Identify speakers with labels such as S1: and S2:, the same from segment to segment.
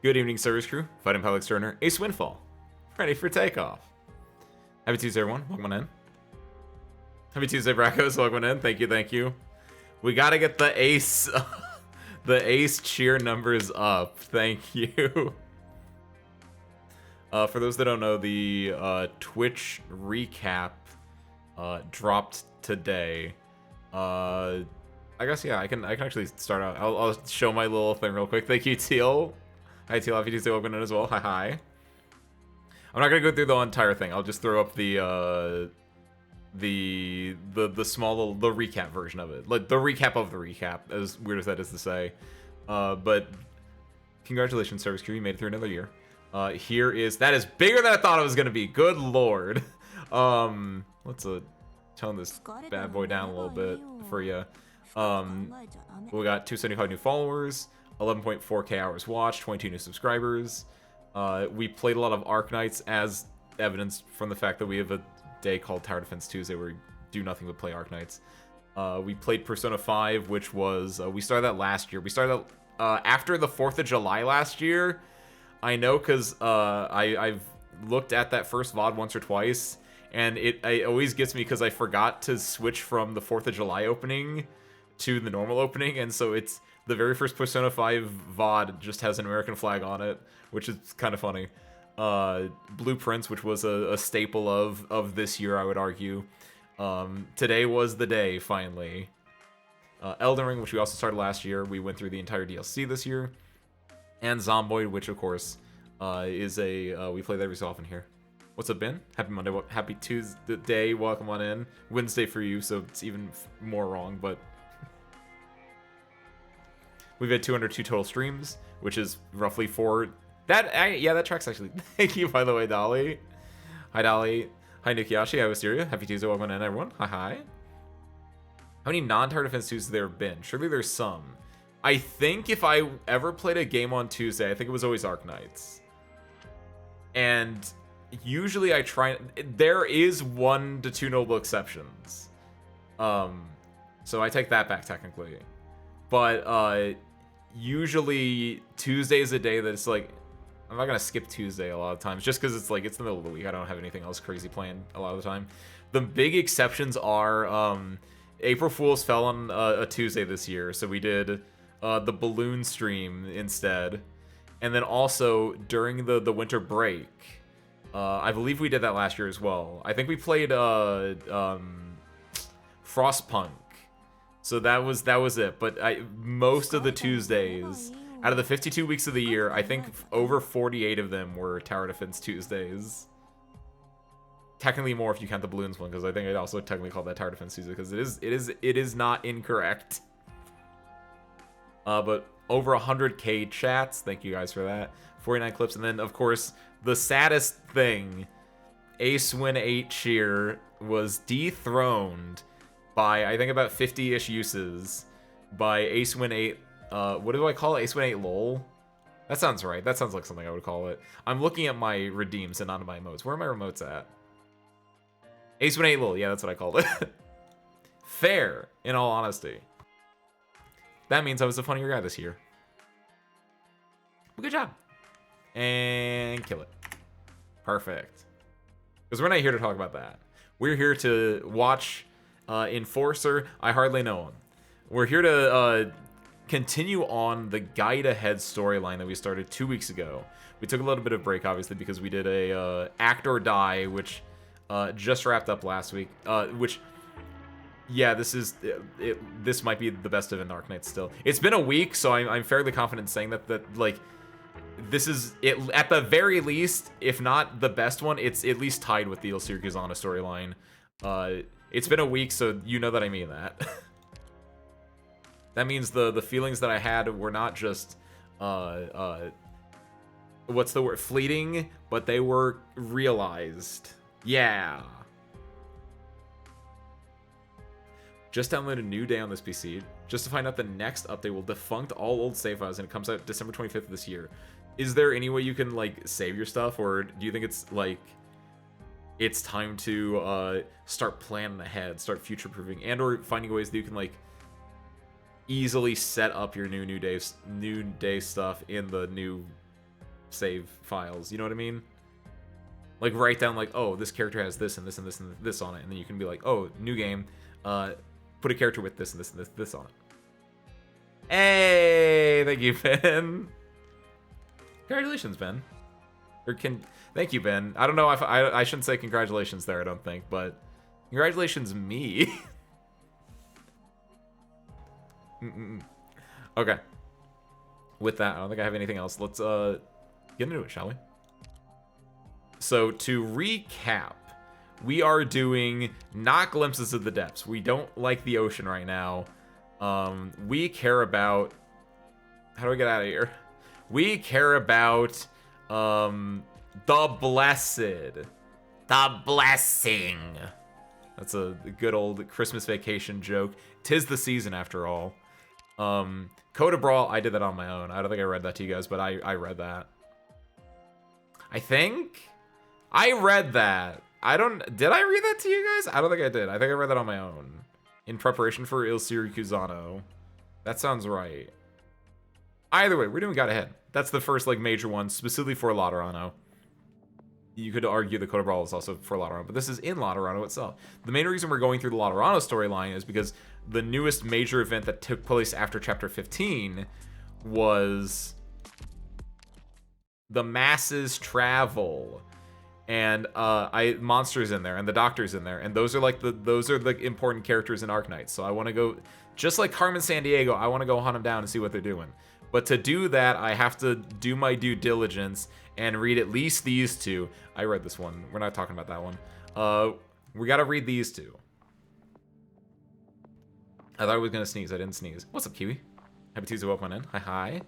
S1: Good evening, service crew. Fighting Pilot Sterner, Ace Windfall. Ready for takeoff. Happy Tuesday, everyone. Welcome on in. Happy Tuesday, Brackos. Welcome in. Thank you, thank you. We gotta get the Ace, the Ace cheer numbers up. Thank you. For those that don't know, the Twitch recap dropped today. I guess yeah, I can actually start out. I'll show my little thing real quick. Thank you, Teal. Hi, Teal. Happy Tuesday. Welcome in as well. Hi. I'm not gonna go through the entire thing. I'll just throw up the small the recap version of it, like the recap of the recap. As weird as that is to say, but congratulations, service crew. You made it through another year. Here is that is bigger than I thought it was gonna be. Good lord. Let's tone this bad boy down a little bit for you. We got 275 new followers, 11.4k hours watched, 22 new subscribers. We played a lot of Arknights, as evidenced from the fact that we have a day called Tower Defense Tuesday where we do nothing but play Arknights. We played Persona 5, which was we started that last year. We started after the 4th of July last year. I know because I've looked at that first VOD once or twice, and it always gets me because I forgot to switch from the 4th of July opening to the normal opening, and so it's the very first Persona 5 VOD just has an American flag on it, which is kind of funny. Blueprints, which was a staple of this year, I would argue. Today was the day, finally. Elden Ring, which we also started last year. We went through the entire DLC this year. And Zomboid, which of course is we play that every so often here. What's up, Ben? Happy Monday, happy Tuesday, welcome on in. Wednesday for you, so it's even more wrong, but... We've had 202 total streams, which is roughly 4... yeah, that tracks actually. Thank you, by the way, Dolly. Hi, Dolly. Hi, Nikiyashi. Hi, Wisteria. Happy Tuesday, welcome on in, everyone. Hi. How many non-Tower Defense Tuesdays there have been? Surely there's some. I think if I ever played a game on Tuesday, I think it was always Arknights. And usually I try... There is 1 to 2 notable exceptions. So I take that back, technically. But usually Tuesday is a day that it's like... I'm not going to skip Tuesday a lot of times, just because it's like, it's the middle of the week. I don't have anything else crazy planned a lot of the time. The big exceptions are... April Fool's fell on a Tuesday this year, so we did... the balloon stream instead, and then also during the winter break, I believe we did that last year as well. I think we played Frostpunk, so that was it. But most of the Tuesdays out of the 52 weeks of the year, I think over 48 of them were Tower Defense Tuesdays. Technically more if you count the balloons one, because I think I'd also technically call that Tower Defense Tuesday, because it is not incorrect. But over 100k chats. Thank you guys for that. 49 clips. And then, of course, the saddest thing, Ace Win 8 cheer was dethroned by, I think, about 50-ish uses by Ace Win 8. What do I call it? Ace Win 8 lol? That sounds right. That sounds like something I would call it. I'm looking at my redeems and not my emotes. Where are my remotes at? Ace Win 8 lol. Yeah, that's what I called it. Fair, in all honesty. That means I was the funnier guy this year. Well, good job. And kill it. Perfect. Because we're not here to talk about that. We're here to watch Enforcer. I hardly know him. We're here to continue on the Guide Ahead storyline that we started 2 weeks ago. We took a little bit of break, obviously, because we did a Act or Die, which just wrapped up last week. Which... Yeah, this might be the best of an Arknights still. It's been a week, so I'm fairly confident saying that like this is it at the very least, if not the best one, it's at least tied with the Ilsir Gazana storyline. It's been a week, so you know that I mean that. That means the feelings that I had were not just what's the word, fleeting, but they were realized. Yeah. Just downloaded New Day on this PC, just to find out the next update will defunct all old save files, and it comes out December 25th of this year. Is there any way you can, like, save your stuff, or do you think it's, like, it's time to start planning ahead, start future-proofing, and or finding ways that you can, like, easily set up your new day stuff in the new save files. You know what I mean? Like, write down, like, oh, this character has this and this and this and this on it. And then you can be like, oh, new game. Put a character with this and this and this on it. Hey, thank you, Ben. Congratulations, Ben. Thank you, Ben. I don't know if I shouldn't say congratulations there, I don't think, but congratulations, me. Okay. With that, I don't think I have anything else. Let's get into it, shall we? So to recap, we are doing not glimpses of the depths. We don't like the ocean right now. We care about... How do I get out of here? We care about the blessed. The blessing. That's a good old Christmas vacation joke. 'Tis the season, after all. Code of Brawl, I did that on my own. I don't think I read that to you guys, but I read that. I think? I read that. Did I read that to you guys? I don't think I did. I think I read that on my own. In preparation for Il Siracusano. That sounds right. Either way, we're doing Guide Ahead. That's the first, like, major one, specifically for Laterano. You could argue the Code of Brawl is also for Laterano, but this is in Laterano itself. The main reason we're going through the Laterano storyline is because the newest major event that took place after Chapter 15 was the Masses Travel. And Monster's in there, and the Doctor's in there, and those are the important characters in Arknights. So I want to go, just like Carmen Sandiego, I want to go hunt them down and see what they're doing. But to do that, I have to do my due diligence and read at least these two. I read this one. We're not talking about that one. We got to read these two. I thought I was gonna sneeze. I didn't sneeze. What's up, Kiwi? Happy Tuesday, welcome in. Hi.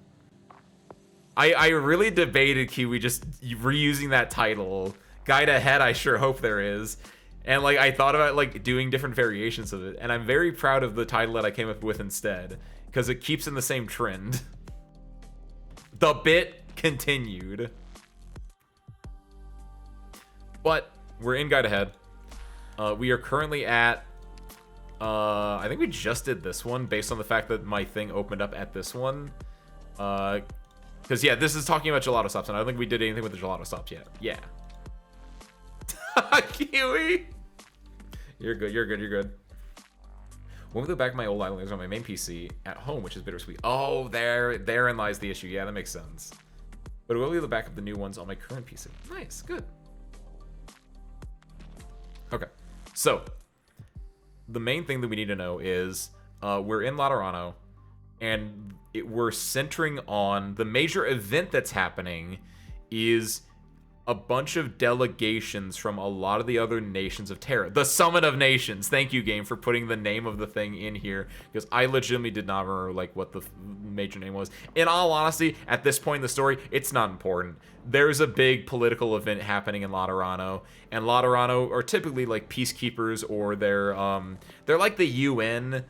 S1: I really debated, Kiwi, just reusing that title. Guide Ahead, I sure hope there is. And, like, I thought about, like, doing different variations of it. And I'm very proud of the title that I came up with instead. Because it keeps in the same trend. The bit continued. But, we're in Guide Ahead. We are currently at... I think we just did this one, based on the fact that my thing opened up at this one. Because, yeah, this is talking about gelato stops, and I don't think we did anything with the gelato stops yet. Yeah. Kiwi! You're good, you're good, you're good. When we go back to my old island on my main PC at home, which is bittersweet. Oh, therein lies the issue. Yeah, that makes sense. But we'll be able to back up the new ones on my current PC. Nice, good. Okay, so the main thing that we need to know is we're in Laterano, and we're centering on the major event that's happening is a bunch of delegations from a lot of the other nations of Terra. The Summit of Nations. Thank you, game, for putting the name of the thing in here, because I legitimately did not remember, like, what the major name was. In all honesty, at this point in the story, it's not important. There's a big political event happening in Laterano, and Laterano are typically, like, peacekeepers, or they're like the UN,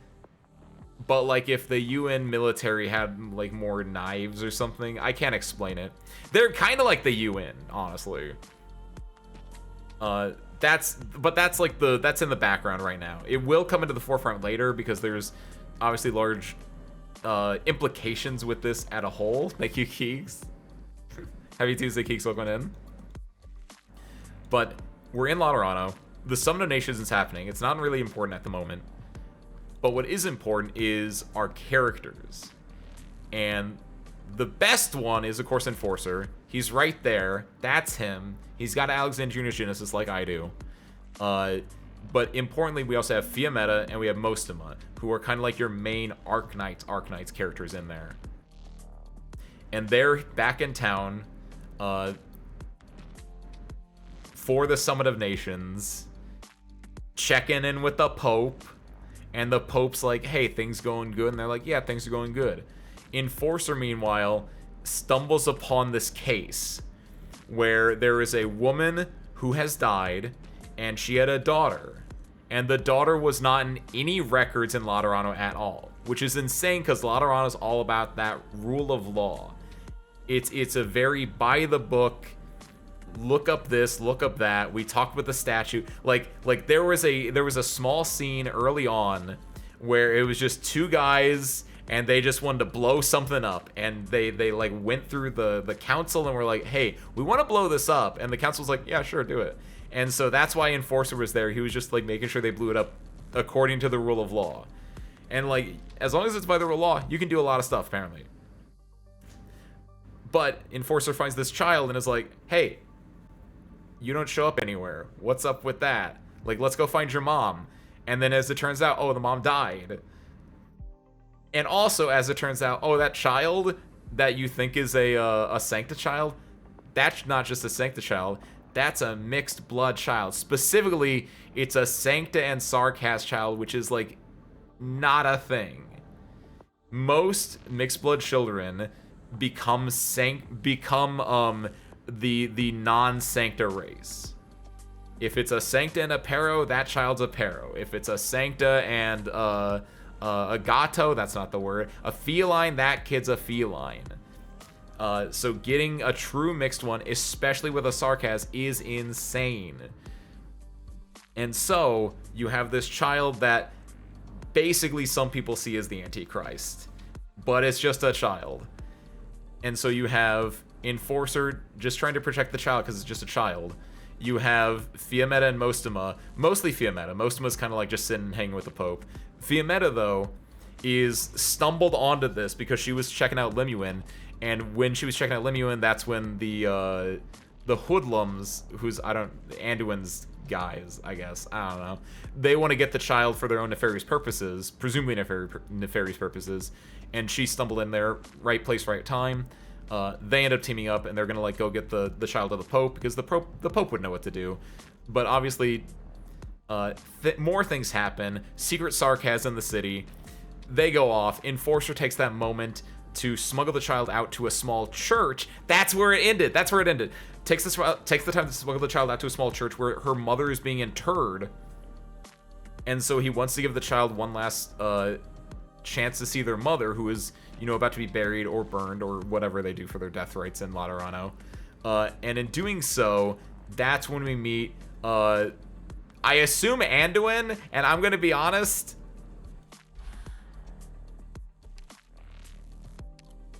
S1: but, like, if the UN military had, like, more knives or something, I can't explain it. They're kind of like the UN, honestly. That's in the background right now. It will come into the forefront later because there's obviously large implications with this at a whole. Thank you, Keeks. Happy Tuesday, Keeks. Welcome in. But we're in Laterano. The Summit of Nations is happening. It's not really important at the moment. But what is important is our characters. And the best one is, of course, Enforcer. He's right there. That's him. He's got Alexandrina Genesis like I do. But importantly, we also have Fiammetta and we have Mostema, who are kind of like your main Arknights characters in there. And they're back in town for the Summit of Nations, checking in with the Pope. And the Pope's like, hey, things going good? And they're like, yeah, things are going good. Enforcer, meanwhile, stumbles upon this case where there is a woman who has died, and she had a daughter. And the daughter was not in any records in Laterano at all, which is insane because Laterano is all about that rule of law. It's a very by-the-book, look up this, look up that. We talked with the statute. Like there was a small scene early on where it was just two guys and they just wanted to blow something up, and they like went through the council and were like, hey, we want to blow this up, and the council's like, yeah, sure, do it. And so that's why Enforcer was there. He was just like making sure they blew it up according to the rule of law. And like, as long as it's by the rule of law, you can do a lot of stuff, apparently. But Enforcer finds this child and is like, hey, you don't show up anywhere. What's up with that? Like, let's go find your mom. And then as it turns out, oh, the mom died. And also, as it turns out, oh, that child that you think is a Sancta child, that's not just a Sancta child. That's a mixed blood child. Specifically, it's a Sancta and Sarkaz child, which is like not a thing. Most mixed blood children become the non-Sancta race. If it's a Sancta and a Pero, that child's a Pero. If it's a Sancta and a Gato, that's not the word. A feline, that kid's a feline. So getting a true mixed one, especially with a Sarkaz, is insane. And so you have this child that basically some people see as the Antichrist, but it's just a child. And so you have Enforcer just trying to protect the child because it's just a child. You have Fiammetta and Mostema, mostly Fiammetta. Mostema's kind of like just sitting and hanging with the Pope. Fiammetta, though, is stumbled onto this because she was checking out Lemuin, and when she was checking out Lemuin, that's when the hoodlums, who's, Anduin's guys, I guess, I don't know, they want to get the child for their own nefarious purposes, presumably nefarious purposes, and she stumbled in there, right place, right time. They end up teaming up, and they're gonna like go get the child of the Pope, because the Pope would know what to do. But obviously, more things happen. Secret Sarkaz in the city. They go off. Enforcer takes that moment to smuggle the child out to a small church. That's where it ended. Takes the time to smuggle the child out to a small church where her mother is being interred. And so he wants to give the child one last chance to see their mother, who is, you know, about to be buried or burned or whatever they do for their death rites in Laterano. And in doing so, that's when we meet, I assume Anduin, and I'm gonna be honest,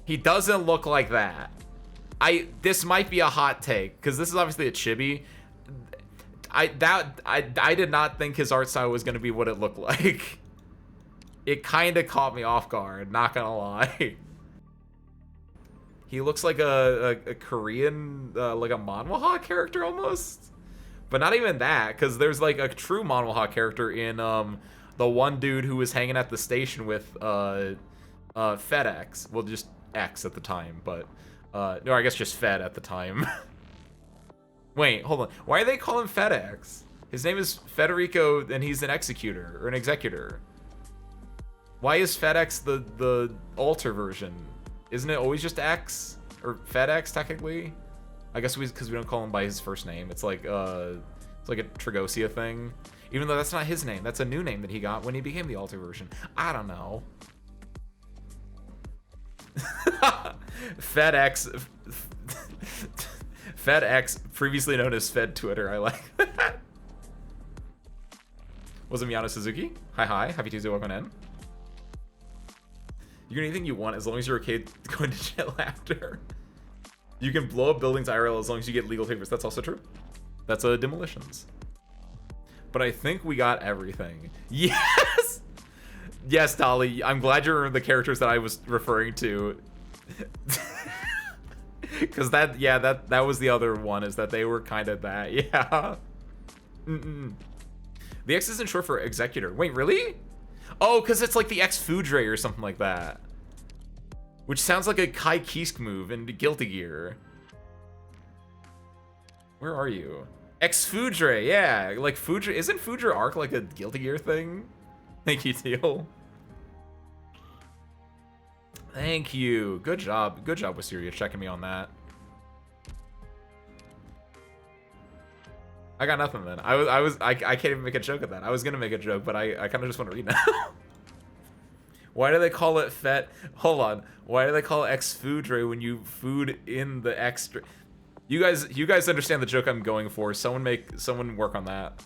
S1: he doesn't look like that. This might be a hot take, because this is obviously a chibi. I did not think his art style was gonna be what it looked like. It kind of caught me off guard, not gonna lie. He looks like a Korean, like a Manhwa character almost. But not even that, because there's like a true Manhwa character in the one dude who was hanging at the station with FedEx. Well, just X at the time, but no, I guess just Fed at the time. Wait, hold on. Why do they call him FedEx? His name is Federico, and he's an executor or an executor. Why is FedEx the alter version? Isn't it always just X or FedEx technically? I guess because we don't call him by his first name. It's like a Tragosia thing. Even though that's not his name, that's a new name that he got when he became the alter version. I don't know. FedEx, previously known as Fed Twitter. I like that. Was it Miyano Suzuki? Hi, happy Tuesday, welcome in. You can do anything you want as long as you're okay going to jail after. You can blow up buildings IRL as long as you get legal papers. That's also true. That's demolitions. But I think we got everything. Yes! Yes, Dolly, I'm glad you're the characters that I was referring to. Because that was the other one, is that they were kind of that. Yeah. The X isn't short for executor. Wait, really? Oh, because it's like the X Foudre or something like that. Which sounds like a Kai Kisk move in Guilty Gear. Where are you? X Foudre, yeah. Like Foudre, isn't Foudre Arc like a Guilty Gear thing? Thank you, Teal. Thank you. Good job. Good job, Wisteria, checking me on that. I got nothing then. I can't even make a joke of that. I was gonna make a joke, but I kind of just want to read now. Why do they call it Fet? Hold on. Why do they call it X Foudre when you food in the extra? You guys understand the joke I'm going for. Someone work on that.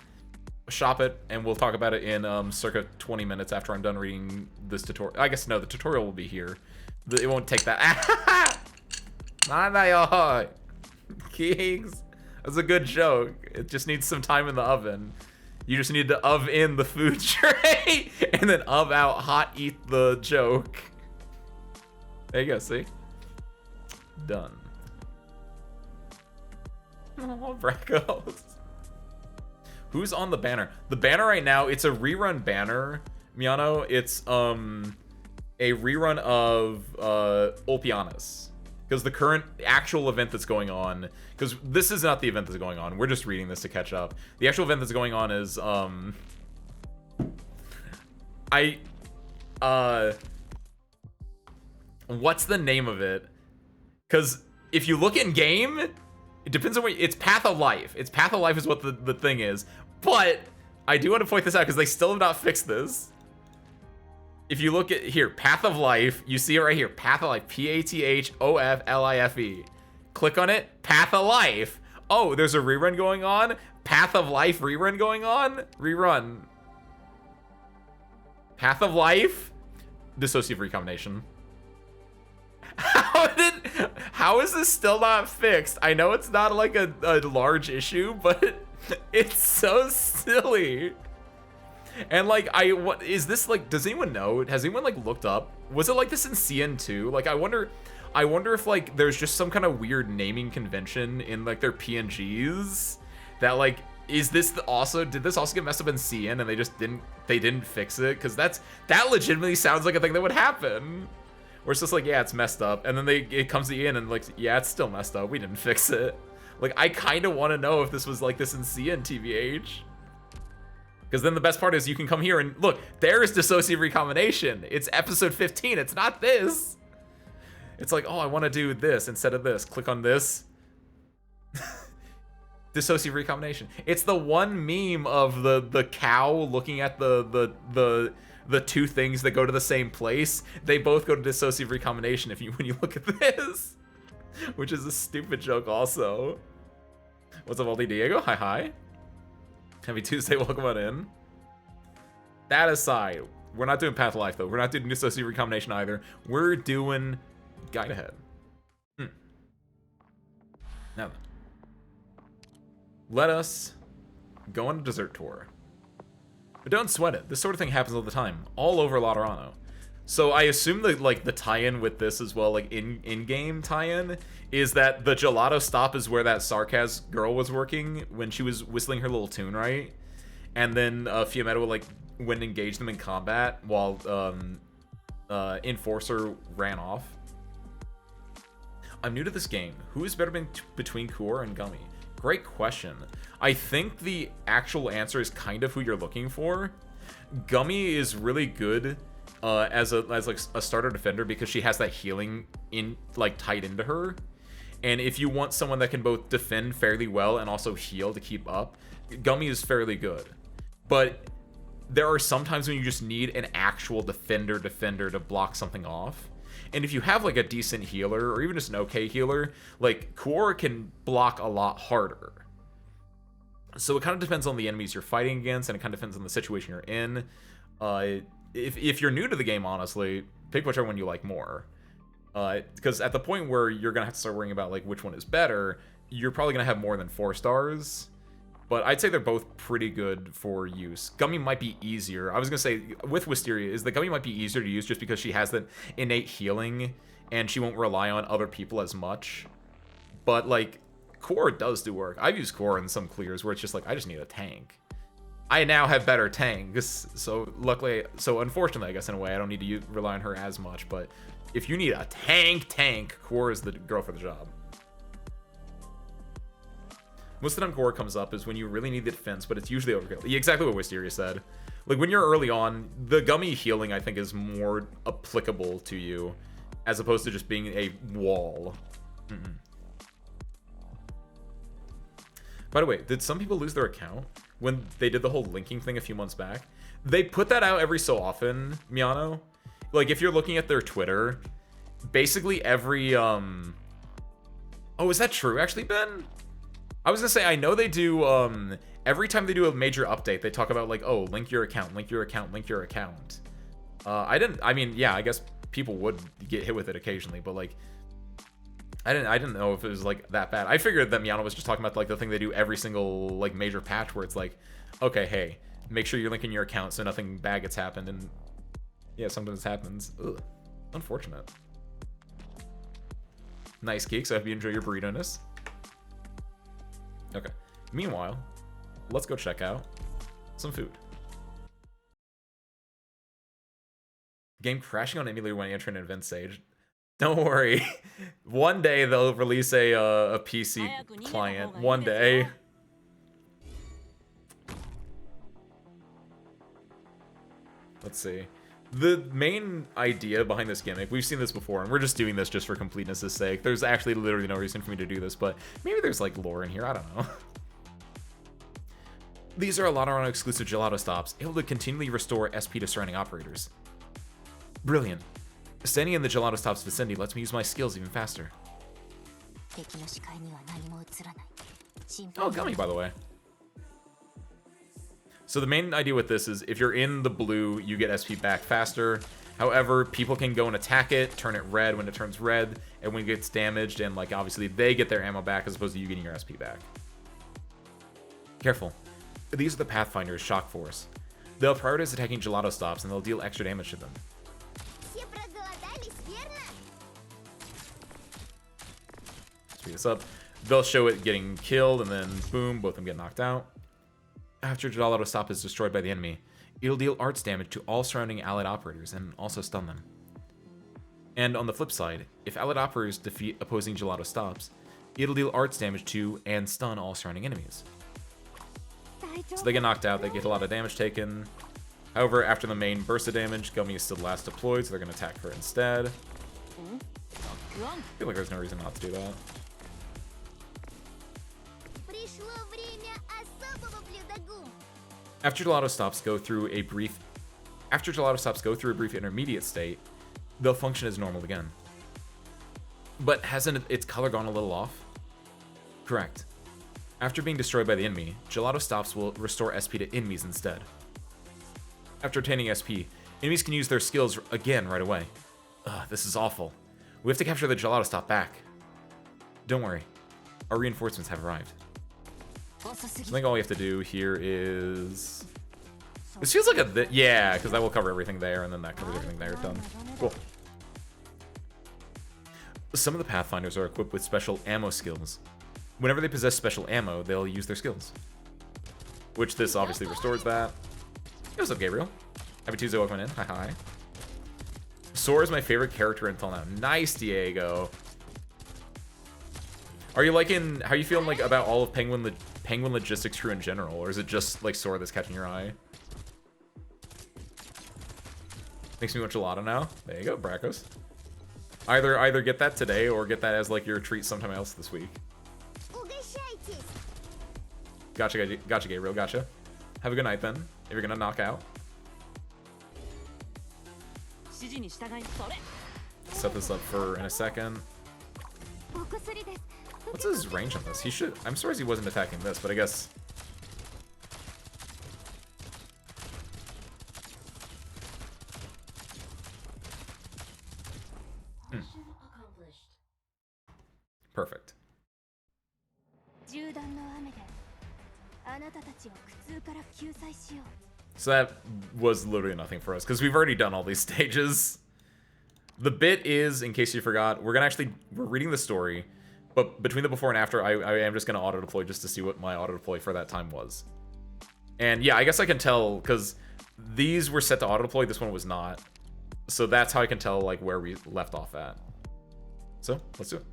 S1: shop it, and we'll talk about it in circa 20 minutes after I'm done reading this tutorial. I guess no, the tutorial will be here. It won't take that. Kings. That's a good joke. It just needs some time in the oven. You just need to in the food tray and then out hot eat the joke. There you go, see? Done. Oh, Brackos. Who's on the banner? The banner right now, it's a rerun banner, Miano. It's a rerun of Ulpianus. Because the current actual event that's going on, because this is not the event that's going on, we're just reading this to catch up. The actual event that's going on is what's the name of it? Because if you look in game, it depends on what, it's Path of Life. It's Path of Life is what the thing is. But I do want to point this out because they still have not fixed this. If you look at here, Path of Life, you see it right here, Path of Life, PATHOFLIFE. Click on it, Path of Life. Oh, there's a rerun going on? Path of Life rerun going on? Rerun. Path of Life, dissociative recombination. How is this still not fixed? I know it's not like a large issue, but it's so silly. And like, what is this like? Does anyone know? Has anyone like looked up? Was it like this in CN2? Like, I wonder if like there's just some kind of weird naming convention in like their PNGs that like, is this also, did this also get messed up in CN and they just didn't fix it? Because that legitimately sounds like a thing that would happen. Where it's just like, yeah, it's messed up, and then it comes to Ian and like, yeah, it's still messed up. We didn't fix it. Like, I kind of want to know if this was like this in CN TVH. Because then the best part is you can come here and look, there's dissociative recombination. It's episode 15. It's not this. It's like, oh, I want to do this instead of this. Click on this. Dissociative recombination. It's the one meme of the cow looking at the two things that go to the same place. They both go to dissociative recombination when you look at this. Which is a stupid joke also. What's up, Aldi Diego? Hi. Happy Tuesday, welcome on in. That aside, we're not doing Path of Life though. We're not doing dissociative recombination either. We're doing Guide Ahead. Now then. Let us go on a dessert tour. But don't sweat it. This sort of thing happens all the time, all over Laterano. So I assume that like the tie-in with this as well, like in-game tie-in, is that the gelato stop is where that Sarkaz girl was working when she was whistling her little tune, right? And then Fiammetta would like went and engage them in combat while Enforcer ran off. I'm new to this game. Who is better between Kuor and Gummy? Great question. I think the actual answer is kind of who you're looking for. Gummy is really good as like a starter defender because she has that healing tied into her. And if you want someone that can both defend fairly well and also heal to keep up, Gummy is fairly good. But there are some times when you just need an actual defender to block something off. And if you have like a decent healer or even just an okay healer, like Kuor can block a lot harder. So it kind of depends on the enemies you're fighting against, and it kind of depends on the situation you're in. If you're new to the game, honestly, pick whichever one you like more. Because at the point where you're gonna have to start worrying about like which one is better, you're probably gonna have more than 4 stars. But I'd say they're both pretty good for use. Gummy might be easier. I was gonna say with Wisteria is that Gummy might be easier to use just because she has that innate healing and she won't rely on other people as much. But like Core does do work. I've used Core in some clears where it's just like I just need a tank. I now have better tanks, so unfortunately, I guess in a way, I don't need to rely on her as much. But if you need a tank, Core is the girl for the job. Most of the time Core comes up is when you really need the defense, but it's usually overkill. Exactly what Wisteria said. Like when you're early on, the Gummy healing I think is more applicable to you, as opposed to just being a wall. By the way, did some people lose their account when they did the whole linking thing a few months back? They put that out every so often, Miano. Like if you're looking at their Twitter, basically every Oh, is that true actually, Ben? I was gonna say I know they do Every time they do a major update, they talk about like, oh, link your account, link your account, link your account. I mean, yeah, I guess people would get hit with it occasionally, but like, I didn't know if it was like that bad. I figured that Miano was just talking about like the thing they do every single like major patch where it's like, okay, hey, make sure you're linking your account so nothing bad gets happened. And yeah, sometimes it happens. Ugh, unfortunate. Nice Geeks. I hope you enjoy your burrito-ness. Okay. Meanwhile, let's go check out some food. Game crashing on emulator when you enter an event stage. Don't worry. One day they'll release a PC client. One day. Let's see. The main idea behind this gimmick, we've seen this before, and we're just doing this just for completeness' sake. There's actually literally no reason for me to do this, but maybe there's like lore in here. I don't know. These are a lot of exclusive gelato stops, able to continually restore SP to surrounding operators. Brilliant. Standing in the gelato stop's vicinity lets me use my skills even faster. Oh, gummy, by the way. So the main idea with this is if you're in the blue, you get SP back faster. However, people can go and attack it, turn it red when it turns red, and when it gets damaged, and like obviously they get their ammo back as opposed to you getting your SP back. Careful. These are the Pathfinder's Shock Force. They'll prioritize attacking gelato stops and they'll deal extra damage to them. Speed this up. They'll show it getting killed and then boom, both of them get knocked out. After gelato stop is destroyed by the enemy, it'll deal arts damage to all surrounding allied operators and also stun them. And on the flip side, if allied operators defeat opposing gelato stops, it'll deal arts damage to and stun all surrounding enemies. So they get knocked out, they get a lot of damage taken. However, after the main burst of damage, Gummy is still last deployed, so they're going to attack her instead. I feel like there's no reason not to do that. After gelato stops go through a brief intermediate state, they'll function as normal again. But hasn't its color gone a little off? Correct. After being destroyed by the enemy, gelato stops will restore SP to enemies instead. After obtaining SP, enemies can use their skills again right away. Ugh, this is awful. We have to capture the gelato stop back. Don't worry, our reinforcements have arrived. So I think all we have to do here is... This feels like a... Yeah, because that will cover everything there, and then that covers everything there. Done. Cool. Some of the Pathfinders are equipped with special ammo skills. Whenever they possess special ammo, they'll use their skills. Which this obviously restores that. Hey, what's up, Gabriel? Happy Tuesday, welcome in. Hi, hi. Sora is my favorite character until now. Nice, Diego. Are you liking... How are you feeling like about all of Penguin Logistics crew in general? Or is it just like Sora that's catching your eye? Makes me want gelato now. There you go, Bracos. Either get that today or get that as like your treat sometime else this week. Gotcha, Gabriel, gotcha. Have a good night then, if you're gonna knock out. Set this up for in a second. What's his range on this? He should... I'm surprised he wasn't attacking this, but I guess... Perfect. So that was literally nothing for us, because we've already done all these stages. The bit is, in case you forgot, we're reading the story, but between the before and after, I am just going to auto-deploy just to see what my auto-deploy for that time was. And yeah, I guess I can tell, because these were set to auto-deploy, this one was not. So that's how I can tell like where we left off at. So, let's do it.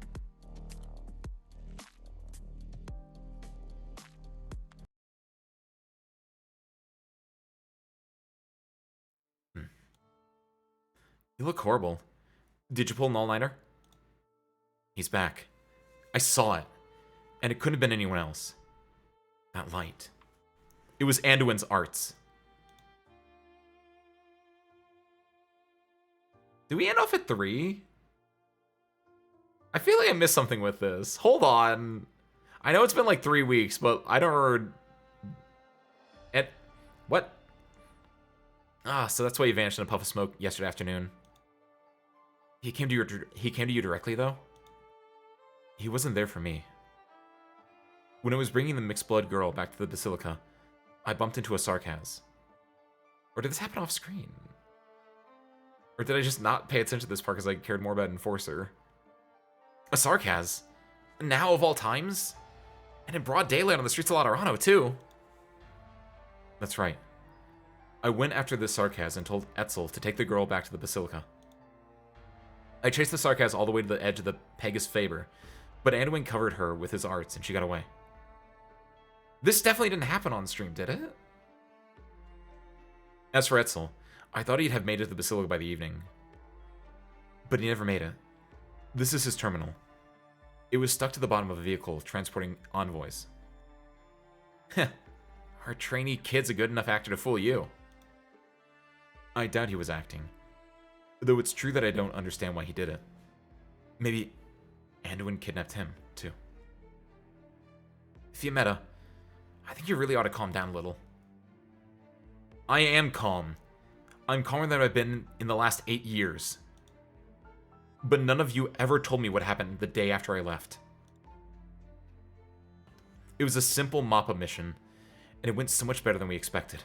S1: You look horrible. Did you pull an all-nighter? He's back. I saw it. And it couldn't have been anyone else. That light. It was Anduin's arts. Did we end off at 3? I feel like I missed something with this. Hold on. I know it's been like 3 weeks, but I don't remember What? Ah, so that's why he vanished in a puff of smoke yesterday afternoon. He came to you directly, though? He wasn't there for me. When I was bringing the mixed-blood girl back to the Basilica, I bumped into a Sarkaz. Or did this happen off-screen? Or did I just not pay attention to this part because I cared more about Enforcer? A Sarkaz? Now of all times? And in broad daylight on the streets of Laterano, too. That's right. I went after the Sarkaz and told Etzel to take the girl back to the Basilica. I chased the Sarkaz all the way to the edge of the Pegasus Faber, but Anduin covered her with his arts and she got away. This definitely didn't happen on stream, did it? As for Etzel, I thought he'd have made it to the Basilica by the evening. But he never made it. This is his terminal. It was stuck to the bottom of a vehicle transporting envoys. Heh. Our trainee kid's a good enough actor to fool you. I doubt he was acting. Though it's true that I don't understand why he did it. Maybe Anduin kidnapped him, too. Fiametta, I think you really ought to calm down a little. I am calm. I'm calmer than I've been in the last 8 years. But none of you ever told me what happened the day after I left. It was a simple mop-up mission, and it went so much better than we expected.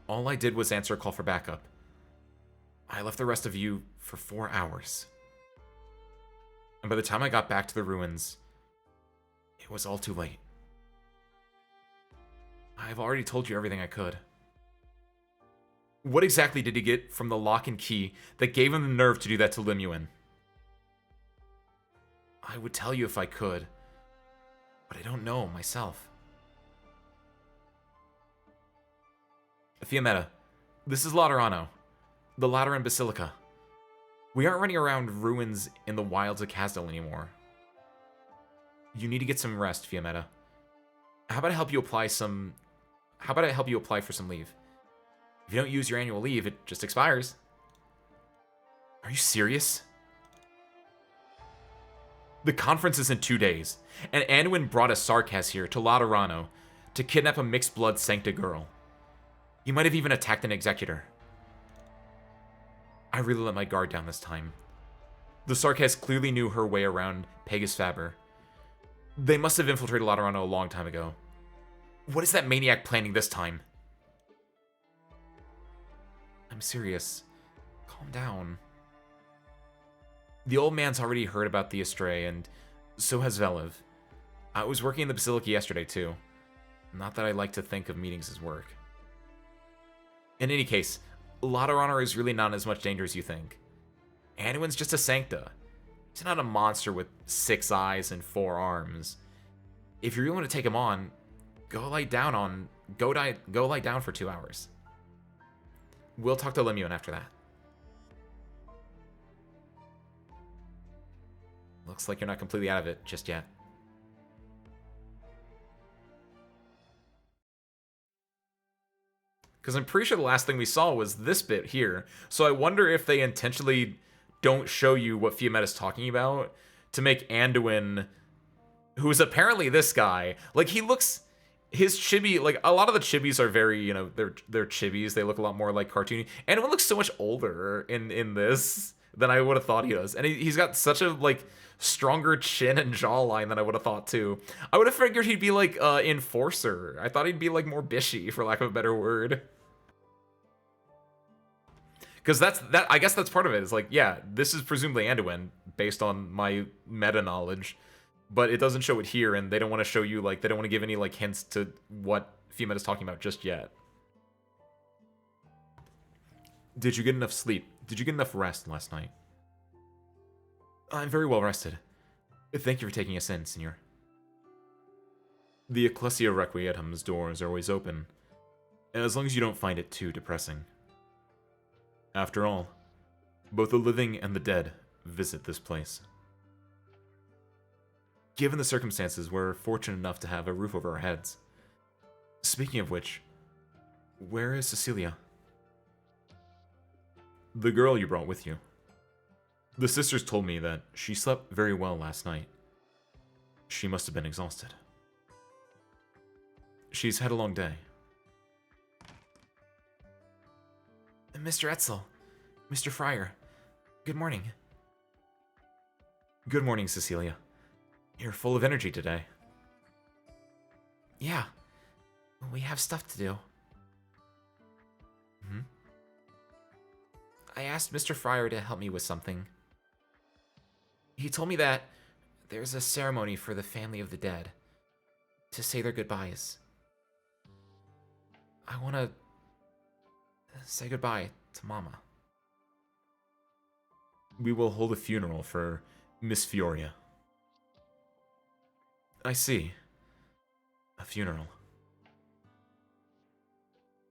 S1: All I did was answer a call for backup. I left the rest of you for 4 hours. And by the time I got back to the ruins, it was all too late. I've already told you everything I could. What exactly did he get from the lock and key that gave him the nerve to do that to Limuin? I would tell you if I could, but I don't know myself. Fiametta, this is Laterano, the Lateran Basilica. We aren't running around ruins in the wilds of Kazdal anymore. You need to get some rest, Fiametta. How about I help you apply for some leave? If you don't use your annual leave, it just expires. Are you serious? The conference is in 2 days, and Anduin brought a Sarkaz here to Laterano to kidnap a mixed-blood Sancta girl. He might have even attacked an executor. I really let my guard down this time. The Sarkaz clearly knew her way around Pegasus Faber. They must have infiltrated Laterano a long time ago. What is that maniac planning this time? I'm serious. Calm down. The old man's already heard about the Astray, and so has Velev. I was working in the Basilica yesterday, too. Not that I like to think of meetings as work. In any case, Laterano is really not as much danger as you think. Anduin's just a Sancta. He's not a monster with 6 eyes and 4 arms. If you really want to take him on, go lie down for 2 hours. We'll talk to Limuin after that. Looks like you're not completely out of it just yet. Because I'm pretty sure the last thing we saw was this bit here. So I wonder if they intentionally don't show you what Fiametta's talking about to make Anduin, who is apparently this guy, like he looks... His chibi, like, a lot of the chibis are very, you know, they're chibis. They look a lot more like cartoony. And it looks so much older in this than I would have thought he does. And he's got such a, like, stronger chin and jawline than I would have thought, too. I would have figured he'd be, like, Enforcer. I thought he'd be, like, more bishy, for lack of a better word. Because I guess that's part of it. It's like, yeah, this is presumably Anduin, based on my meta-knowledge. But it doesn't show it here, and they don't want to show you, like, they don't want to give any, like, hints to what Fiametta's talking about just yet. Did you get enough sleep? Did you get enough rest last night? I'm very well rested. Thank you for taking us in, senor. The Ecclesia Requietum's doors are always open, as long as you don't find it too depressing. After all, both the living and the dead visit this place. Given the circumstances, we're fortunate enough to have a roof over our heads. Speaking of which, where is Cecilia? The girl you brought with you. The sisters told me that she slept very well last night. She must have been exhausted. She's had a long day. Mr. Etzel, Mr. Fryer, good morning. Good morning, Cecilia. You're full of energy today. Yeah, we have stuff to do. I asked Mr. Fryer to help me with something. He told me that there's a ceremony for the family of the dead to say their goodbyes. I want to say goodbye to Mama. We will hold a funeral for Miss Fioria. I see. A funeral.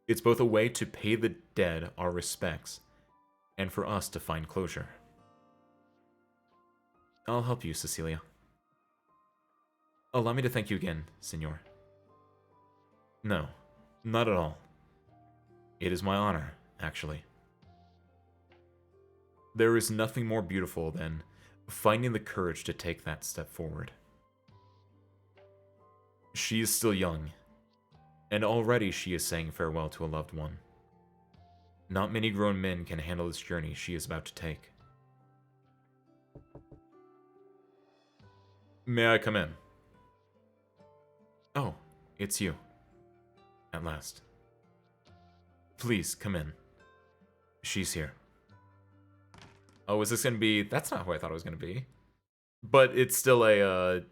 S1: It's both a way to pay the dead our respects and for us to find closure. I'll help you, Cecilia. Allow me to thank you again, Senor. No, not at all. It is my honor, actually. There is nothing more beautiful than finding the courage to take that step forward. She is still young, and already she is saying farewell to a loved one. Not many grown men can handle this journey she is about to take. May I come in? Oh, it's you. At last. Please, come in. She's here. Oh, is this gonna be... That's not who I thought it was gonna be. But it's still a,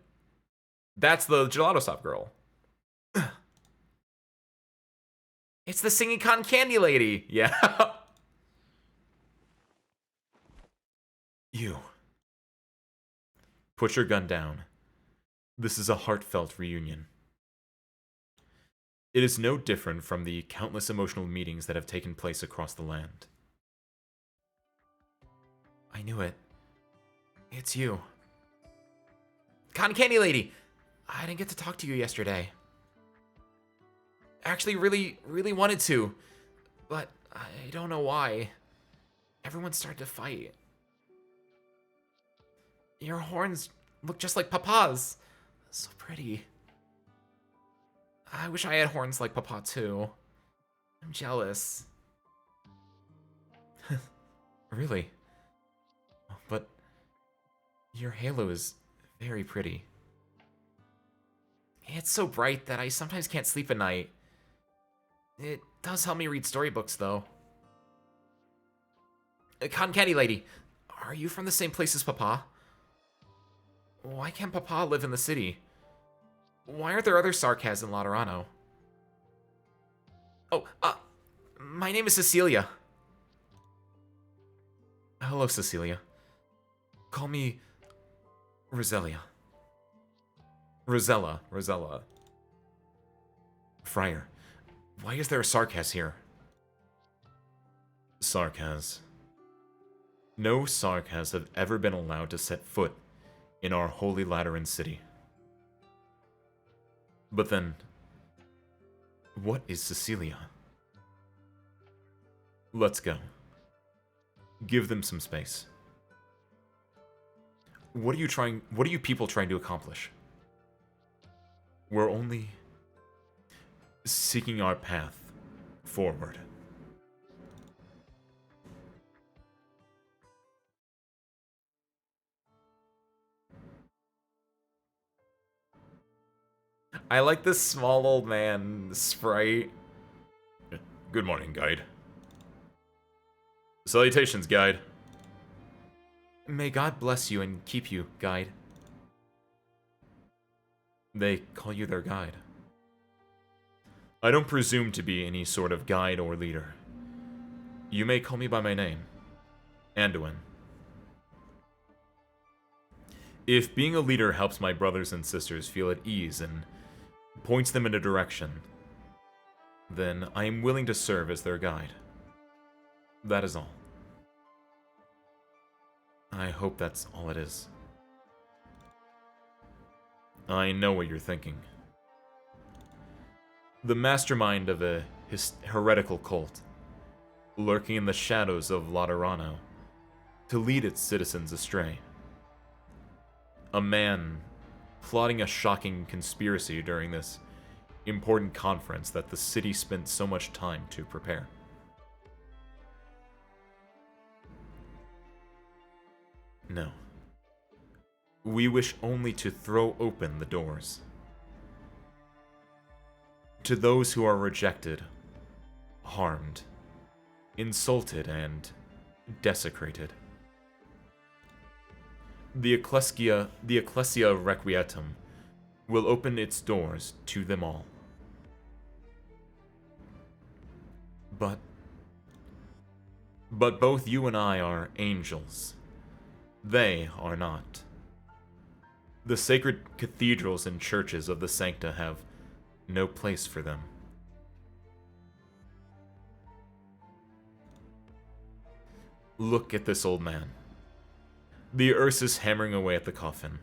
S1: That's the Gelato Shop girl. It's the singing cotton candy lady. Yeah. You. Put your gun down. This is a heartfelt reunion. It is no different from the countless emotional meetings that have taken place across the land. I knew it. It's you. Cotton candy lady! I didn't get to talk to you yesterday. Actually, really wanted to, but I don't know why. Everyone started to fight. Your horns look just like Papa's. So pretty. I wish I had horns like Papa too. I'm jealous. Really? But your halo is very pretty. It's so bright that I sometimes can't sleep at night. It does help me read storybooks, though. Cotton Candy Lady, are you from the same place as Papa? Why can't Papa live in the city? Why aren't there other Sarkaz in Laterano? Oh, my name is Cecilia. Hello, Cecilia. Call me Roselia. Rosella. Friar, why is there a Sarkaz here? Sarkaz. No Sarkaz have ever been allowed to set foot in our holy Lateran city. But then, what is Cecilia? Let's go. Give them some space. What are you people trying to accomplish? We're only seeking our path forward. I like this small old man sprite. Good morning, guide. Salutations, guide. May God bless you and keep you, guide. They call you their guide. I don't presume to be any sort of guide or leader. You may call me by my name, Anduin. If being a leader helps my brothers and sisters feel at ease and points them in a direction, then I am willing to serve as their guide. That is all. I hope that's all it is. I know what you're thinking. The mastermind of a heretical cult, lurking in the shadows of Laterano, to lead its citizens astray. A man plotting a shocking conspiracy during this important conference that the city spent so much time to prepare. No. We wish only to throw open the doors. To those who are rejected, harmed, insulted, and desecrated. The Ecclesia Requietum will open its doors to them all. But both you and I are angels. They are not. The sacred cathedrals and churches of the Sancta have no place for them. Look at this old man. The Ursus hammering away at the coffin.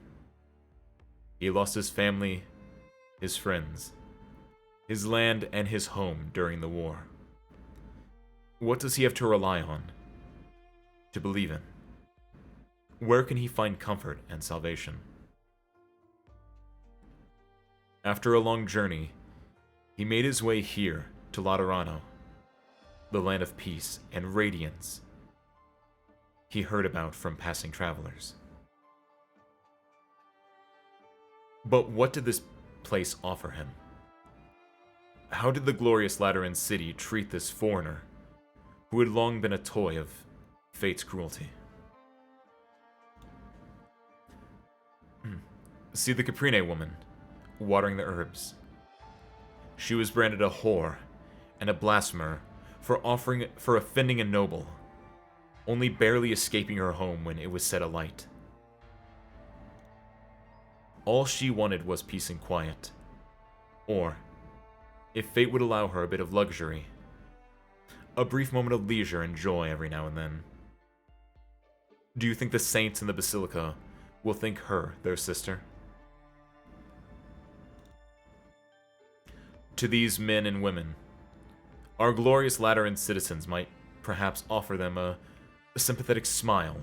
S1: He lost his family, his friends, his land, and his home during the war. What does he have to rely on? To believe in? Where can he find comfort and salvation? After a long journey, he made his way here to Laterano, the land of peace and radiance he heard about from passing travelers. But what did this place offer him? How did the glorious Lateran city treat this foreigner who had long been a toy of fate's cruelty? See the Caprine woman watering the herbs. She was branded a whore and a blasphemer for offending a noble, only barely escaping her home when it was set alight. All she wanted was peace and quiet, or, if fate would allow her a bit of luxury, a brief moment of leisure and joy every now and then. Do you think the saints in the Basilica will think her their sister? To these men and women, our glorious Lateran citizens might perhaps offer them a sympathetic smile,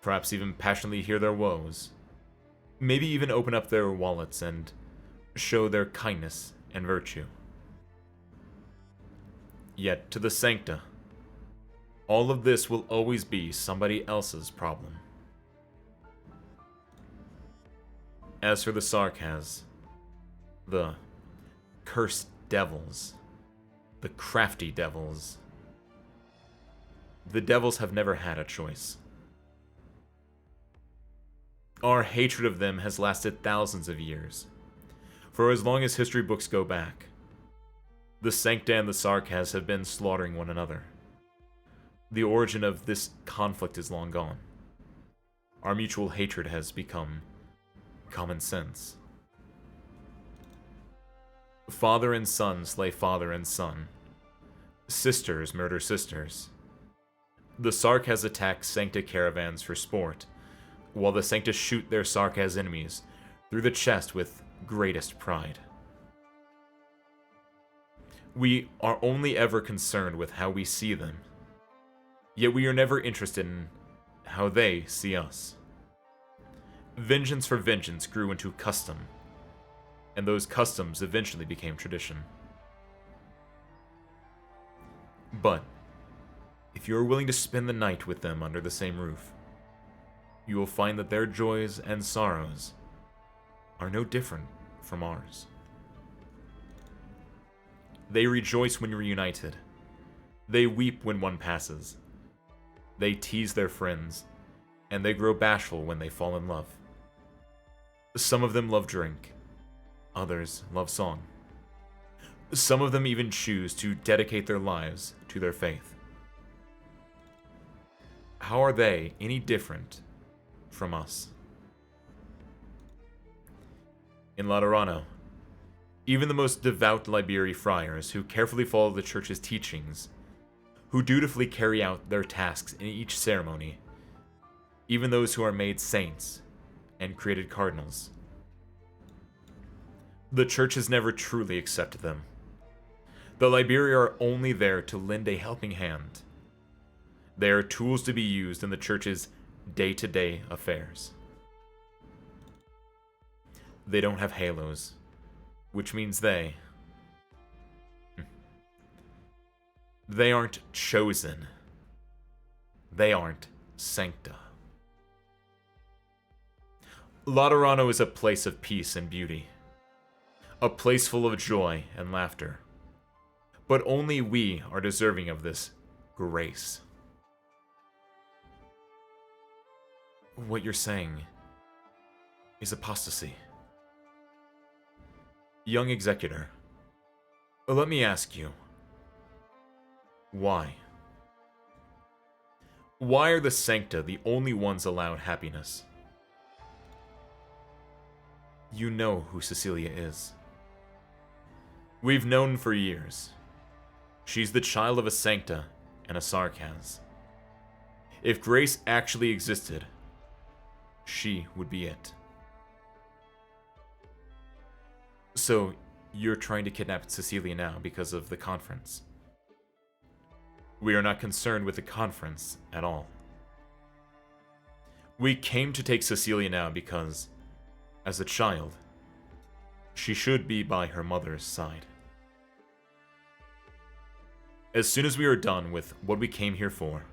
S1: perhaps even passionately hear their woes, maybe even open up their wallets and show their kindness and virtue. Yet to the Sancta, all of this will always be somebody else's problem. As for the Sarkaz, the cursed devils, the crafty devils, the devils have never had a choice. Our hatred of them has lasted thousands of years, for as long as history books go back. The Sancta and the Sarkaz have been slaughtering one another. The origin of this conflict is long gone. Our mutual hatred has become common sense. Father and son slay father and son. Sisters murder sisters. The Sarkaz attack Sancta caravans for sport, while the Sancta shoot their Sarkaz enemies through the chest with greatest pride. We are only ever concerned with how we see them, yet we are never interested in how they see us. Vengeance for vengeance grew into custom, and those customs eventually became tradition. But if you are willing to spend the night with them under the same roof, you will find that their joys and sorrows are no different from ours. They rejoice when reunited. They weep when one passes. They tease their friends, and they grow bashful when they fall in love. Some of them love drink, others love song. Some of them even choose to dedicate their lives to their faith. How are they any different from us? In Laterano, even the most devout Liberi friars who carefully follow the church's teachings, who dutifully carry out their tasks in each ceremony, even those who are made saints and created cardinals, the church has never truly accepted them. The Liberi are only there to lend a helping hand. They are tools to be used in the church's day-to-day affairs. They don't have halos, which means they aren't chosen. They aren't Sancta. Laterano is a place of peace and beauty. A place full of joy and laughter. But only we are deserving of this grace. What you're saying is apostasy. Young Executor, let me ask you, why? Why are the Sancta the only ones allowed happiness? You know who Cecilia is. We've known for years. She's the child of a Sancta and a Sarkaz. If grace actually existed, she would be it. So, you're trying to kidnap Cecilia now because of the conference. We are not concerned with the conference at all. We came to take Cecilia now because, as a child, she should be by her mother's side. As soon as we are done with what we came here for,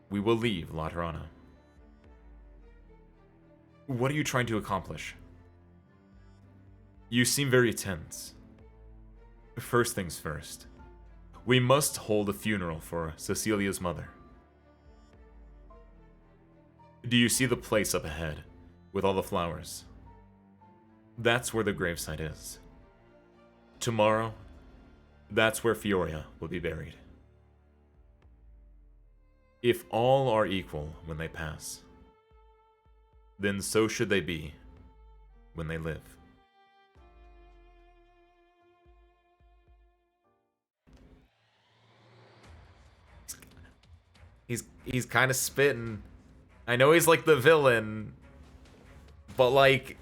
S1: we will leave Laterano. What are you trying to accomplish? You seem very tense. First things first. We must hold a funeral for Cecilia's mother. Do you see the place up ahead, with all the flowers? That's where the gravesite is. Tomorrow, that's where Fioria will be buried. If all are equal when they pass, then so should they be when they live. He's kind of spitting. I know he's like the villain, but like,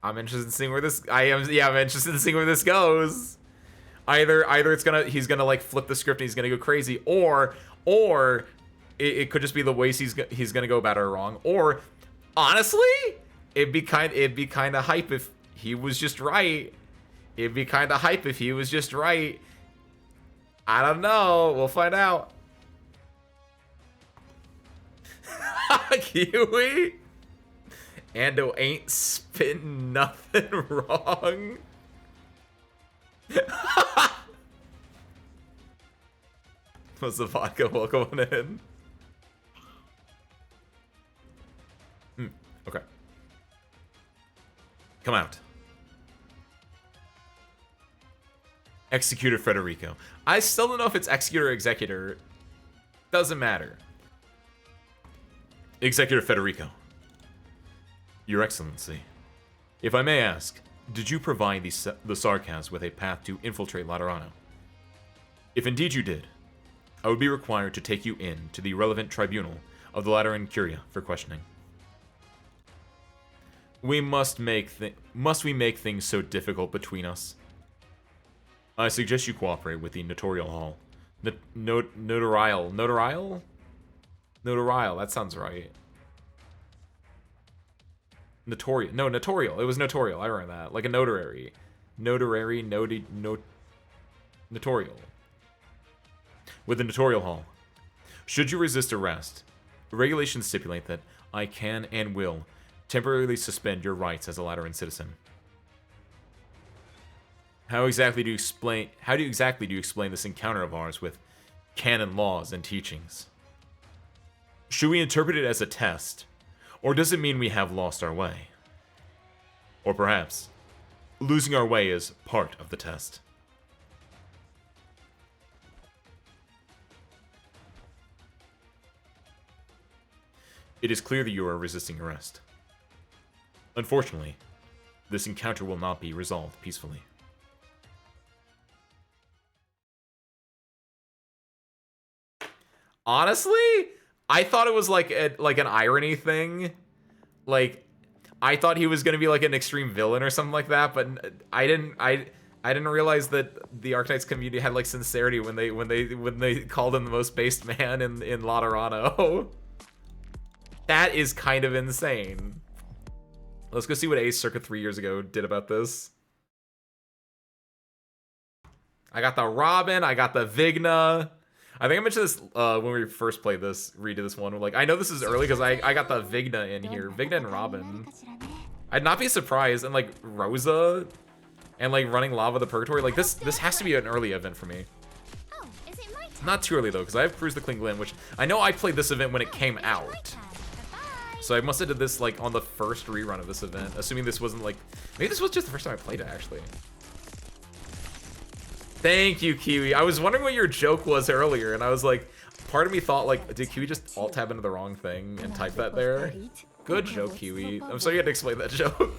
S1: I'm interested in seeing where this. I'm interested in seeing where this goes. Either he's gonna like flip the script and he's gonna go crazy, or it could just be the ways he's gonna go about it wrong. Or honestly, it'd be kind of hype if he was just right. It'd be kind of hype if he was just right. I don't know. We'll find out. Kiwi? Ando ain't spitting nothing wrong. Was the vodka welcome in? Okay. Come out. Executor Federico. I still don't know if it's Executor or Executor. Doesn't matter. Executor Federico. Your Excellency. If I may ask, did you provide the Sarkaz with a path to infiltrate Laterano? If indeed you did, I would be required to take you in to the relevant tribunal of the Lateran Curia for questioning. Must we make things so difficult between us? I suggest you cooperate with the Notarial Hall. Notarial? Notarial, that sounds right. Notorial. No, Notarial. It was Notarial. I remember that. Like a notary. Notarial. With the Notarial Hall. Should you resist arrest, regulations stipulate that I can and will temporarily suspend your rights as a Lateran citizen. How exactly do you explain this encounter of ours with canon laws and teachings? Should we interpret it as a test, or does it mean we have lost our way? Or perhaps, losing our way is part of the test. It is clear that you are resisting arrest. Unfortunately, this encounter will not be resolved peacefully. Honestly, I thought it was like an irony thing. Like, I thought he was gonna be like an extreme villain or something like that, but I didn't realize that the Arknights community had like sincerity when they called him the most based man in Laterano. That is kind of insane. Let's go see what Ace circa 3 years ago did about this. I got the Robin, I got the Vigna. I think I mentioned this when we first played this, redid this one. Like, I know this is early because I got the Vigna in here. Vigna and Robin. I'd not be surprised. And, like, Rosa and, like, running Lava the Purgatory. Like, this has to be an early event for me. Not too early, though, because I have Cruise the Clean Glen, which I know I played this event when it came out. So I must have did this, like, on the first rerun of this event, assuming this wasn't, like... Maybe this was just the first time I played it, actually. Thank you, Kiwi. I was wondering what your joke was earlier, and I was like... Part of me thought, like, did Kiwi just alt-tab into the wrong thing and type that there? Good joke, Kiwi. I'm sorry you had to explain that joke.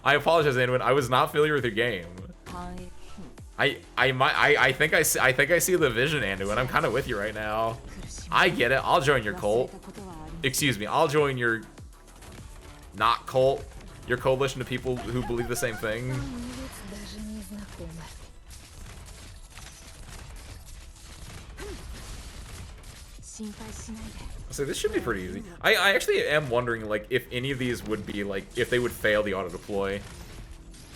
S1: I apologize, Anwin. I was not familiar with your game. I think I see the vision, Andu, and I'm kind of with you right now. I get it. I'll join your cult. Excuse me. I'll join your not cult. Your coalition of people who believe the same thing. So this should be pretty easy. I actually am wondering, like, if any of these would be, like, if they would fail the auto deploy.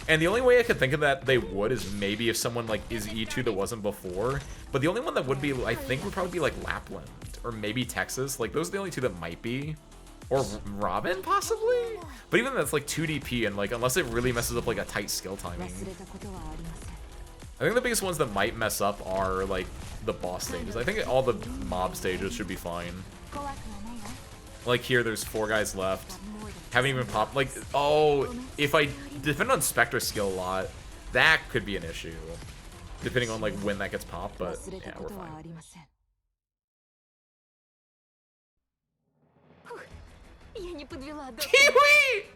S1: And the only way I could think of that they would is maybe if someone, like, is E2 that wasn't before. But the only one that would be, I think, would probably be, like, Lapland. Or maybe Texas. Like, those are the only two that might be. Or Robin, possibly? But even that's, like, 2 DP, and, like, unless it really messes up, like, a tight skill timing. I think the biggest ones that might mess up are, like, the boss stages. I think all the mob stages should be fine. Like, here, there's 4 guys left. Haven't even popped. Like, oh, if I depend on Spectre skill a lot, that could be an issue. Depending on, like, when that gets popped, but yeah, we're fine. Kiwi!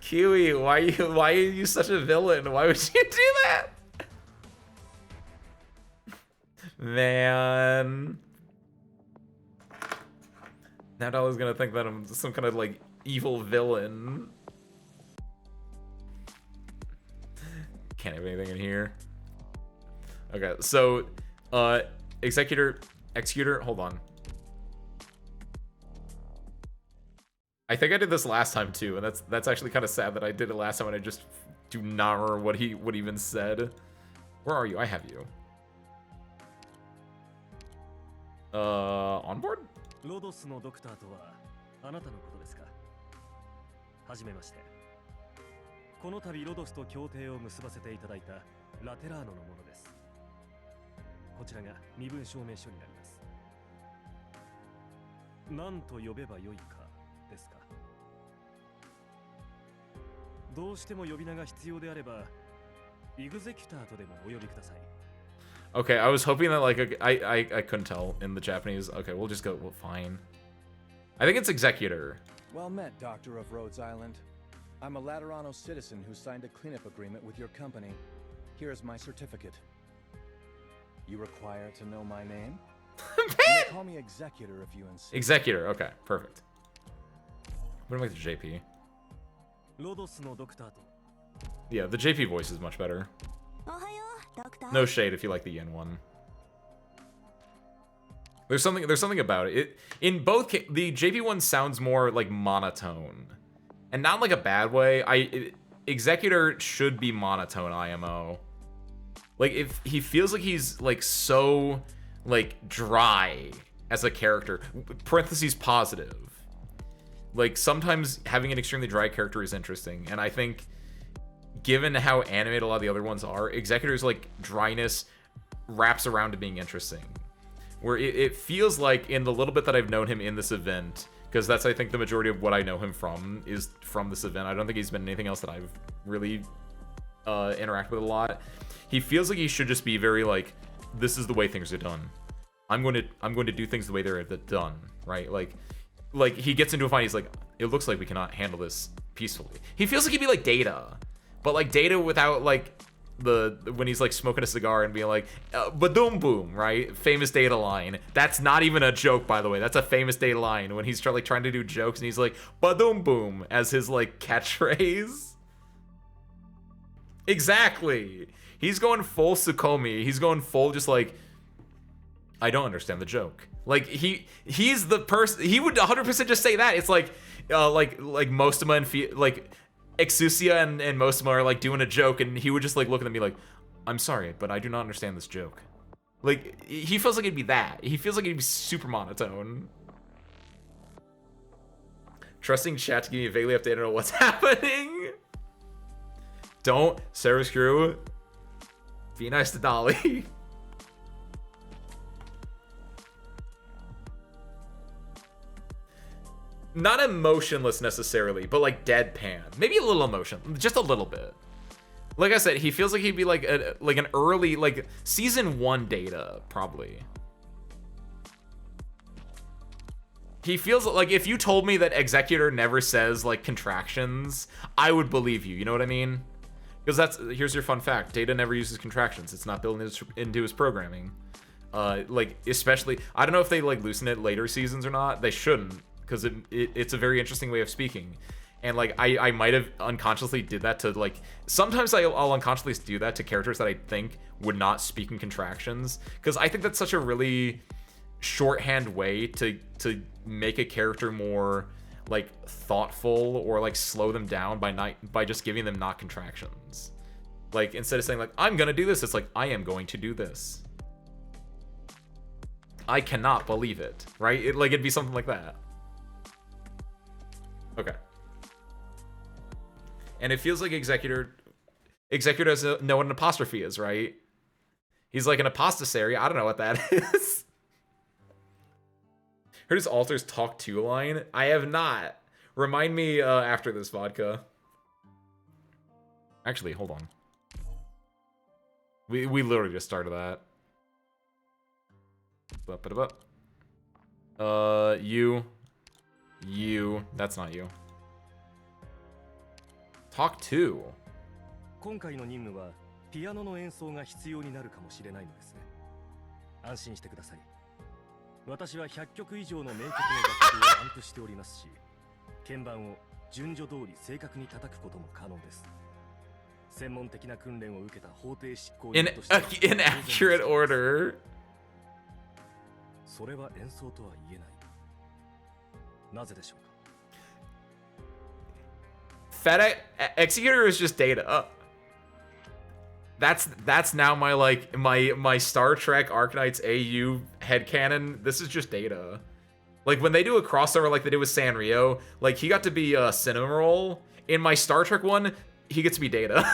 S1: Kiwi, why are you such a villain? Why would you do that? Man. Now Dolly's gonna think that I'm some kind of, like, evil villain. Can't have anything in here. Okay, so, Executor, hold on. I think I did this last time too, and that's actually kind of sad that I did it last time and I just do not remember what he even said. Where are you? I have you. On board?
S2: ロドスのドクターとはあなたのことですか。はじめまして。この度ロドスと協定を結ばせていただいたラテラーノのものです。こちらが身分証明書になります。何と呼べばよいかですか。どうしても呼び名が必要であれば、エグゼキュターとでもお呼びください。
S1: Okay, I was hoping that, like, I couldn't tell in the Japanese. Okay, we'll just go, well, fine. I think it's Executor.
S3: Well met, Doctor of Rhodes Island. I'm a Laterano citizen who signed a cleanup agreement with your company. Here's my certificate. You require to know my name? You may call me Executor if you insist.
S1: Executor, okay, perfect. I'm gonna make the JP. Yeah, the JP voice is much better. No shade if you like the Yin one. There's something about it. In both the JP one sounds more like monotone, and not like a bad way. Executor should be monotone IMO. Like, if he feels like he's like so like dry as a character. Parentheses positive. Like, sometimes having an extremely dry character is interesting, and I think, given how animated a lot of the other ones are, Executor's, like, dryness wraps around to being interesting. Where it feels like, in the little bit that I've known him in this event, because that's, I think, the majority of what I know him from, is from this event. I don't think he's been anything else that I've really interacted with a lot. He feels like he should just be very, like, this is the way things are done. I'm going to do things the way they're done, right? Like, he gets into a fight, he's like, it looks like we cannot handle this peacefully. He feels like he'd be like Data. But, like, Data without, like, when he's, like, smoking a cigar and being like, badoom boom, right? Famous Data line. That's not even a joke, by the way. That's a famous Data line when he's trying to do jokes and he's like, badoom boom as his, like, catchphrase. Exactly. He's going full Sukomi. He's going full just, like, I don't understand the joke. Like, he's the person, he would 100% just say that. It's like Mostama and like, Exusia and Mosima are like doing a joke, and he would just like look at me like, I'm sorry, but I do not understand this joke. Like, he feels like it'd be that. He feels like it'd be super monotone. Trusting chat to give me a vaguely updated on what's happening. Don't, service crew. Be nice to Dolly. Not emotionless necessarily, but like deadpan. Maybe a little emotion, just a little bit. Like I said, he feels like he'd be like an early, like season 1 Data, probably. He feels like if you told me that Executor never says like contractions, I would believe you. You know what I mean? Because here's your fun fact: Data never uses contractions. It's not built into his programming. Like especially, I don't know if they like loosen it later seasons or not. They shouldn't, because it's a very interesting way of speaking. And like I might have unconsciously did that to like, sometimes I'll unconsciously do that to characters that I think would not speak in contractions, because I think that's such a really shorthand way to make a character more like thoughtful, or like slow them down by just giving them not contractions. Like instead of saying like I'm gonna do this, it's like I am going to do this. I cannot believe it, right? It'd be something like that. Okay. And it feels like Executor doesn't know what an apostrophe is, right? He's like an apostasary. I don't know what that is. Heard his alters talk to line? I have not. Remind me after this vodka. Actually, hold on. We literally just started that. You. That's not you. Talk to.
S2: 今回の任務はピアノの演奏が必要になるかもしれないのですね。安心してください。私は100曲以上の名曲の楽譜をアンプしておりますし、鍵盤を順序通り正確に叩くことも可能です。専門的な訓練を受けた法廷執行人として
S1: in accurate order.
S2: それは演奏とは言えない。なぜでしょうか。
S1: Executor is just Data. That's now my Star Trek Arknights AU headcanon. This is just Data. Like when they do a crossover like they did with Sanrio, like he got to be a Cinnamoroll. In my Star Trek one, he gets to be Data.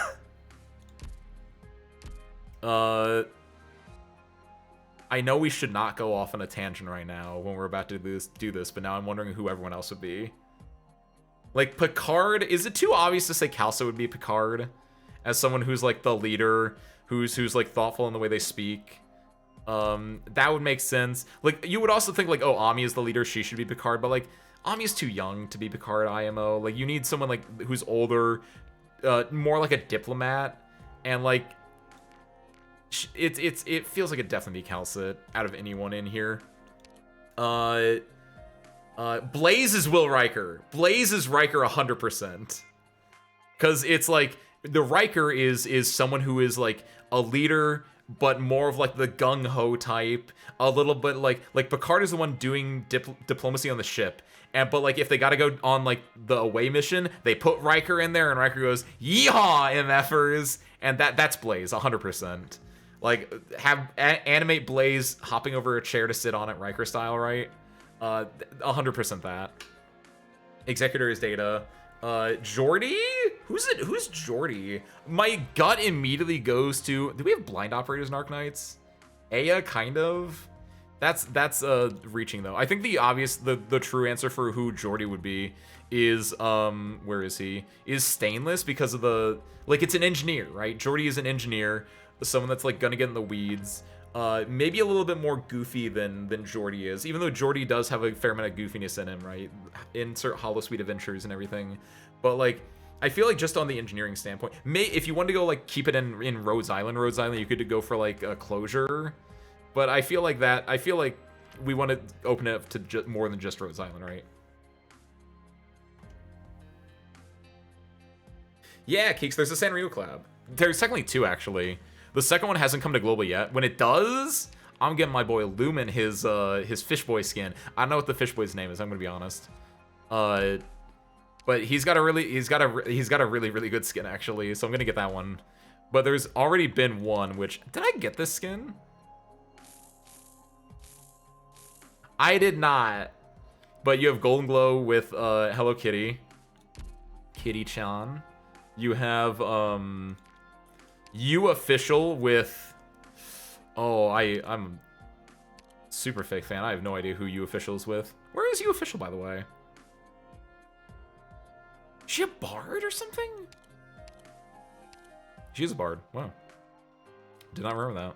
S1: I know we should not go off on a tangent right now when we're about to do this, but now I'm wondering who everyone else would be. Like Picard, is it too obvious to say Calso would be Picard as someone who's like the leader, who's like thoughtful in the way they speak? That would make sense. Like you would also think like, oh, Ami is the leader, she should be Picard, but like Ami is too young to be Picard IMO. Like you need someone like who's older, more like a diplomat, and like it feels like it'd definitely be Calcit out of anyone in here. Blaze is Will Riker. Blaze is Riker 100%. Because it's like, the Riker is someone who is like a leader, but more of like the gung-ho type. A little bit like Picard is the one doing diplomacy on the ship. But like if they gotta go on like the away mission, they put Riker in there and Riker goes, yeehaw, MFers. And that's Blaze, 100%. Like, animate Blaze hopping over a chair to sit on it Riker style, right? 100% that. Executor is Data. Geordi? Who's Geordi? My gut immediately goes to, do we have blind operators in Arknights? Aya, kind of. That's reaching though. I think the true answer for who Geordi would be is where is he? Is Stainless, because of the, like, it's an engineer, right? Geordi is an engineer, someone that's like gonna get in the weeds. Maybe a little bit more goofy than Geordi is, even though Geordi does have a fair amount of goofiness in him, right? Insert Holosuite Adventures and everything. But like, I feel like just on the engineering standpoint, if you wanted to go like keep it in Rhodes Island, you could go for like a closure. But I feel like we want to open it up to more than just Rhodes Island, right? Yeah, Keeks, there's a Sanrio collab. There's technically 2 actually. The second one hasn't come to global yet. When it does, I'm getting my boy Lumen his fish boy skin. I don't know what the fish boy's name is, I'm gonna be honest. But he's got a really really good skin actually, so I'm gonna get that one. But there's already been one, which did I get this skin? I did not. But you have Golden Glow with Hello Kitty, Kitty-chan. You have You Official with I'm a super fake fan. I have no idea who You Official is with. Where is You Official, by the way? Is she a bard or something? She is a bard. Wow. Did not remember that.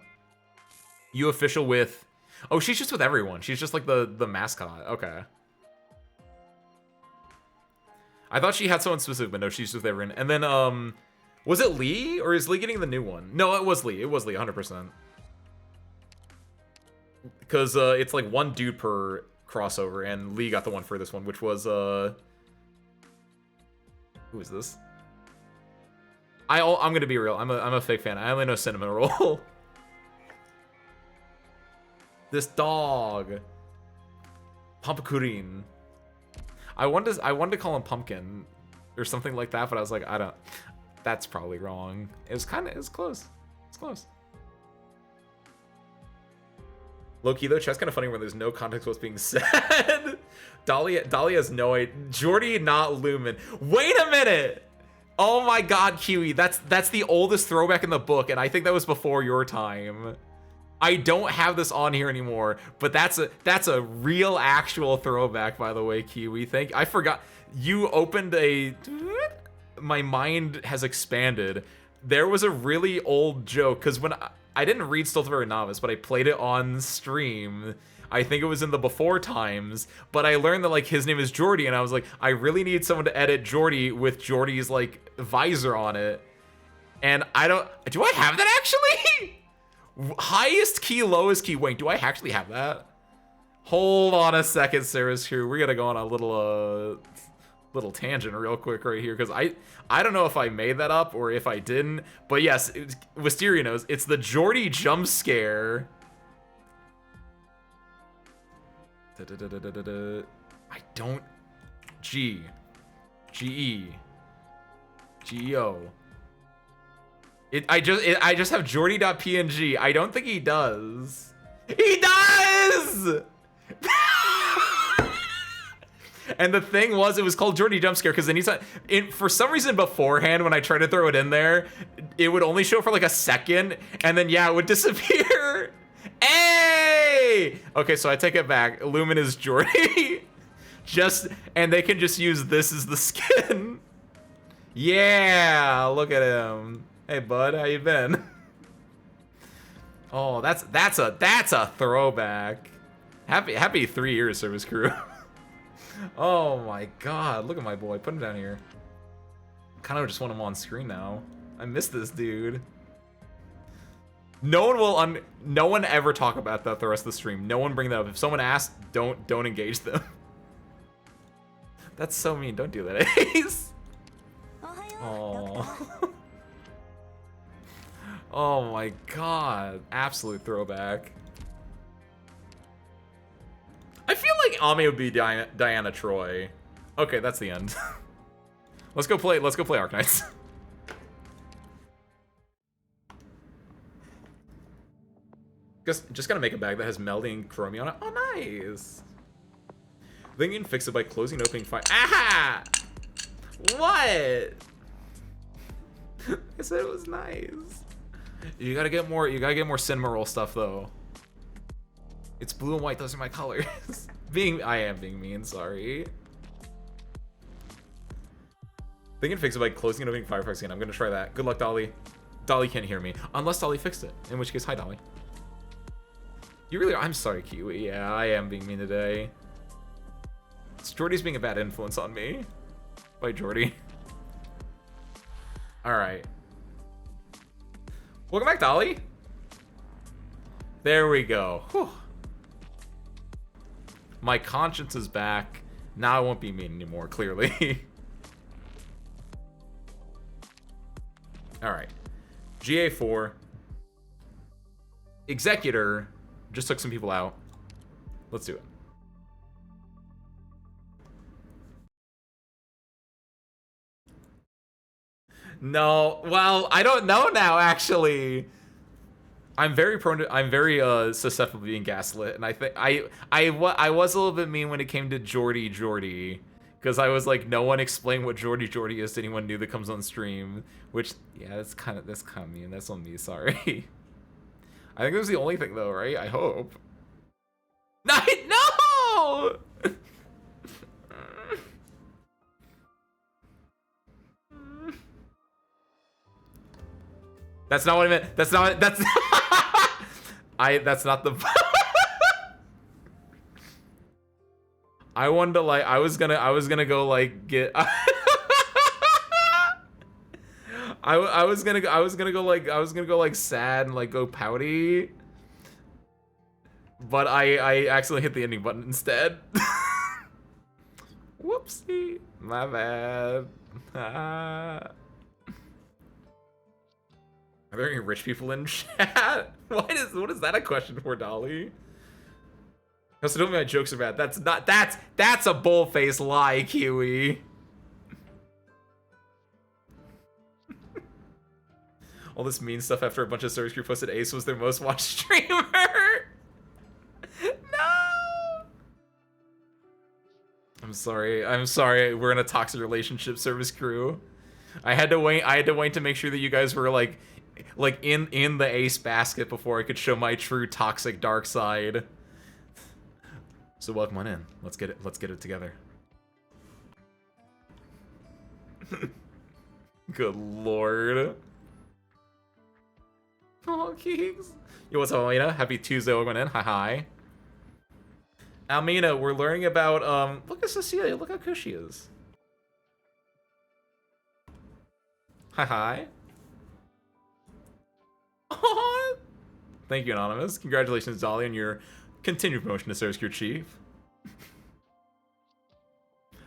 S1: You Official with... Oh, she's just with everyone. She's just like the mascot. Okay. I thought she had someone specific, but no, she's just with everyone. And then, was it Lee? Or is Lee getting the new one? No, it was Lee. It was Lee, 100%. Because it's like one dude per crossover, and Lee got the one for this one, which was, who is this? I'm gonna be real. I'm a fake fan. I only know Cinnamon Roll. This dog, Pumpkurin. I wanted to call him Pumpkin or something like that, but I was like, I don't. That's probably wrong. It was close. It's close. Low key though, chat's kind of funny when there's no context to what's being said. Dolly has no idea. Jordy, not Lumen. Wait a minute. Oh my God, Kiwi. That's the oldest throwback in the book, and I think that was before your time. I don't have this on here anymore, but that's a real actual throwback, by the way, Kiwi. I forgot. You opened a... My mind has expanded. There was a really old joke, because when I didn't read Still Very Novice, but I played it on stream. I think it was in the before times, but I learned that like his name is Jordy, and I was like, I really need someone to edit Jordy with Jordy's like visor on it. And do I have that actually? Highest key, lowest key. Wait, do I actually have that? Hold on a second, Sarah's Crew. We're gonna go on a little tangent real quick right here, because I don't know if I made that up or if I didn't, but yes, Wisteria knows. It's the Jordy jump scare. I don't... G-E-O. I just have Jordy.png. I don't think he does. He does! And the thing was, it was called Jordy Jump Scare because for some reason beforehand, when I tried to throw it in there, it would only show for like a second, and then yeah, it would disappear. Hey! Okay, so I take it back. Lumen is Jordy. And they can just use this as the skin. Yeah, look at him. Hey bud, how you been? Oh, that's a throwback. Happy 3 years, Service Crew. Oh my God, look at my boy. Put him down here. Kind of just want him on screen now. I miss this dude. No one ever talk about that the rest of the stream. No one bring that up. If someone asks, don't engage them. That's so mean. Don't do that, Ace. Oh. Oh my God. Absolute throwback. I feel like Ami would be Diana Troy. Okay, that's the end. Let's go play Arknights. Just gotta make a bag that has melding chromium on it. Oh, nice. Then you can fix it by closing and opening fire. Aha! What? I said it was nice. You gotta get more cinema roll stuff though. It's blue and white, those are my colors. I am being mean, sorry. They can fix it by closing and opening Firefox again. I'm gonna try that. Good luck, Dolly. Dolly can't hear me. Unless Dolly fixed it. In which case, hi, Dolly. You really are. I'm sorry, Kiwi. Yeah, I am being mean today. Jordy's being a bad influence on me. Bye, Jordy. Alright. Welcome back, Dolly. There we go. Whew. My conscience is back. Now I won't be mean anymore, clearly. Alright. GA4. Executor. Just took some people out. Let's do it. No, well, I don't know now, actually. I'm very prone to, I'm very susceptible to being gaslit, and I think I was a little bit mean when it came to Jordy, because I was like, no one explained what Jordy is to anyone new that comes on stream, which, yeah, that's kind of mean. That's on me, sorry. I think that was the only thing though, right? I hope. No! That's not what I meant. That's not. That's. That's not the. I wanted to like. I was gonna go like get. I was gonna go like sad and like go pouty. But I accidentally hit the ending button instead. Whoopsie. My bad. Are there any rich people in chat? What is that a question for, Dolly? Also, don't my jokes are bad. That's a bull-faced lie, Kiwi. All this mean stuff after a bunch of service crew posted Ace was their most watched streamer. No. I'm sorry. We're in a toxic relationship, service crew. I had to wait to make sure that you guys were like in the Ace basket before I could show my true toxic dark side. So welcome on in. Let's get it together. Good lord. Oh, Keeks. Yo, what's up, Almina? Happy Tuesday, welcome in. Hi. Almina, we're learning about look at Cecilia, look how cool she is. Hi. Oh, thank you, Anonymous. Congratulations, Dolly, on your continued promotion to Service Crew Chief.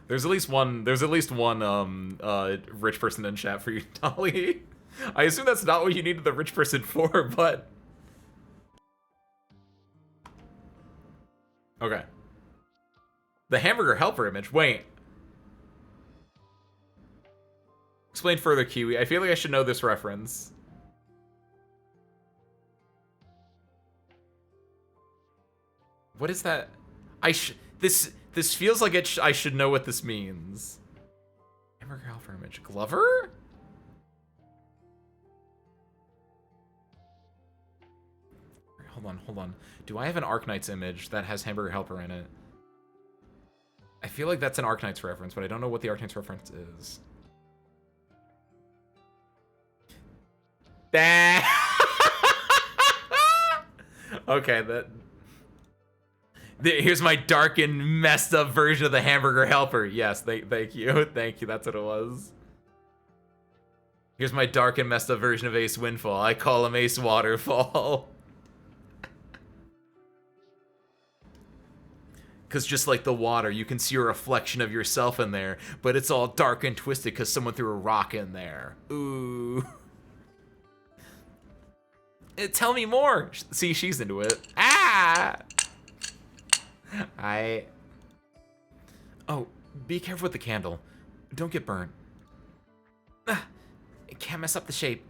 S1: There's at least one rich person in chat for you, Dolly. I assume that's not what you needed the rich person for, but okay. The hamburger helper image. Wait. Explain further, Kiwi. I feel like I should know this reference. What is that? This feels like I should know what this means. Hamburger helper image. Glover? Hold on. Do I have an Arknights image that has hamburger helper in it? I feel like that's an Arknights reference, but I don't know what the Arknights reference is. Okay, here's my dark and messed up version of the hamburger helper. Yes, thank you. Thank you, that's what it was. Here's my dark and messed up version of Ace Windfall. I call him Ace Waterfall. Because just like the water, you can see a reflection of yourself in there, but it's all dark and twisted because someone threw a rock in there. Ooh. Tell me more. See, she's into it. Ah! Oh, be careful with the candle. Don't get burnt. It can't mess up the shape.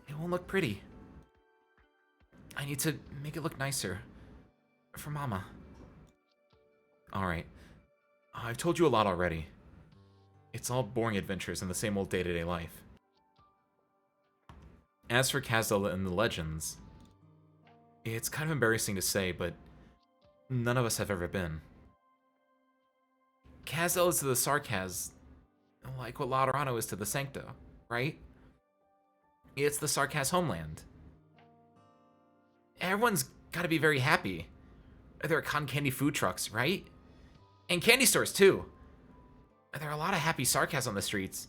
S1: It won't look pretty. I need to make it look nicer. For Mama. Alright. I've told you a lot already. It's all boring adventures in the same old day-to-day life. As for Kazdel and the legends, it's kind of embarrassing to say, but none of us have ever been. Kazdel is to the Sarkaz like what Laterano is to the Sancto, right? It's the Sarkaz homeland. Everyone's gotta be very happy. There are cotton candy food trucks, right? And candy stores, too. There are a lot of happy Sarkaz on the streets.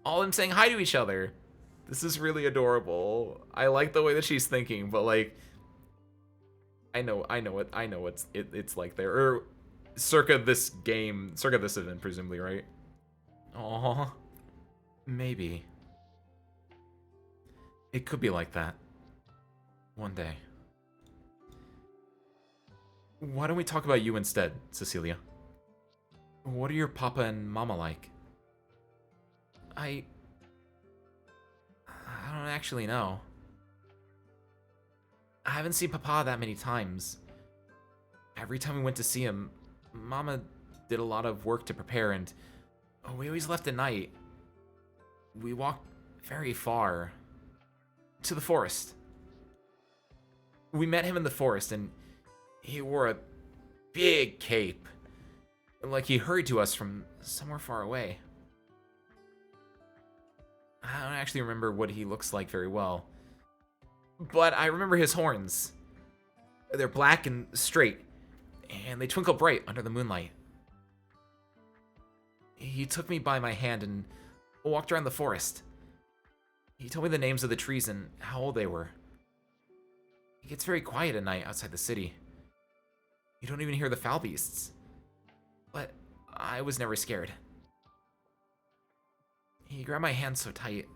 S1: All of them saying hi to each other. This is really adorable. I like the way that she's thinking, but like, I know it's like there, or circa this event, presumably, right? Aww, maybe. It could be like that. One day. Why don't we talk about you instead, Cecilia? What are your papa and mama like? actually know. I haven't seen Papa that many times. Every time we went to see him, Mama did a lot of work to prepare, and we always left at night. We walked very far to the forest. We met him in the forest, and he wore a big cape, like he hurried to us from somewhere far away. I don't actually remember what he looks like very well, but I remember his horns. They're black and straight, and they twinkle bright under the moonlight. He took me by my hand and walked around the forest. He told me the names of the trees and how old they were. It gets very quiet at night outside the city. You don't even hear the foul beasts. But I was never scared. He grabbed my hand so tight.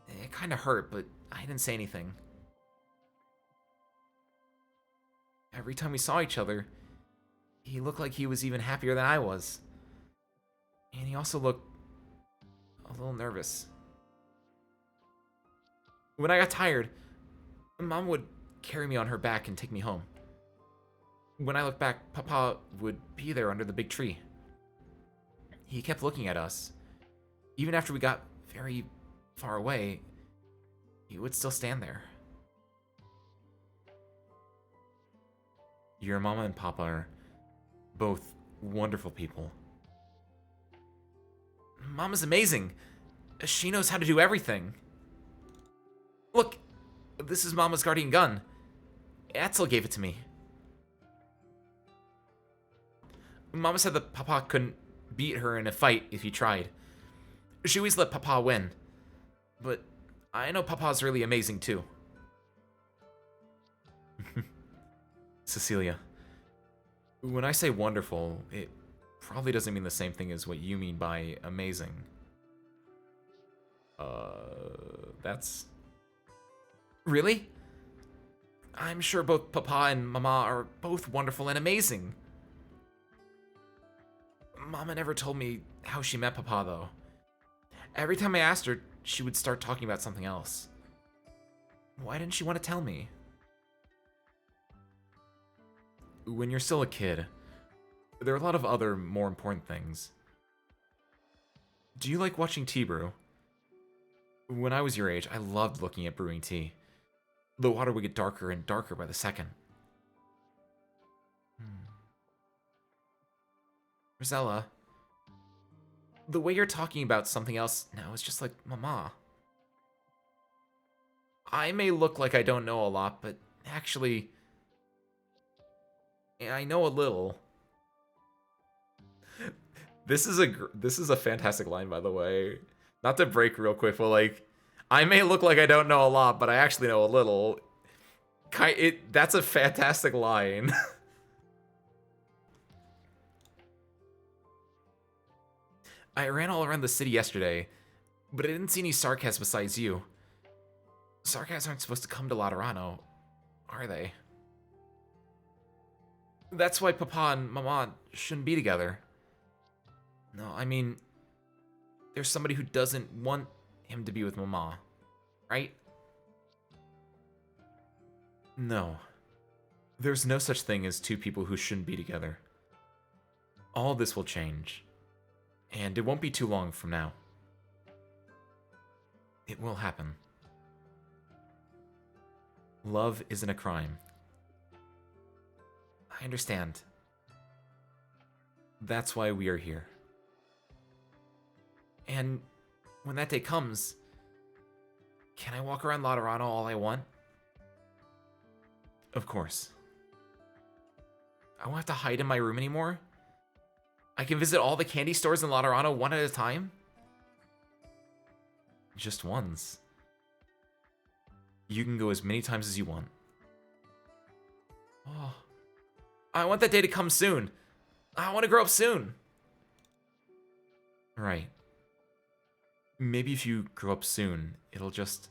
S1: It kind of hurt, but I didn't say anything. Every time we saw each other, he looked like he was even happier than I was. And he also looked a little nervous. When I got tired, Mom would carry me on her back and take me home. When I looked back, Papa would be there under the big tree. He kept looking at us. Even after we got very far away, he would still stand there. Your Mama and Papa are both wonderful people. Mama's amazing. She knows how to do everything. Look, this is Mama's guardian gun. Etzel gave it to me. Mama said that Papa couldn't beat her in a fight if he tried. She always let Papa win. But I know Papa's really amazing too. Cecilia, when I say wonderful, it probably doesn't mean the same thing as what you mean by amazing. That's... Really? I'm sure both Papa and Mama are both wonderful and amazing. Mama never told me how she met Papa, though. Every time I asked her, she would start talking about something else. Why didn't she want to tell me? When you're still a kid, there are a lot of other, more important things. Do you like watching tea brew? When I was your age, I loved looking at brewing tea. The water would get darker and darker by the second. Rosella, the way you're talking about something else now is just like Mama. I may look like I don't know a lot, but actually, I know a little. This is a fantastic line, by the way. Not to break real quick, but like, I may look like I don't know a lot, but I actually know a little. That's a fantastic line. I ran all around the city yesterday, but I didn't see any Sarkaz besides you. Sarkaz aren't supposed to come to Laterano, are they? That's why Papa and Mama shouldn't be together. No, I mean, there's somebody who doesn't want him to be with Mama, right? No. There's no such thing as two people who shouldn't be together. All this will change. And it won't be too long from now. It will happen. Love isn't a crime. I understand. That's why we are here. And when that day comes, can I walk around Laterano all I want? Of course. I won't have to hide in my room anymore? I can visit all the candy stores in Laterano one at a time? Just once. You can go as many times as you want. Oh, I want that day to come soon. I want to grow up soon. Right. Maybe if you grow up soon, it'll just...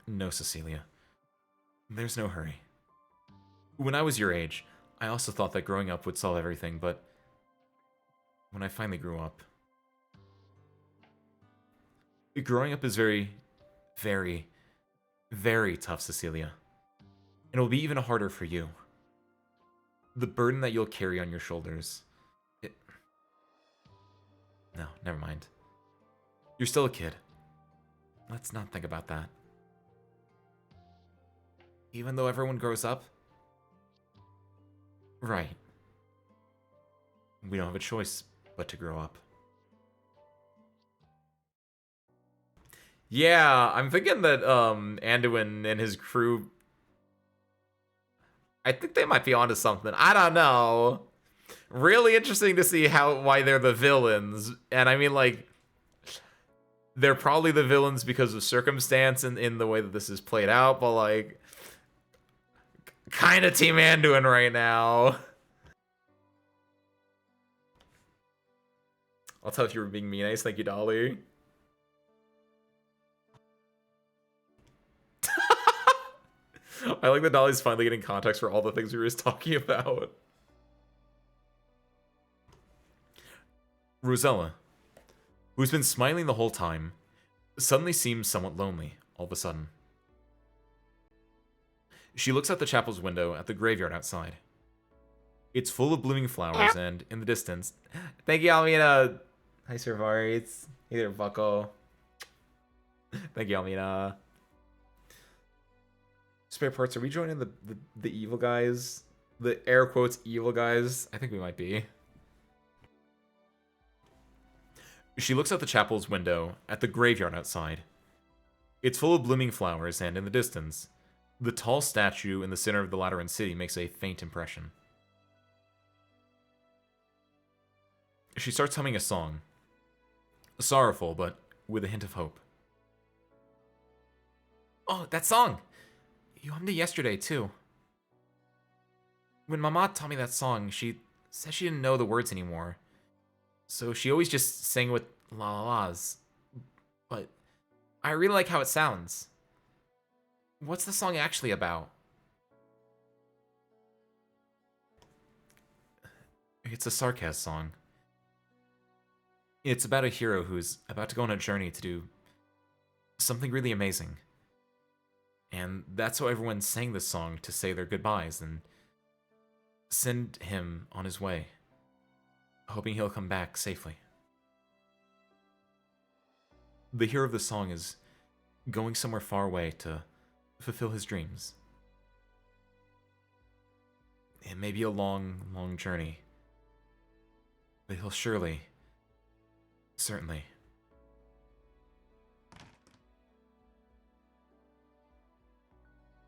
S1: No, Cecilia. There's no hurry. When I was your age, I also thought that growing up would solve everything, but when I finally grew up, Growing up is very, very, very tough, Cecilia. And it'll be even harder for you. The burden that you'll carry on your shoulders. No, never mind. You're still a kid. Let's not think about that. Even though everyone grows up? Right. We don't have a choice but to grow up. Yeah, I'm thinking that Anduin and his crew, I think they might be onto something. I don't know. Really interesting to see why they're the villains. And I mean, like, they're probably the villains because of circumstance and in the way that this is played out, but like, kind of Team Anduin right now. I'll tell if you were being me nice. Thank you, Dolly. I like that Dolly's finally getting context for all the things we were just talking about. Rosella, who's been smiling the whole time, suddenly seems somewhat lonely all of a sudden. She looks out the chapel's window at the graveyard outside. It's full of blooming flowers, and in the distance... Thank you, Almina! Hi, Servarites. Hey there, Bucko. Thank you, Almina. Spare parts, are we joining the evil guys? The air quotes evil guys? I think we might be. She looks out the chapel's window at the graveyard outside. It's full of blooming flowers, and in the distance, the tall statue in the center of the Lateran city makes a faint impression. She starts humming a song. Sorrowful, but with a hint of hope. Oh, that song! You hummed it yesterday, too. When Mama taught me that song, she said she didn't know the words anymore. So she always just sang with la la la's. But I really like how it sounds. What's the song actually about? It's a sarcasm song. It's about a hero who's about to go on a journey to do something really amazing. And that's why everyone sang this song, to say their goodbyes and send him on his way, hoping he'll come back safely. The hero of the song is going somewhere far away to fulfill his dreams. It may be a long, long journey, but he'll surely, certainly.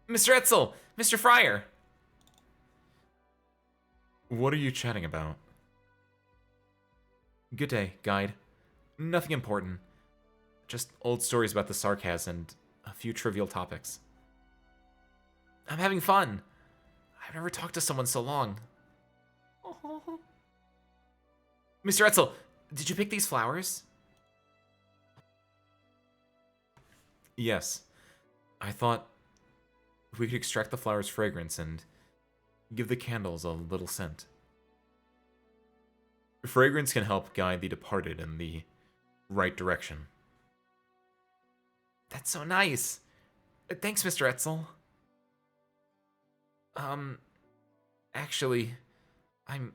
S1: Mr. Etzel! Mr. Fryer! What are you chatting about? Good day, guide. Nothing important. Just old stories about the sarcasm and a few trivial topics. I'm having fun. I've never talked to someone so long. Oh. Mr. Etzel, did you pick these flowers? Yes. I thought we could extract the flower's fragrance and give the candles a little scent. Fragrance can help guide the departed in the right direction. That's so nice. Thanks, Mr. Etzel. Actually, I'm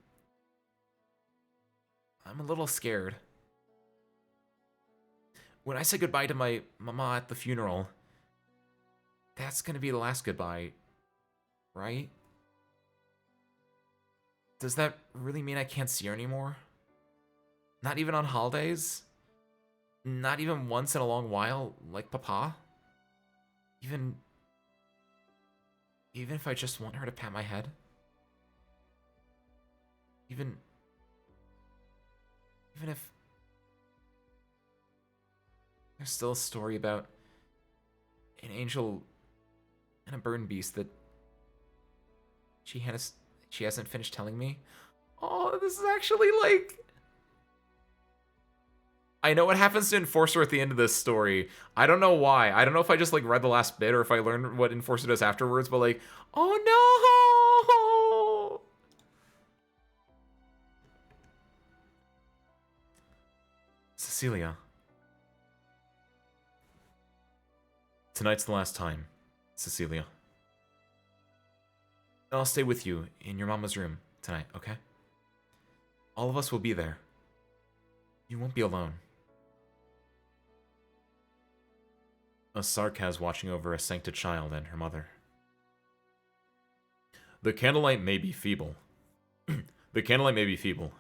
S1: a little scared. When I say goodbye to my mama at the funeral, that's gonna be the last goodbye, right? Does that really mean I can't see her anymore? Not even on holidays? Not even once in a long while, like Papa? Even if I just want her to pat my head? Even if there's still a story about an angel and a burn beast that she hasn't finished telling me. Oh, this is actually like... I know what happens to Enforcer at the end of this story. I don't know why. I don't know if I just like read the last bit or if I learned what Enforcer does afterwards, but like, oh no! Cecilia. Tonight's the last time, Cecilia. I'll stay with you in your mama's room tonight, okay? All of us will be there. You won't be alone. A Sarkaz watching over a sancted child and her mother. The candlelight may be feeble. The candlelight may be feeble,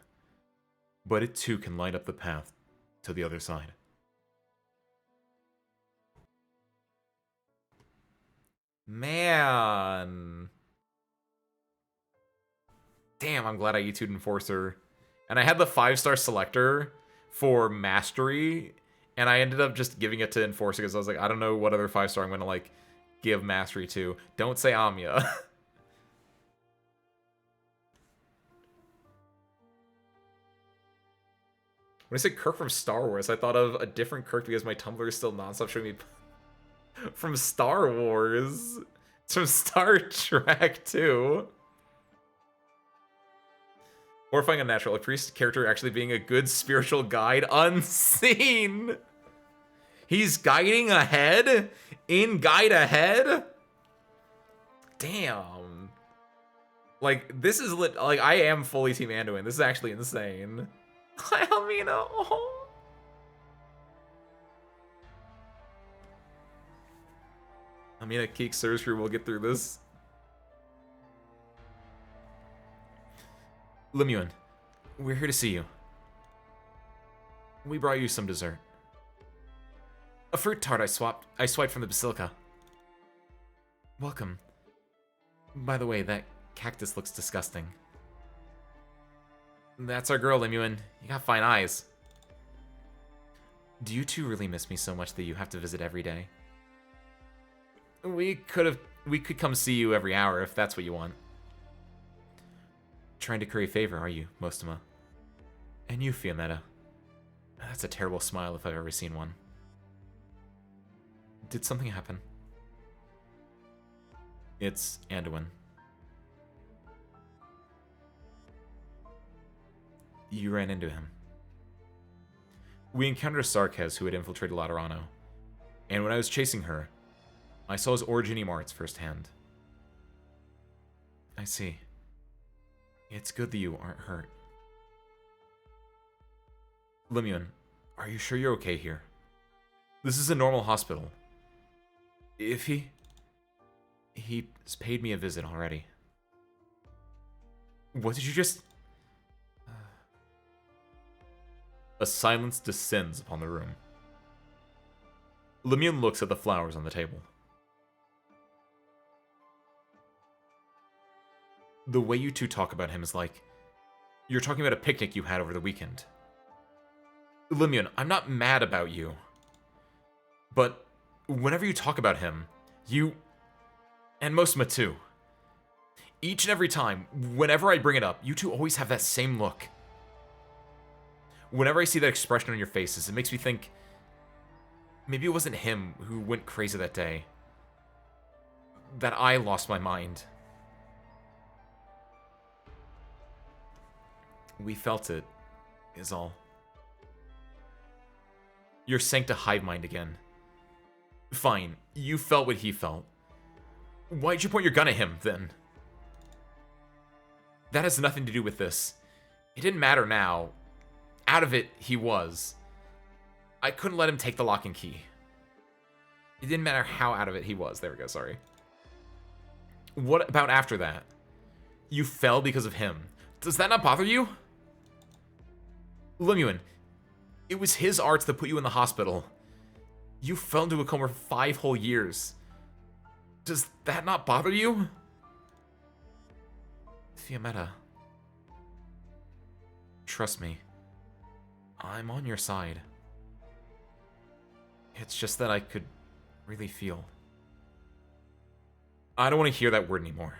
S1: but it too can light up the path to the other side. Man. Damn, I'm glad I E2'd Enforcer. And I had the 5-star selector for Mastery, and I ended up just giving it to Enforcer because I was like, I don't know what other 5-star I'm going to, like, give Mastery to. Don't say Anya. When I said Kirk from Star Wars, I thought of a different Kirk because my Tumblr is still nonstop showing me from Star Wars. It's from Star Trek, too. Horrifying unnatural. A priest character actually being a good spiritual guide unseen. He's guiding ahead? In Guide Ahead? Damn. Like, this is lit. Like, I am fully Team Anduin. This is actually insane. Hi, Almina. Oh. Almina, Keek, Surgery, we'll get through this. Lemuel, we're here to see you. We brought you some dessert. A fruit tart I swiped from the basilica. Welcome. By the way, that cactus looks disgusting. That's our girl, Lemuel. You got fine eyes. Do you two really miss me so much that you have to visit every day? We could come see you every hour if that's what you want. Trying to curry favor, are you, Mostama? And you, Fiametta. That's a terrible smile if I've ever seen one. Did something happen? It's Anduin. You ran into him. We encountered a Sarkaz who had infiltrated Laterano, and when I was chasing her, I saw his origini marks firsthand. I see. It's good that you aren't hurt. Lemuel, are you sure you're okay here? This is a normal hospital. If he's paid me a visit already. What did you just... A silence descends upon the room. Lemuel looks at the flowers on the table. The way you two talk about him is like you're talking about a picnic you had over the weekend. Lemuel, I'm not mad about you. But whenever you talk about him, you... And Mostama too. Each and every time, whenever I bring it up, you two always have that same look. Whenever I see that expression on your faces, it makes me think... Maybe it wasn't him who went crazy that day. That I lost my mind. We felt it, is all. You're Sancta hive mind again. Fine, you felt what he felt. Why'd you point your gun at him, then? That has nothing to do with this. It didn't matter now. Out of it, he was. I couldn't let him take the lock and key. It didn't matter how out of it he was. There we go, sorry. What about after that? You fell because of him. Does that not bother you? Lemuel, it was his arts that put you in the hospital. You fell into a coma for 5 whole years. Does that not bother you? Fiametta. Trust me. I'm on your side. It's just that I could really feel. I don't want to hear that word anymore.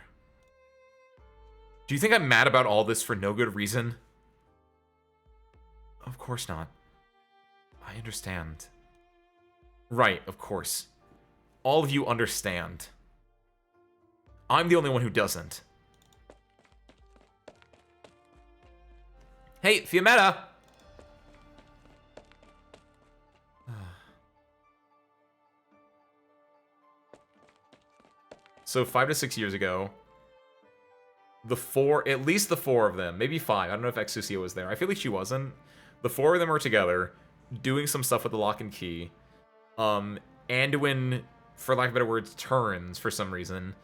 S1: Do you think I'm mad about all this for no good reason? Of course not. I understand. Right, of course. All of you understand. I'm the only one who doesn't. Hey, Fiametta! So 5 to 6 years ago, at least the four of them, maybe 5. I don't know if Exucia was there. I feel like she wasn't. The 4 of them were together, doing some stuff with the lock and key. Anduin, for lack of better words, turns for some reason.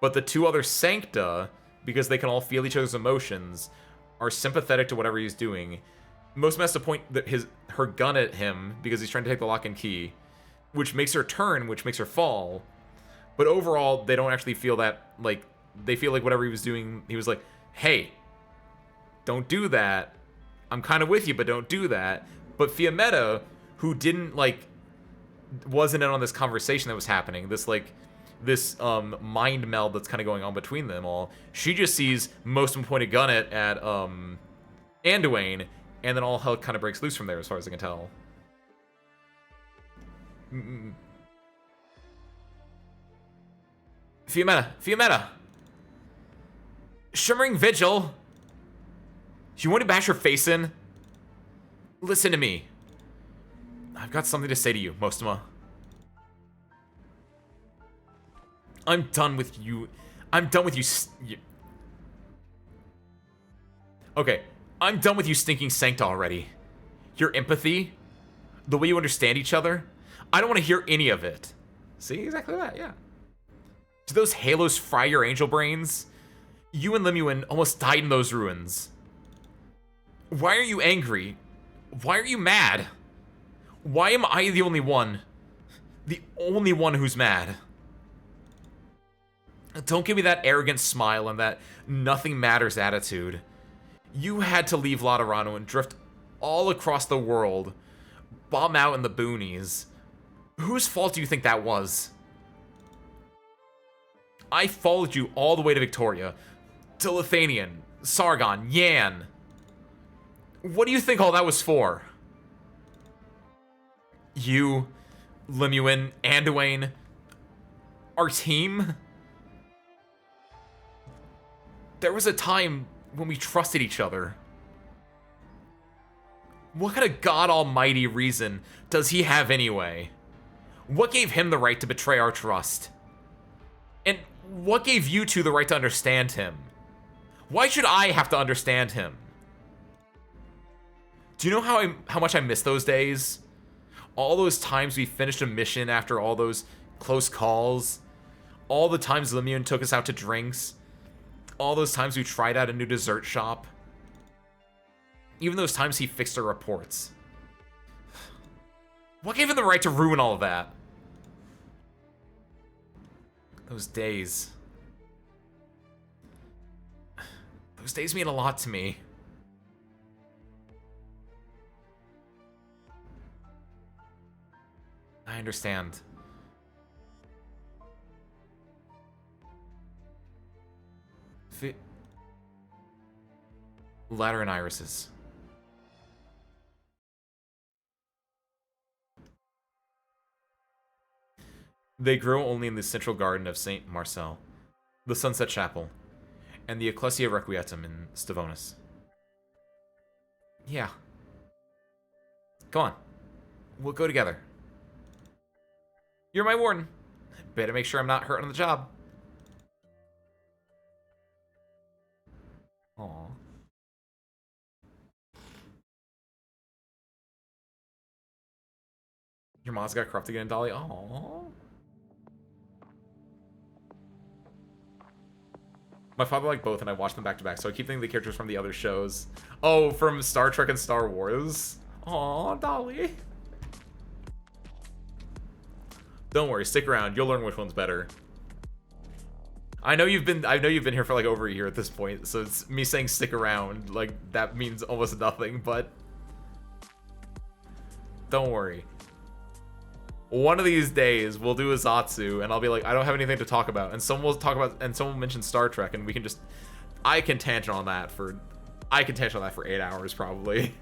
S1: But the 2 other Sancta, because they can all feel each other's emotions, are sympathetic to whatever he's doing. Most has to point her gun at him because he's trying to take the lock and key, which makes her turn, which makes her fall. But overall, they don't actually feel that, like, they feel like whatever he was doing, he was like, hey, don't do that. I'm kind of with you, but don't do that. But Fiammetta, who didn't, like, wasn't in on this conversation that was happening, this mind meld that's kind of going on between them all, she just sees most of them point a gun at Anduin, and then all hell kind of breaks loose from there, as far as I can tell. Fiammetta! Shimmering Vigil! You want to bash her face in? Listen to me. I've got something to say to you, Mostama. I'm done with you. Okay, I'm done with you stinking Sancta already. Your empathy, the way you understand each other, I don't want to hear any of it. See, exactly that, yeah. Do those halos fry your angel brains? You and Lemuel almost died in those ruins. Why are you angry? Why are you mad? Why am I the only one? The only one who's mad? Don't give me that arrogant smile and that nothing matters attitude. You had to leave Laterano and drift all across the world, bomb out in the boonies. Whose fault do you think that was? I followed you all the way to Victoria, to Lithanian, Sargon, Yan. What do you think all that was for? You, Lemuel, Anduin, our team? There was a time when we trusted each other. What kind of God Almighty reason does he have anyway? What gave him the right to betray our trust? And what gave you two the right to understand him? Why should I have to understand him? Do you know how much I miss those days? All those times we finished a mission after all those close calls. All the times Lemuel took us out to drinks. All those times we tried out a new dessert shop. Even those times he fixed our reports. What gave him the right to ruin all of that? Those days. Those days mean a lot to me. I understand. Lateran irises. They grow only in the central garden of St. Marcel, the Sunset Chapel, and the Ecclesia Requietum in Stavonis. Yeah. Come on. We'll go together. You're my warden. Better make sure I'm not hurt on the job. Aww. Your mom's got corrupted again, Dolly? Aww. My father liked both, and I watched them back to back, so I keep thinking the characters from the other shows. Oh, from Star Trek and Star Wars. Aww, Dolly. Don't worry, stick around. You'll learn which one's better. I know you've been here for like over a year at this point, so it's me saying stick around, like that means almost nothing, but don't worry. One of these days we'll do a Zatsu and I'll be like, I don't have anything to talk about, and someone will mention Star Trek, and we can just I can tangent on that for 8 hours probably.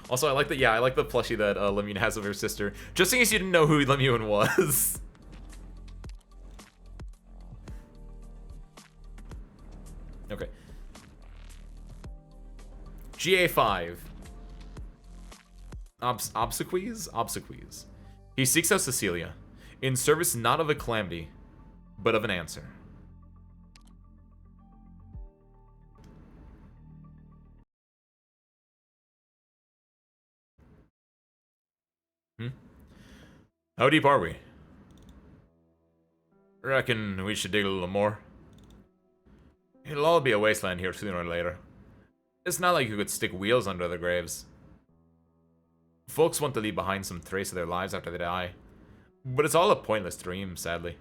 S1: Also, I like the plushie that Lemuel has of her sister. Just in case you didn't know who Lemuel was. Okay. GA5. Obsequies? Obsequies. He seeks out Cecilia. in service not of a calamity, but of an answer. How deep are we? Reckon we should dig a little more. It'll all be a wasteland here sooner or later. It's not like you could stick wheels under the graves. Folks want to leave behind some trace of their lives after they die. But it's all a pointless dream, sadly.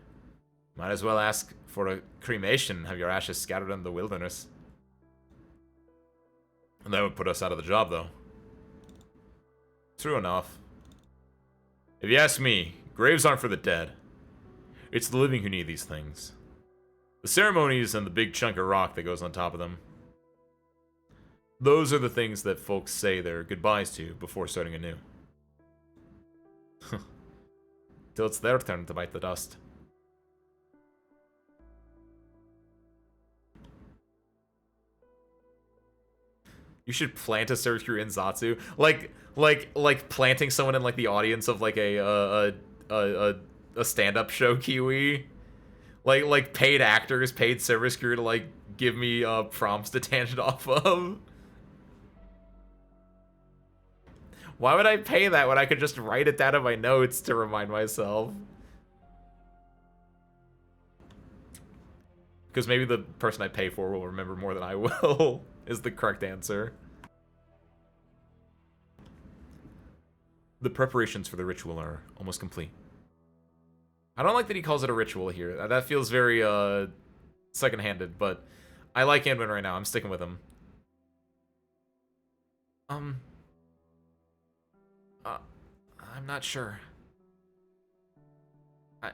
S1: Might as well ask for a cremation and have your ashes scattered in the wilderness. And that would put us out of the job, though. True enough. If you ask me, graves aren't for the dead. It's the living who need these things. The ceremonies and the big chunk of rock that goes on top of them. Those are the things that folks say their goodbyes to before starting anew. Till it's their turn to bite the dust. You should plant a Surgery in Zatsu, like planting someone in like the audience of like a stand-up show, Kiwi. Like paid actors, paid service crew to like give me prompts to tangent off of. Why would I pay that when I could just write it down in my notes to remind myself? Because maybe the person I pay for will remember more than I will, is the correct answer. The preparations for the ritual are almost complete. I don't like that he calls it a ritual here. That feels very, second-handed, but I like Anwin right now. I'm sticking with him. I'm not sure. I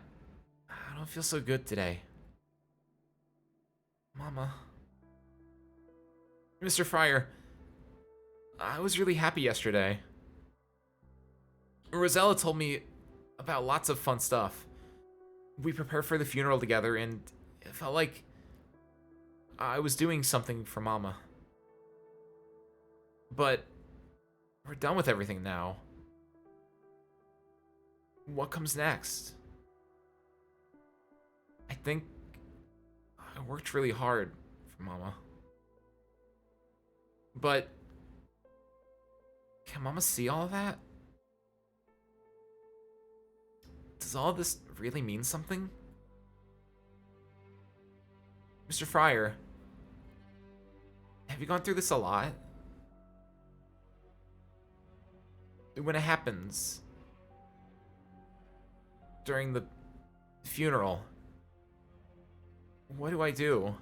S1: don't feel so good today. Mama. Mr. Fryer, I was really happy yesterday. Rosella told me about lots of fun stuff. We prepared for the funeral together, and it felt like I was doing something for Mama. But we're done with everything now. What comes next? I think I worked really hard for Mama. But can Mama see all of that? Does all this really mean something? Mr. Fryer, have you gone through this a lot? When it happens, during the funeral, what do I do?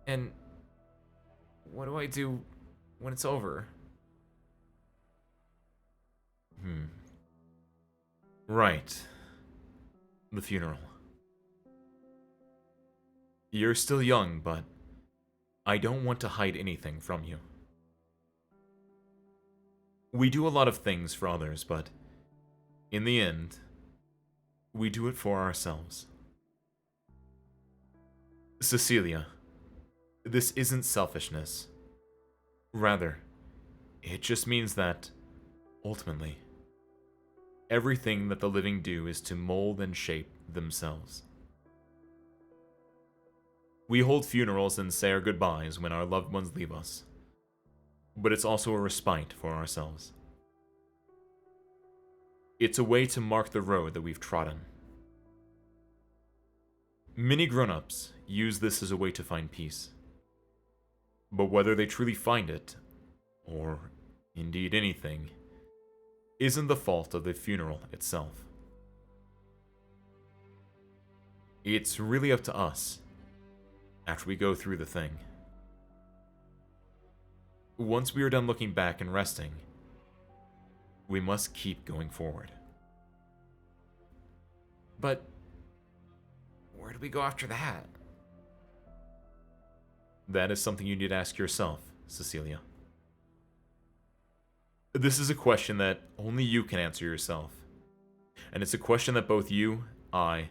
S1: And what do I do when it's over? Right. The funeral. You're still young, but I don't want to hide anything from you. We do a lot of things for others, but in the end, we do it for ourselves. Cecilia, this isn't selfishness. Rather, it just means that, ultimately, everything that the living do is to mold and shape themselves. We hold funerals and say our goodbyes when our loved ones leave us, but it's also a respite for ourselves. It's a way to mark the road that we've trodden. Many grown-ups use this as a way to find peace, but whether they truly find it, or indeed anything, isn't the fault of the funeral itself. It's really up to us after we go through the thing. Once we are done looking back and resting, we must keep going forward. But where do we go after that? That is something you need to ask yourself, Cecilia. This is a question that only you can answer yourself. And it's a question that both you, I,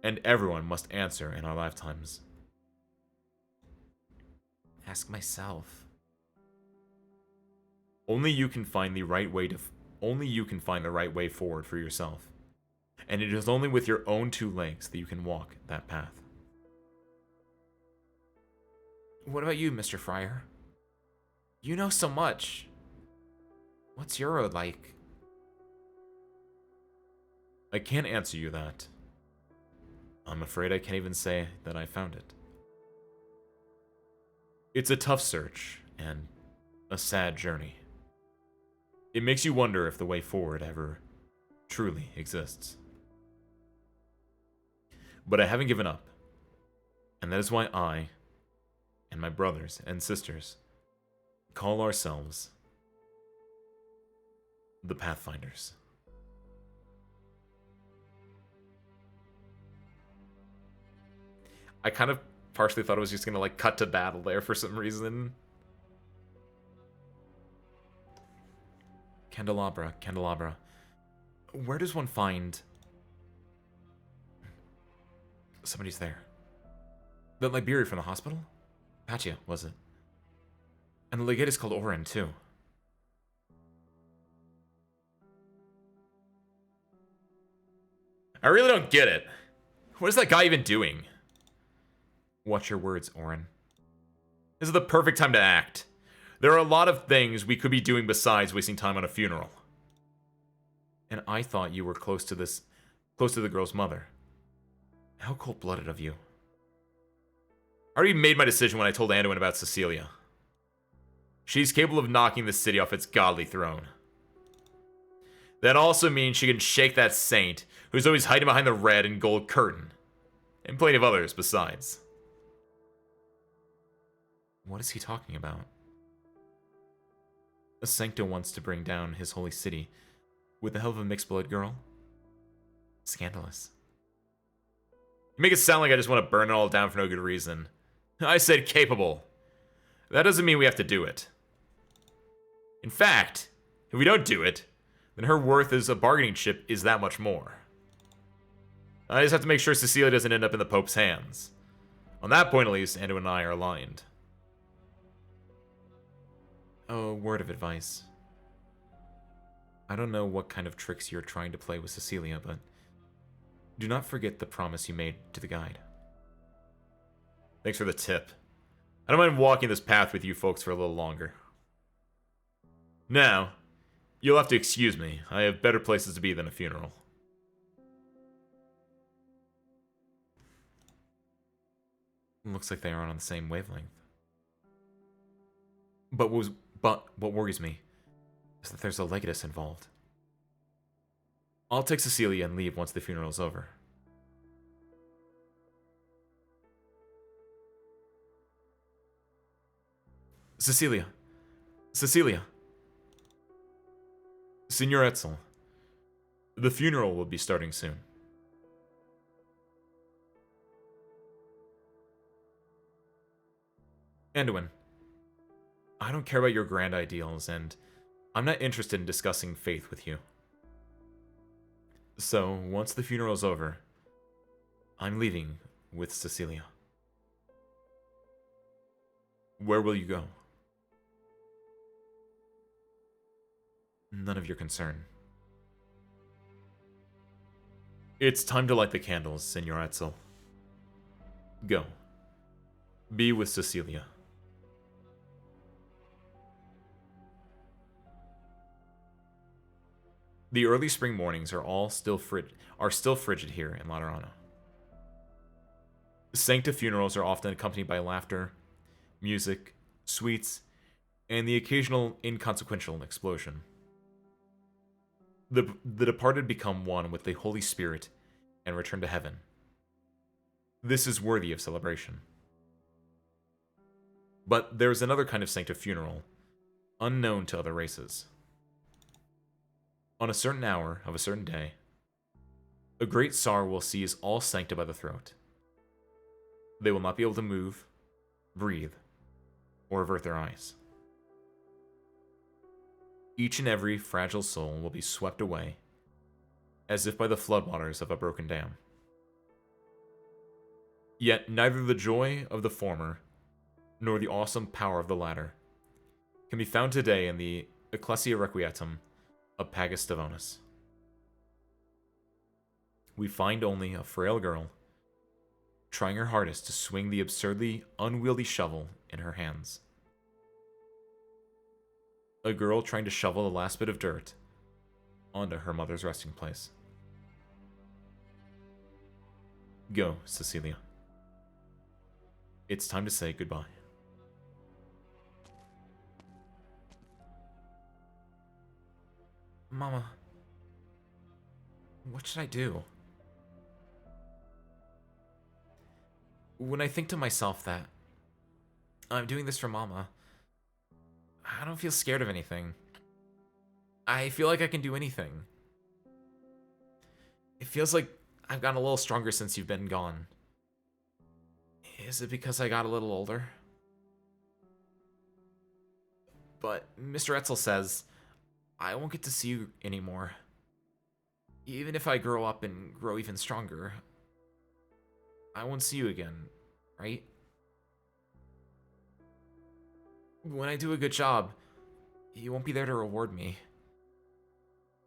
S1: and everyone must answer in our lifetimes. Ask myself. Only you can find the right way only you can find the right way forward for yourself. And it is only with your own 2 legs that you can walk that path. What about you, Mr. Friar? You know so much. What's your road like? I can't answer you that. I'm afraid I can't even say that I found it. It's a tough search, and a sad journey. It makes you wonder if the way forward ever truly exists. But I haven't given up, and that is why I, and my brothers and sisters, call ourselves the Pathfinders. I kind of partially thought it was just gonna like cut to battle there for some reason. Candelabra, candelabra. Where does one find... Somebody's there. The Liberia from the hospital? Patia, was it? And the legate is called Oren, too. I really don't get it. What is that guy even doing? Watch your words, Oren. This is the perfect time to act. There are a lot of things we could be doing besides wasting time on a funeral. And I thought you were close to the girl's mother. How cold-blooded of you. I already made my decision when I told Anduin about Cecilia. She's capable of knocking the city off its godly throne. That also means she can shake that saint who's always hiding behind the red and gold curtain. And plenty of others besides. What is he talking about? A sancto wants to bring down his holy city with the help of a mixed-blood girl? Scandalous. You make it sound like I just want to burn it all down for no good reason. I said capable. That doesn't mean we have to do it. In fact, if we don't do it, then her worth as a bargaining chip is that much more. I just have to make sure Cecilia doesn't end up in the Pope's hands. On that point, at least, Anduin and I are aligned. Oh, word of advice. I don't know what kind of tricks you're trying to play with Cecilia, but do not forget the promise you made to the guide. Thanks for the tip. I don't mind walking this path with you folks for a little longer. Now, you'll have to excuse me. I have better places to be than a funeral. Looks like they aren't on the same wavelength. But what worries me is that there's a legatus involved. I'll take Cecilia and leave once the funeral's over. Cecilia. Cecilia. Signor Etzel. The funeral will be starting soon. Anduin. I don't care about your grand ideals, and I'm not interested in discussing faith with you. So, once the funeral's over, I'm leaving with Cecilia. Where will you go? None of your concern. It's time to light the candles, Senor Etzel. Go. Be with Cecilia. The early spring mornings are still frigid here in Laterano. Sancta funerals are often accompanied by laughter, music, sweets, and the occasional inconsequential explosion. The departed become one with the Holy Spirit and return to heaven. This is worthy of celebration. But there is another kind of sancta funeral, unknown to other races. On a certain hour of a certain day, a great Tsar will seize all sancta by the throat. They will not be able to move, breathe, or avert their eyes. Each and every fragile soul will be swept away, as if by the floodwaters of a broken dam. Yet neither the joy of the former, nor the awesome power of the latter, can be found today in the Ecclesia Requietum a Pagus Stavonis. We find only a frail girl, trying her hardest to swing the absurdly unwieldy shovel in her hands. A girl trying to shovel the last bit of dirt onto her mother's resting place. Go, Cecilia. It's time to say goodbye. Mama, what should I do? When I think to myself that I'm doing this for Mama, I don't feel scared of anything. I feel like I can do anything. It feels like I've gotten a little stronger since you've been gone. Is it because I got a little older? But Mr. Etzel says I won't get to see you anymore. Even if I grow up and grow even stronger, I won't see you again, right? When I do a good job, you won't be there to reward me.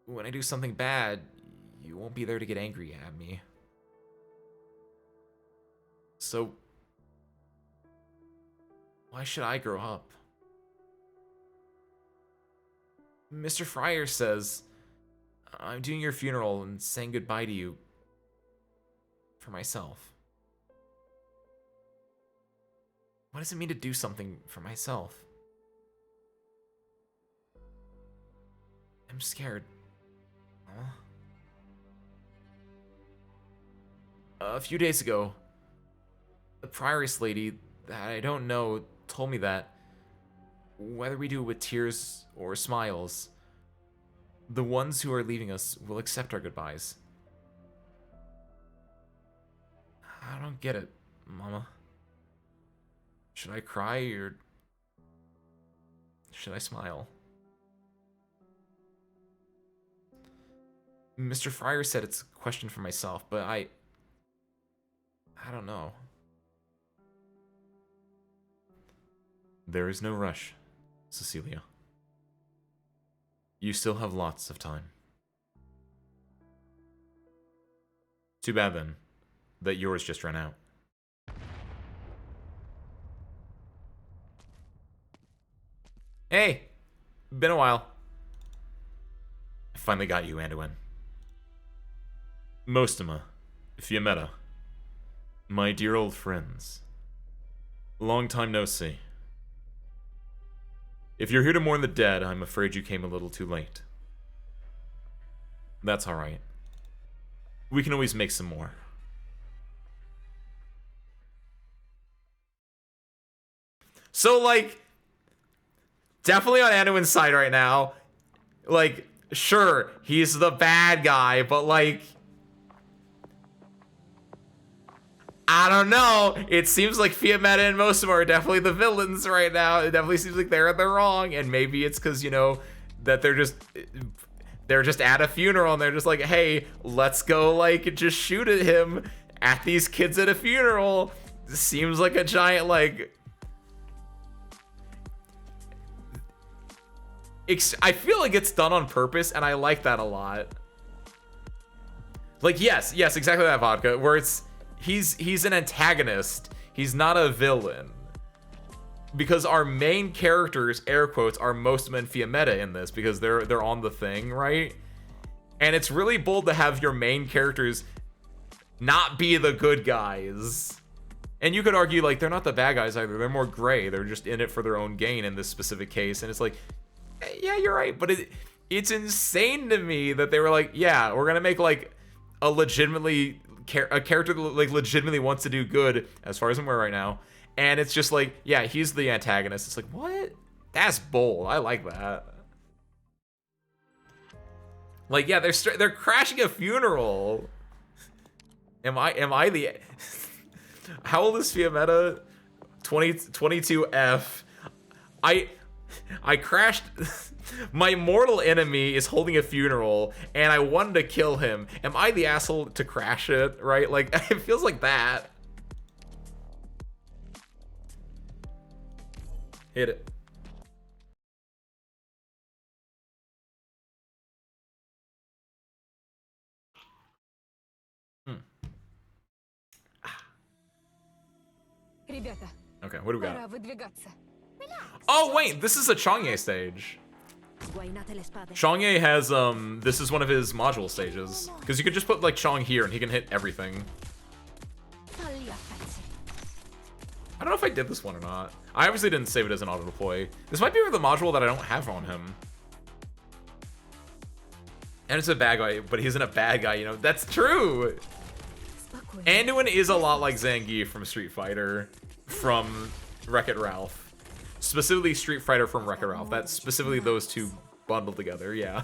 S1: When I do something bad, you won't be there to get angry at me. So, why should I grow up? Mr. Fryer says I'm doing your funeral and saying goodbye to you for myself. What does it mean to do something for myself? I'm scared. Huh? A few days ago, the prioress lady that I don't know told me that whether we do it with tears or smiles, the ones who are leaving us will accept our goodbyes. I don't get it, Mama. Should I cry or should I smile? Mr. Fryer said it's a question for myself, but I don't know. There is no rush, Cecilia. You still have lots of time. Too bad then that yours just ran out. Hey, been a while. I finally got you, Anduin. Mostema, Fiametta, my dear old friends. Long time no see. If you're here to mourn the dead, I'm afraid you came a little too late. That's alright. We can always make some more. So, like, definitely on Anduin's side right now. Like, sure, he's the bad guy, but, like, I don't know. It seems like Fiametta and Mostema are definitely the villains right now. It definitely seems like they're wrong, and maybe it's because, you know, that they're just at a funeral and they're just like, hey, let's go, like, just shoot at him at these kids at a funeral. Seems like a giant, like, I feel like it's done on purpose, and I like that a lot. Like, yes, exactly that, Vodka, where it's he's an antagonist. He's not a villain. Because our main characters, air quotes, are Mostema and Fiametta in this because they're on the thing, right? And it's really bold to have your main characters not be the good guys. And you could argue, like, they're not the bad guys either. They're more gray. They're just in it for their own gain in this specific case. And it's like, yeah, you're right. But it's insane to me that they were like, yeah, we're going to make, like, a character that, like, legitimately wants to do good, as far as I'm aware right now. And it's just like, yeah, he's the antagonist. It's like, what? That's bold. I like that. Like, yeah, they're crashing a funeral. Am I the... How old is Fiametta? 22F. I crashed... My mortal enemy is holding a funeral, and I wanted to kill him. Am I the asshole to crash it, right? Like, it feels like that. Hit it.
S4: Ребята,
S1: Okay, what do we
S4: пора
S1: got?
S4: выдвигаться.
S1: Oh wait, this is a Chang'e stage. Chang'e has this is one of his module stages because you could just put like Chang here and he can hit everything. I don't know if I did this one or not. I obviously didn't save it as an auto deploy. This might be the module that I don't have on him. And it's a bad guy, but he isn't a bad guy, you know. That's true. Anduin is a lot like Zangief from Street Fighter, from Wreck-It Ralph. Specifically Street Fighter from Wreck-It Ralph. That's specifically those two bundled together, yeah.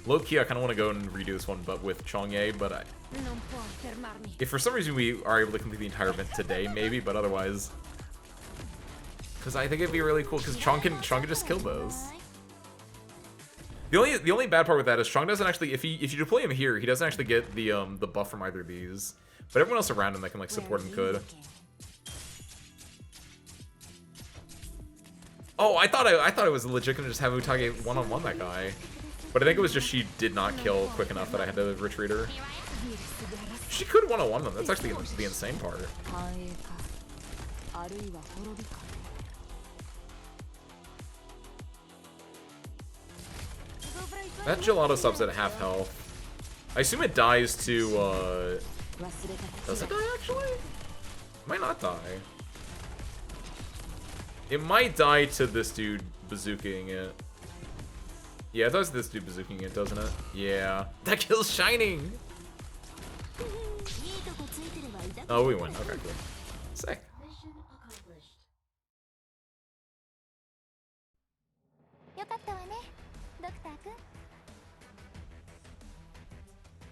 S1: Low-key, I kind of want to go and redo this one, but with Chang'e, but if for some reason we are able to complete the entire event today, maybe, but otherwise... Because I think it'd be really cool, because Chang can just kill those. The only bad part with that is Chang doesn't actually, if you deploy him here, he doesn't actually get the buff from either of these. But everyone else around him that can like support him could. Oh, I thought it was legit gonna just have Utage one-on-one that guy. But I think it was just she did not kill quick enough that I had to retreat her. She could one-on-one them. That's actually the insane part. That gelato subs at half health. I assume it dies to, does it die actually? Might not die. It might die to this dude bazooking it. Yeah, it does this dude bazooking it, doesn't it? Yeah. That kills Shining! Oh, we win. Okay, cool. Sick.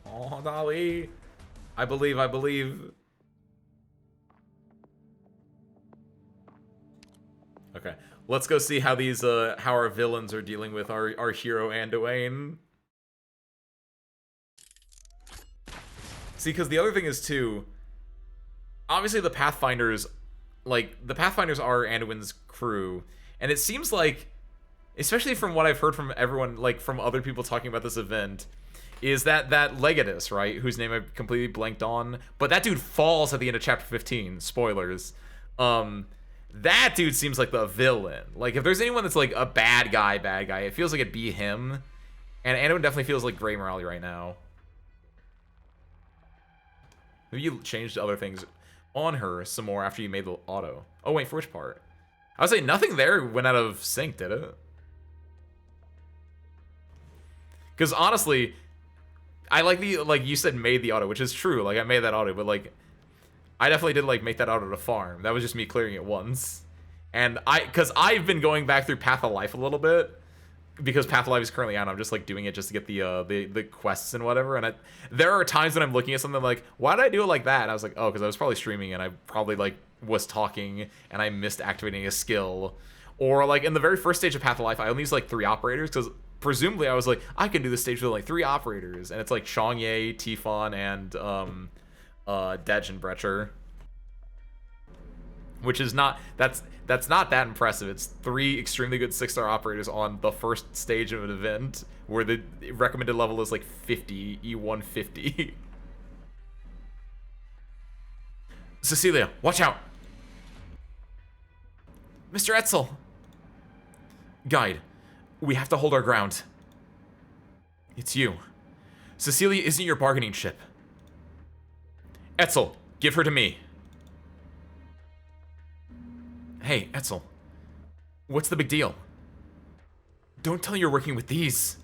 S1: Oh, Dolly. I believe. Okay, let's go see how these how our villains are dealing with our hero Anduin. See, because the other thing is too, obviously the Pathfinders, like the Pathfinders are Anduin's crew, and it seems like, especially from what I've heard from everyone, like from other people talking about this event, is that Legatus, right, whose name I completely blanked on, but that dude falls at the end of chapter 15. Spoilers. That dude seems like the villain. Like, if there's anyone that's like a bad guy, it feels like it'd be him. And Anduin definitely feels like Grey Morale right now. Maybe you changed other things on her some more after you made the auto. Oh, wait, for which part? I would say nothing there went out of sync, did it? Because honestly, I like you said, made the auto, which is true. Like, I made that auto, but like, I definitely did like make that auto to farm. That was just me clearing it once. And because I've been going back through Path of Life a little bit, because Path of Life is currently out, I'm just like doing it just to get the quests and whatever. And there are times when I'm looking at something like, why did I do it like that? And I was like, oh, because I was probably streaming and I probably like was talking and I missed activating a skill. Or like in the very first stage of Path of Life, I only used like 3 operators because presumably I was like, I can do this stage with like 3 operators, and it's like Chang'e, Tifon, and Dej and Brecher, which is not that's not that impressive. It's 3 extremely good 6-star operators on the first stage of an event where the recommended level is like 50, E150. Cecilia, watch out! Mr. Etzel! Guide, we have to hold our ground. It's you. Cecilia isn't your bargaining chip. Etzel, give her to me. Hey, Etzel. What's the big deal? Don't tell you're working with these.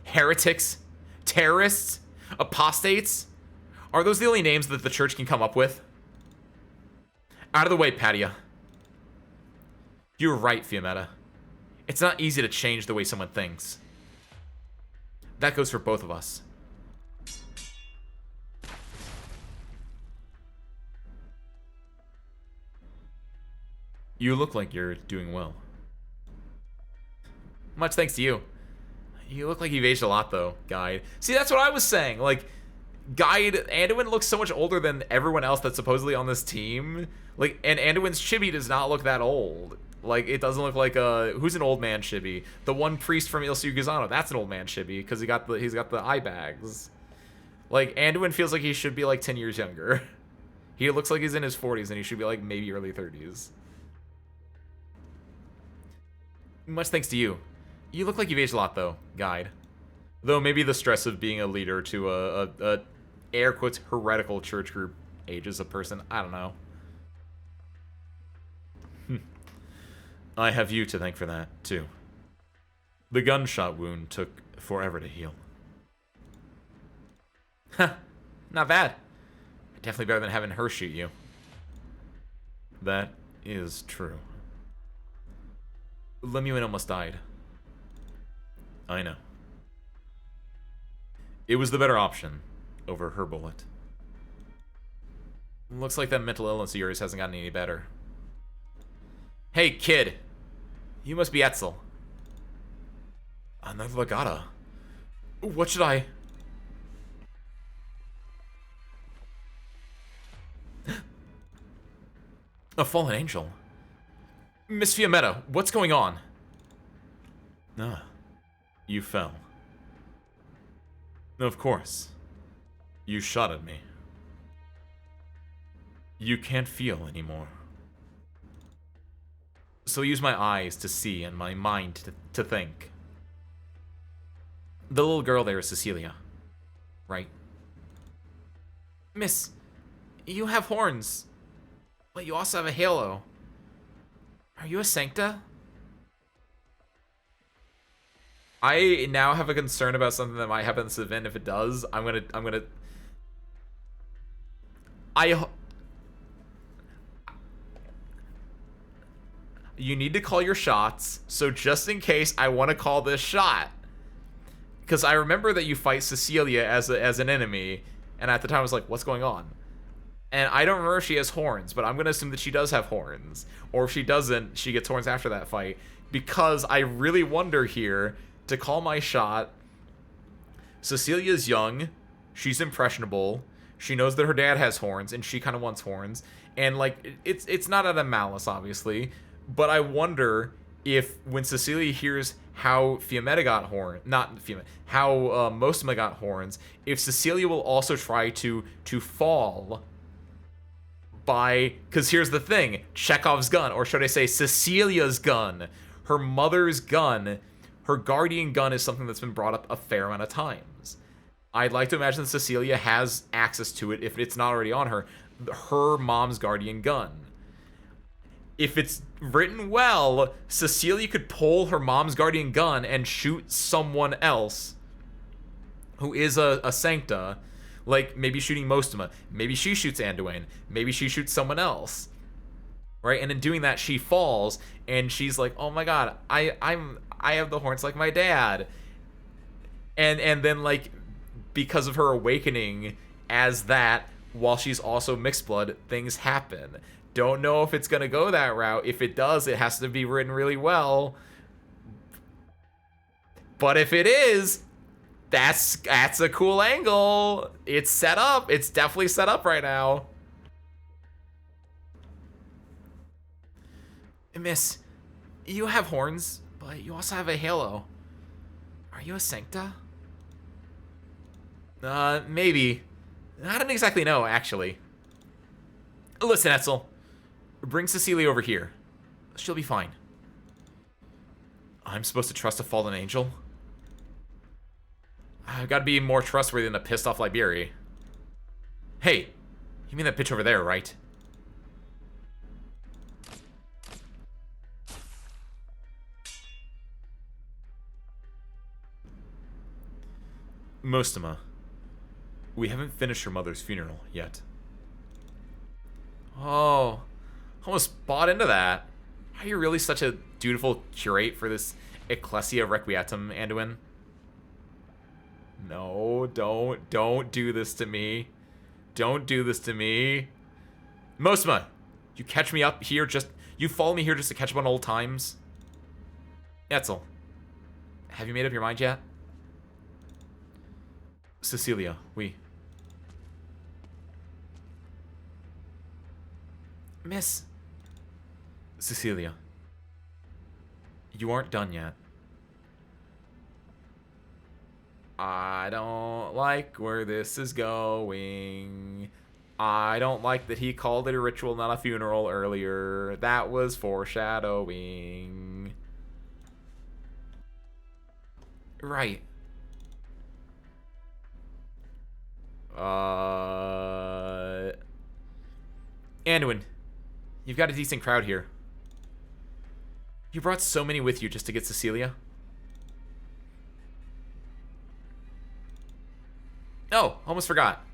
S1: Heretics? Terrorists? Apostates? Are those the only names that the church can come up with? Out of the way, Patia. You're right, Fiammetta. It's not easy to change the way someone thinks. That goes for both of us. You look like you're doing well. Much thanks to you. You look like you've aged a lot, though, Guide. See, that's what I was saying. Like, Guide, Anduin looks so much older than everyone else that's supposedly on this team. Like, and Anduin's chibi does not look that old. Like, it doesn't look like who's an old man chibi? The one priest from Il Sugizano, that's an old man chibi, because he's got the eye bags. Like, Anduin feels like he should be like 10 years younger. He looks like he's in his 40s, and he should be like maybe early 30s. Much thanks to you. You look like you've aged a lot, though, guide. Though maybe the stress of being a leader to a air quotes heretical church group ages a person. I don't know. I have you to thank for that, too. The gunshot wound took forever to heal. Huh, not bad. Definitely better than having her shoot you. That is true. Lemuel almost died. I know. It was the better option over her bullet. Looks like that mental illness of yours hasn't gotten any better. Hey, kid. You must be Etzel. Another Legata. What should I... A fallen angel. Miss Fiametta, what's going on? Ah, you fell. Of course. You shot at me. You can't feel anymore. So I use my eyes to see and my mind to think. The little girl there is Cecilia, right? Miss, you have horns, but you also have a halo. Are you a Sancta? I now have a concern about something that might happen in this event. If it does, you need to call your shots, so just in case, I want to call this shot. Because I remember that you fight Cecilia as an enemy, and at the time I was like, what's going on? And I don't remember if she has horns, but I'm going to assume that she does have horns. Or if she doesn't, she gets horns after that fight. Because I really wonder here, to call my shot, Cecilia's young, she's impressionable, she knows that her dad has horns, and she kind of wants horns. And, like, it's not out of malice, obviously, but I wonder if when Cecilia hears how Fiametta got how Mosima got horns, if Cecilia will also try to fall by, because here's the thing, Chekhov's gun, or should I say Cecilia's gun, her mother's gun, her guardian gun is something that's been brought up a fair amount of times. I'd like to imagine that Cecilia has access to it, if it's not already on her, her mom's guardian gun. If it's written well, Cecilia could pull her mom's guardian gun and shoot someone else who is a Sancta, like maybe shooting Mostima, maybe she shoots Anduin, maybe she shoots someone else, right? And in doing that, she falls, and she's like, "Oh my god, I have the horns like my dad," and then like because of her awakening as that, while she's also mixed blood, things happen. Don't know if it's gonna go that route. If it does, it has to be written really well. But if it is, that's a cool angle. It's set up. It's definitely set up right now. Miss, you have horns, but you also have a halo. Are you a Sancta? Maybe. I don't exactly know, actually. Listen, Etzel. Bring Cecilia over here. She'll be fine. I'm supposed to trust a fallen angel? I've got to be more trustworthy than a pissed off Liberi. Hey, you mean that bitch over there, right? Mostima, we haven't finished her mother's funeral yet. Oh, almost bought into that. Are you really such a dutiful curate for this Ecclesia Requietum, Anduin? No, don't do this to me. Don't do this to me. Mosima, you catch me up here you follow me here just to catch up on old times? Etzel, have you made up your mind yet? Cecilia, Miss... Cecilia, You aren't done yet. I don't like where this is going. I don't like that he called it a ritual, not a funeral earlier. That was foreshadowing. Right. Anduin, you've got a decent crowd here. You brought so many with you just to get Cecilia? Oh, almost forgot.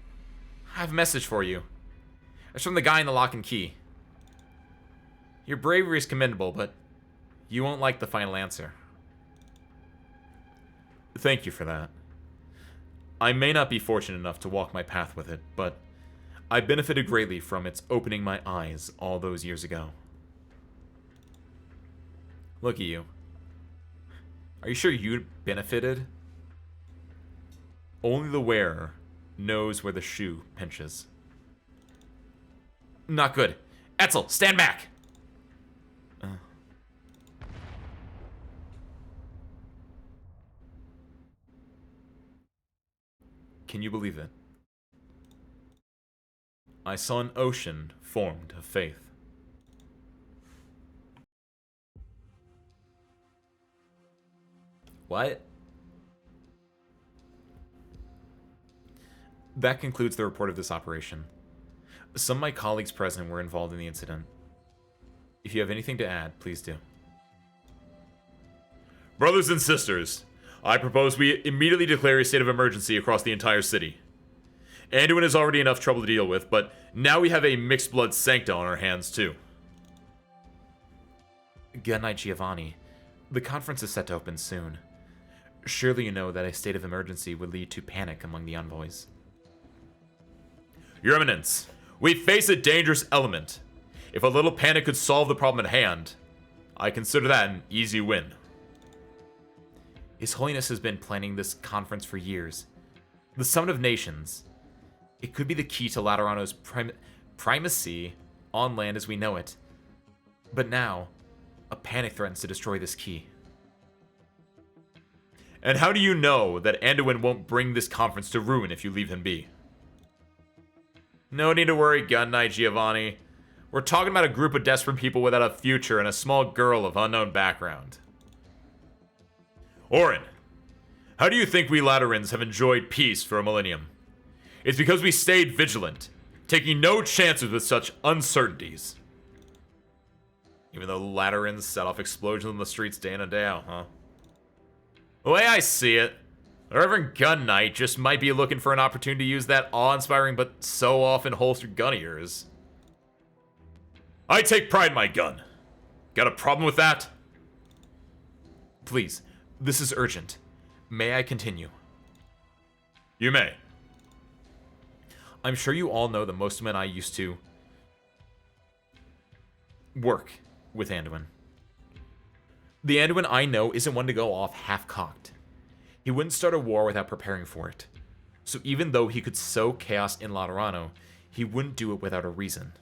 S1: I have a message for you. It's from the guy in the lock and key. Your bravery is commendable, but you won't like the final answer. Thank you for that. I may not be fortunate enough to walk my path with it, but I benefited greatly from its opening my eyes all those years ago. Look at you. Are you sure you benefited? Only the wearer knows where the shoe pinches. Not good. Etzel, stand back! Can you believe it? I saw an ocean formed of faith. What? That concludes the report of this operation. Some of my colleagues present were involved in the incident. If you have anything to add, please do. Brothers and sisters, I propose we immediately declare a state of emergency across the entire city. Anduin is already enough trouble to deal with, but now we have a mixed blood Sancta on our hands too. Good night, Giovanni. The conference is set to open soon. Surely you know that a state of emergency would lead to panic among the envoys. Your Eminence, we face a dangerous element. If a little panic could solve the problem at hand, I consider that an easy win. His Holiness has been planning this conference for years. The Summit of Nations. It could be the key to Laterano's primacy on land as we know it. But now, a panic threatens to destroy this key. And how do you know that Anduin won't bring this conference to ruin if you leave him be? No need to worry, Gun Knight Giovanni. We're talking about a group of desperate people without a future and a small girl of unknown background. Orin, how do you think we Laterans have enjoyed peace for a millennium? It's because we stayed vigilant, taking no chances with such uncertainties. Even though Laterans set off explosions in the streets day in and day out, huh? The way I see it, the Reverend Gun Knight just might be looking for an opportunity to use that awe-inspiring but so often holstered gun of yours. I take pride in my gun. Got a problem with that? Please, this is urgent. May I continue? You may. I'm sure you all know that most men I used to work with Anduin. The Anduin I know isn't one to go off half-cocked. He wouldn't start a war without preparing for it. So even though he could sow chaos in Laterano, he wouldn't do it without a reason.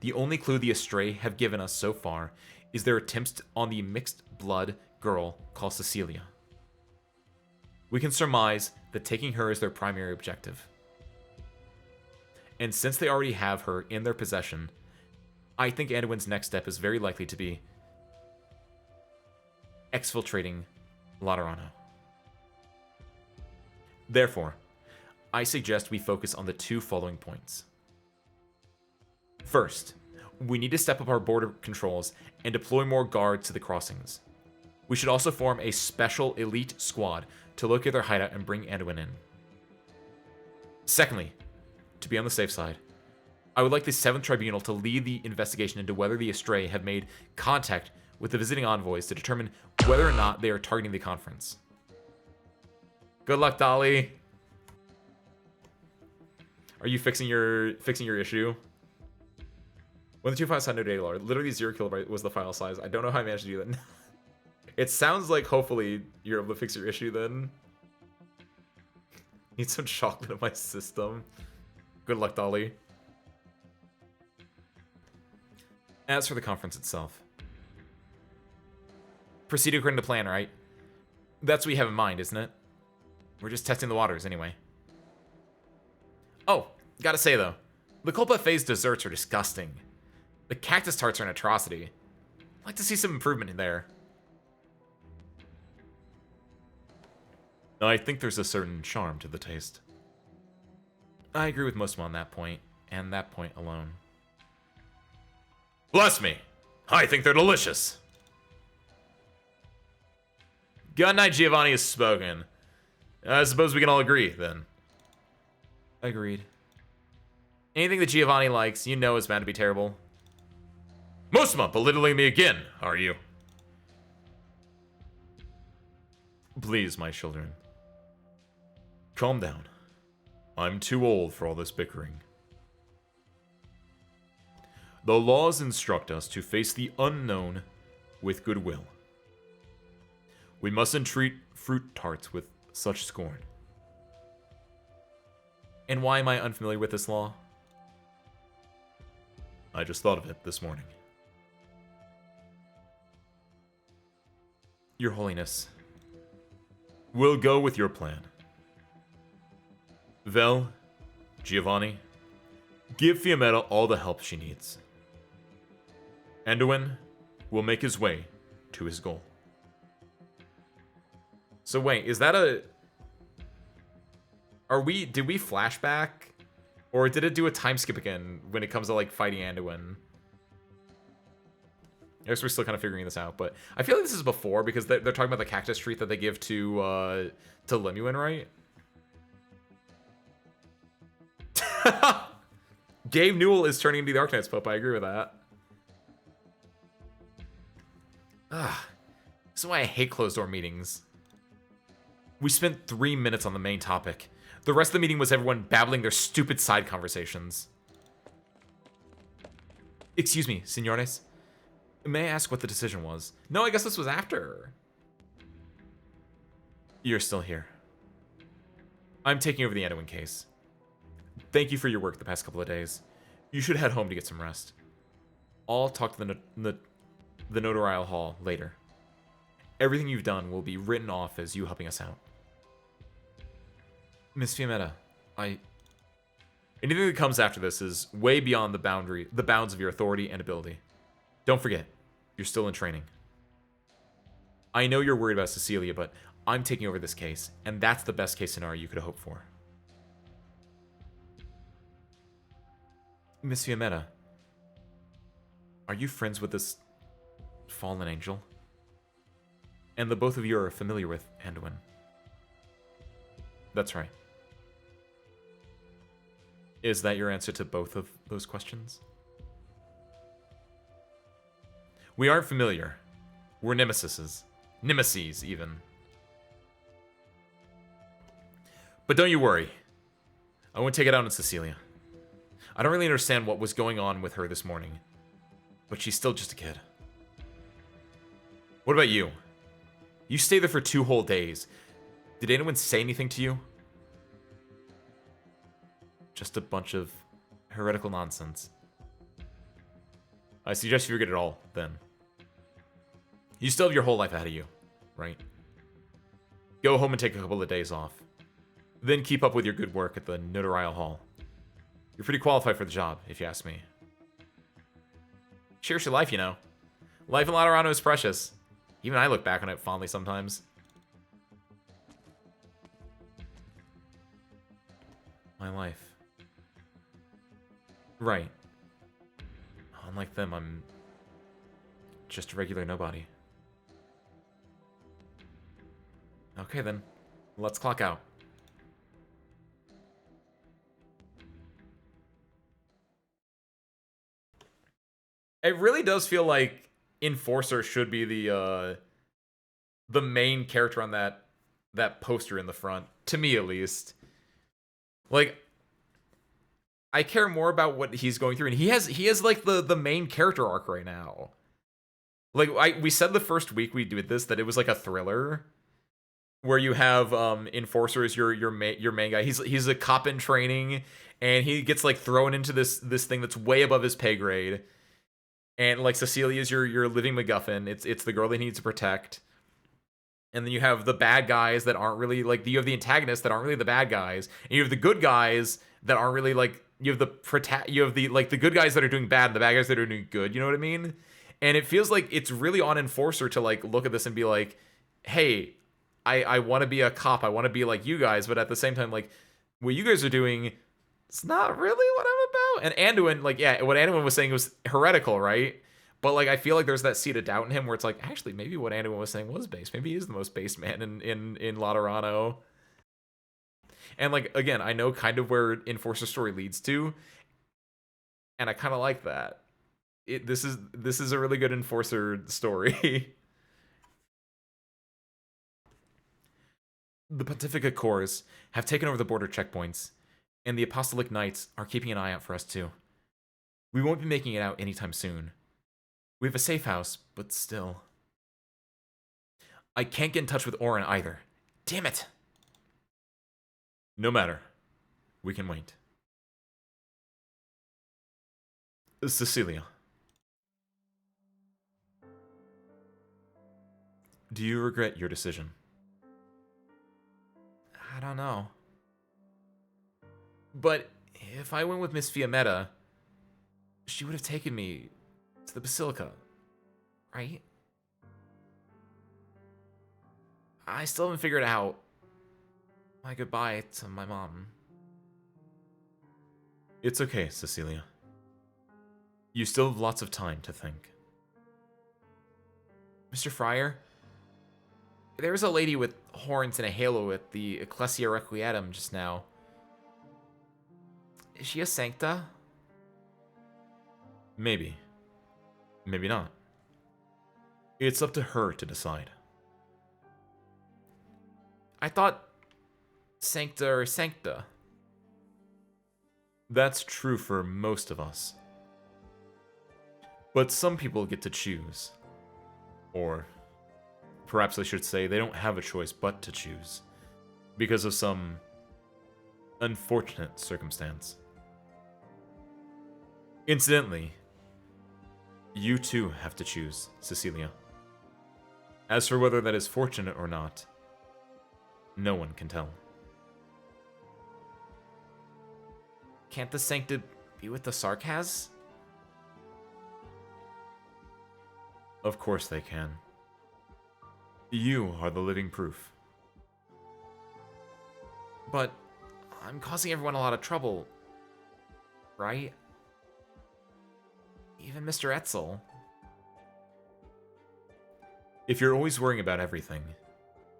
S1: The only clue the Astray have given us so far is their attempts on the mixed-blood girl called Cecilia. We can surmise that taking her is their primary objective. And since they already have her in their possession, I think Anduin's next step is very likely to be exfiltrating Laterano. Therefore, I suggest we focus on the two following points. First, we need to step up our border controls and deploy more guards to the crossings. We should also form a special elite squad to locate their hideout and bring Anduin in. Secondly, to be on the safe side, I would like the 7th Tribunal to lead the investigation into whether the Astray have made contact with the visiting envoys to determine whether or not they are targeting the conference. Good luck, Dolly. Are you fixing your issue? When the 2 files signed no data log, literally 0 kilobyte was the file size. I don't know how I managed to do that. It sounds like hopefully you're able to fix your issue then. Need some chocolate in my system. Good luck, Dolly. As for the conference itself, Proceed according to plan, right? That's what we have in mind, isn't it? We're just testing the waters anyway. Oh, gotta say though, the Cold Buffet's desserts are disgusting. The cactus tarts are an atrocity. I'd like to see some improvement in there. I think there's a certain charm to the taste. I agree with most of them on that point, and that point alone. Bless me! I think they're delicious! Good night, Giovanni has spoken. I suppose we can all agree, then. Agreed. Anything that Giovanni likes, you know is bound to be terrible. Mosma, belittling me again, are you? Please, my children. Calm down. I'm too old for all this bickering. The laws instruct us to face the unknown with goodwill. We mustn't treat fruit tarts with such scorn. And why am I unfamiliar with this law? I just thought of it this morning. Your Holiness. We'll go with your plan. Vel, Giovanni, give Fiammetta all the help she needs. Anduin will make his way to his goal. So wait, is that a... Did we flashback? Or did it do a time skip again when it comes to, like, fighting Anduin? I guess we're still kind of figuring this out, but I feel like this is before, because they're talking about the cactus treat that they give to Lemuel, right? Gabe Newell is turning into the Arknights Pope, I agree with that. This is why I hate closed-door meetings. We spent 3 minutes on the main topic. The rest of the meeting was everyone babbling their stupid side conversations. Excuse me, señores. May I ask what the decision was? No, I guess this was after. You're still here. I'm taking over the Anduin case. Thank you for your work the past couple of days. You should head home to get some rest. I'll talk to the notarial hall later. Everything you've done will be written off as you helping us out. Miss Fiammetta, anything that comes after this is way beyond the bounds of your authority and ability. Don't forget, you're still in training. I know you're worried about Cecilia, but I'm taking over this case, and that's the best case scenario you could hope for. Miss Fiammetta, are you friends with this fallen angel? And the both of you are familiar with Anduin. That's right. Is that your answer to both of those questions? We aren't familiar. We're nemesis. Nemeses, even. But don't you worry. I won't take it out on Cecilia. I don't really understand what was going on with her this morning. But she's still just a kid. What about you? You stayed there for 2 whole days. Did anyone say anything to you? Just a bunch of heretical nonsense. I suggest you forget it all, then. You still have your whole life ahead of you, right? Go home and take a couple of days off. Then keep up with your good work at the notarial hall. You're pretty qualified for the job, if you ask me. Cherish your life, you know. Life in Laterano is precious. Even I look back on it fondly sometimes. My life. Right. Unlike them, I'm just a regular nobody. Okay then, let's clock out. It really does feel like Enforcer should be the main character on that poster in the front, to me at least. Like, I care more about what he's going through, and he has like the main character arc right now. Like we said the first week we did this that it was like a thriller, where you have Enforcer as your main guy. He's a cop in training, and he gets like thrown into this thing that's way above his pay grade. And like Cecilia's your living MacGuffin. It's the girl they need to protect. And then you have the bad guys that aren't really like, you have the antagonists that aren't really the bad guys, and you have the good guys that aren't really like, you have the like the good guys that are doing bad and the bad guys that are doing good. You know what I mean? And it feels like it's really on Enforcer to like look at this and be like, hey, I want to be a cop. I want to be like you guys, but at the same time, like what you guys are doing, it's not really what I'm about. And Anduin, like, yeah, what Anduin was saying was heretical, right? But like I feel like there's that seed of doubt in him where it's like, actually, maybe what Anduin was saying was based. Maybe he is the most based man in Laterano. And like again, I know kind of where Enforcer story leads to, and I kind of like that. This is a really good Enforcer story. The Pontificate Corps have taken over the border checkpoints, and the Apostolic Knights are keeping an eye out for us too. We won't be making it out anytime soon. We have a safe house, but still. I can't get in touch with Orin either. Damn it! No matter. We can wait. Cecilia. Do you regret your decision? I don't know. But if I went with Miss Fiametta, she would have taken me to the Basilica, right? I still haven't figured out my goodbye to my mom. It's okay, Cecilia. You still have lots of time to think. Mr. Fryer, there was a lady with horns and a halo at the Ecclesia Requietum just now. Is she a Sancta? Maybe. Maybe not. It's up to her to decide. I thought Sancta or Sancta. That's true for most of us. But some people get to choose. Or perhaps I should say they don't have a choice but to choose. Because of some unfortunate circumstance. Incidentally, you too have to choose, Cecilia. As for whether that is fortunate or not, no one can tell. Can't the Sancta be with the Sarkaz? Of course they can. You are the living proof. But I'm causing everyone a lot of trouble, right? Even Mr. Etzel. If you're always worrying about everything,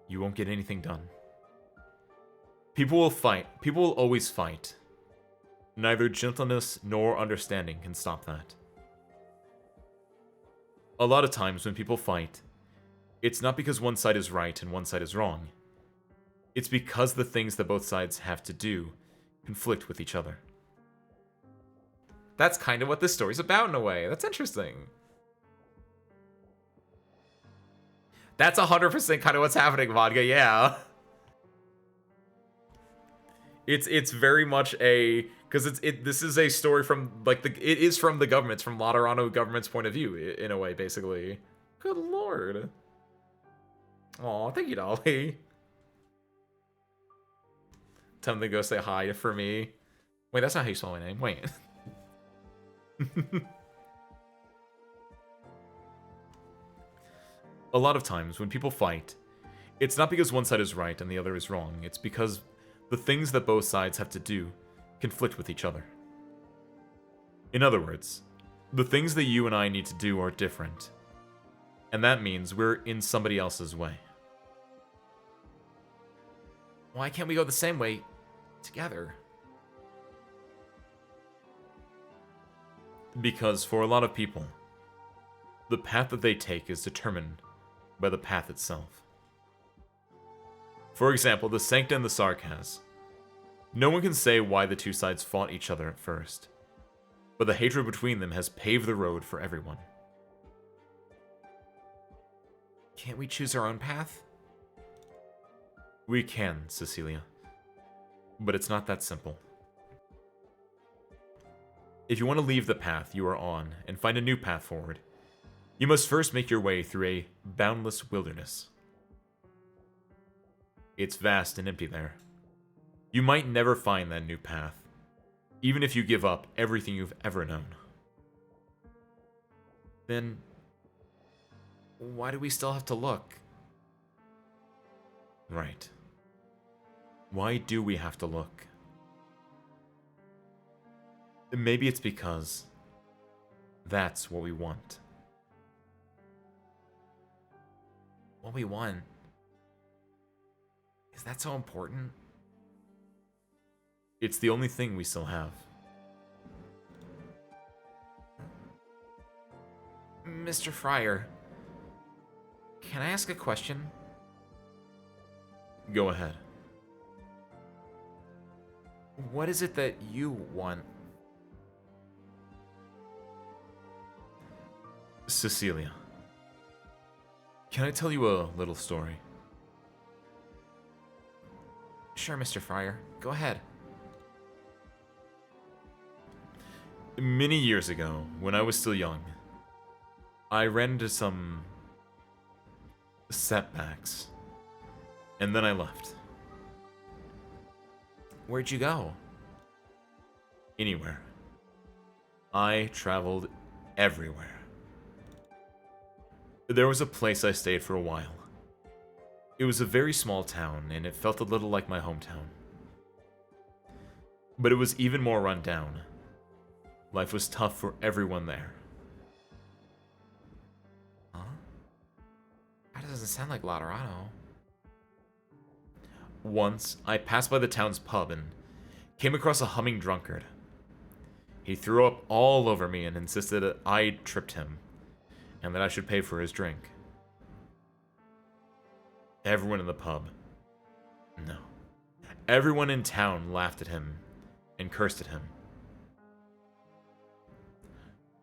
S1: you won't get anything done. People will fight. People will always fight. Neither gentleness nor understanding can stop that. A lot of times when people fight, it's not because one side is right and one side is wrong. It's because the things that both sides have to do conflict with each other. That's kind of what this story's about in a way. That's interesting. That's 100% kind of what's happening, Vodka, yeah. It's very much a, because this is a story from like it is from the government's, from Laterano government's point of view in a way, basically. Good lord. Aw, thank you, Dolly. Tell them to go say hi for me. Wait, that's not how you spell my name. Wait. A lot of times when people fight, it's not because one side is right and the other is wrong. It's because the things that both sides have to do conflict with each other. In other words, the things that you and I need to do are different. And that means we're in somebody else's way. Why can't we go the same way together? Because for a lot of people, the path that they take is determined by the path itself. For example, the Sancta and the Sarkaz. No one can say why the two sides fought each other at first, but the hatred between them has paved the road for everyone. Can't we choose our own path? We can, Cecilia. But it's not that simple. If you want to leave the path you are on and find a new path forward, you must first make your way through a boundless wilderness. It's vast and empty there. You might never find that new path, even if you give up everything you've ever known. Then, why do we still have to look? Right. Why do we have to look? Maybe it's because that's what we want. What we want? Is that so important? It's the only thing we still have. Mr. Fryer, can I ask a question? Go ahead. What is it that you want? Cecilia, can I tell you a little story? Sure, Mr. Fryer. Go ahead. Many years ago, when I was still young, I ran into some setbacks, and then I left. Where'd you go? Anywhere. I traveled everywhere. There was a place I stayed for a while. It was a very small town, and it felt a little like my hometown. But it was even more run down. Life was tough for everyone there. Huh? That doesn't sound like Laterano. Once, I passed by the town's pub and came across a humming drunkard. He threw up all over me and insisted that I tripped him, and that I should pay for his drink. Everyone in the pub, no, everyone in town laughed at him and cursed at him.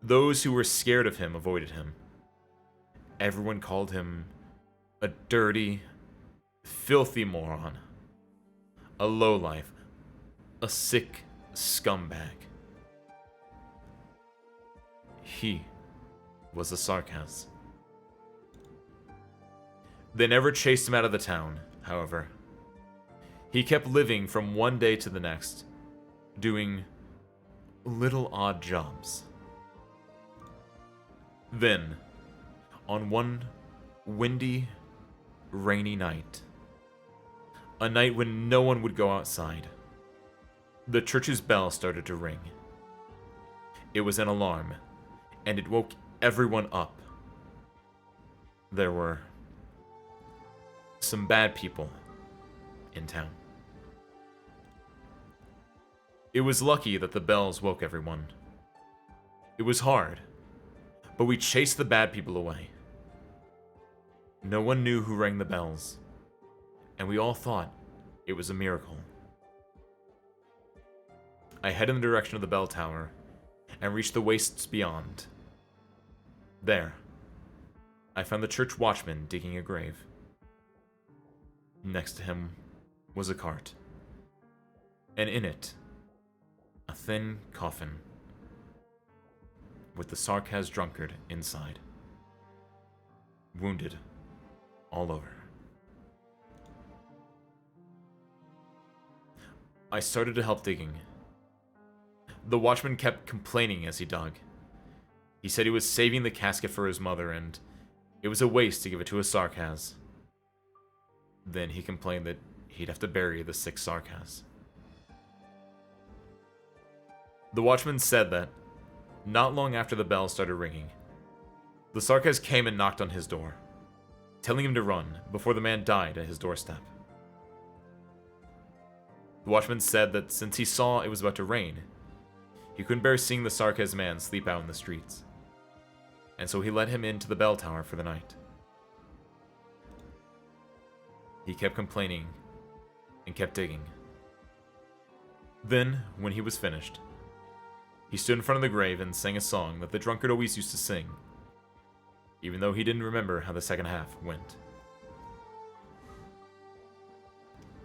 S1: Those who were scared of him avoided him. Everyone called him a dirty, filthy moron, a lowlife, a sick scumbag. He was a sarcasm. They never chased him out of the town, however. He kept living from one day to the next, doing little odd jobs. Then, on one windy, rainy night, a night when no one would go outside, the church's bell started to ring. It was an alarm, and it woke everyone up. There were some bad people in town. It was lucky that the bells woke everyone. It was hard, but we chased the bad people away. No one knew who rang the bells, and we all thought it was a miracle. I headed in the direction of the bell tower and reached the wastes beyond. There, I found the church watchman digging a grave. Next to him was a cart, and in it, a thin coffin with the sarcasm drunkard inside, wounded all over. I started to help digging. The watchman kept complaining as he dug. He said he was saving the casket for his mother, and it was a waste to give it to a sarcasm. Then he complained that he'd have to bury the sick sarcasm. The watchman said that, not long after the bell started ringing, the sarcasm came and knocked on his door, telling him to run before the man died at his doorstep. The watchman said that since he saw it was about to rain, he couldn't bear seeing the sarcasm man sleep out in the streets, and so he let him into the bell tower for the night. He kept complaining and kept digging. Then, when he was finished, he stood in front of the grave and sang a song that the drunkard always used to sing, even though he didn't remember how the second half went.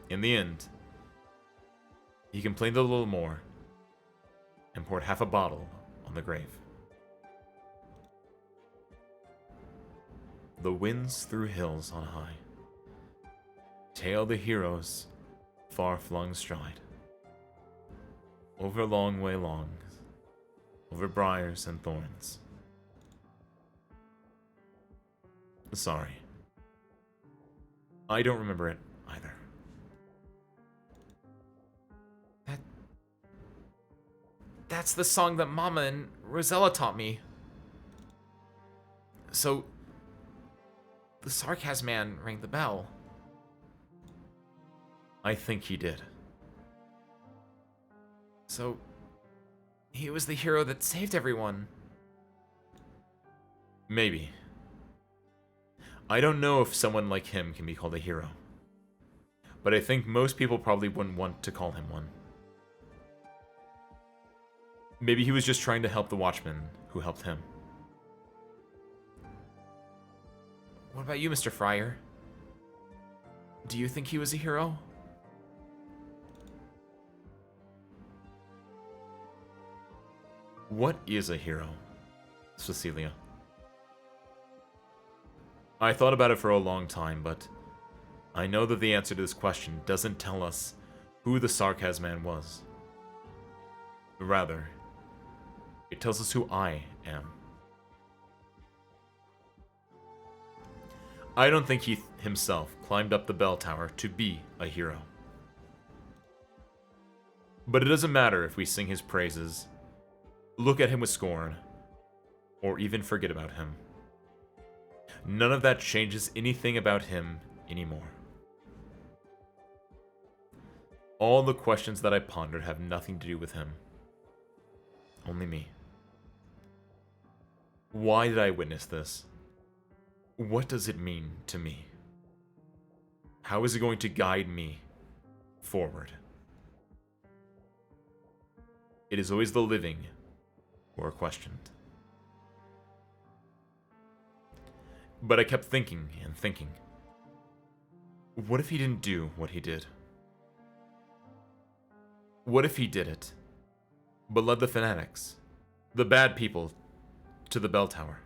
S1: In the end, he complained a little more, and poured half a bottle on the grave. The winds through hills on high tail the heroes far-flung stride. Over long way long, over briars and thorns. Sorry. I don't remember it either. That's the song that Mama and Rosella taught me. So, the Sarcasm Man rang the bell. I think he did. So, he was the hero that saved everyone. Maybe. I don't know if someone like him can be called a hero. But I think most people probably wouldn't want to call him one. Maybe he was just trying to help the Watchmen who helped him. What about you, Mr. Fryer? Do you think he was a hero? What is a hero, Cecilia? I thought about it for a long time, but I know that the answer to this question doesn't tell us who the Sarcasm Man was. Rather, it tells us who I am. I don't think he himself climbed up the bell tower to be a hero. But it doesn't matter if we sing his praises, look at him with scorn, or even forget about him. None of that changes anything about him anymore. All the questions that I pondered have nothing to do with him. Only me. Why did I witness this? What does it mean to me? How is it going to guide me forward? It is always the living who are questioned. But I kept thinking and thinking. What if he didn't do what he did? What if he did it, but led the fanatics, the bad people, to the bell tower?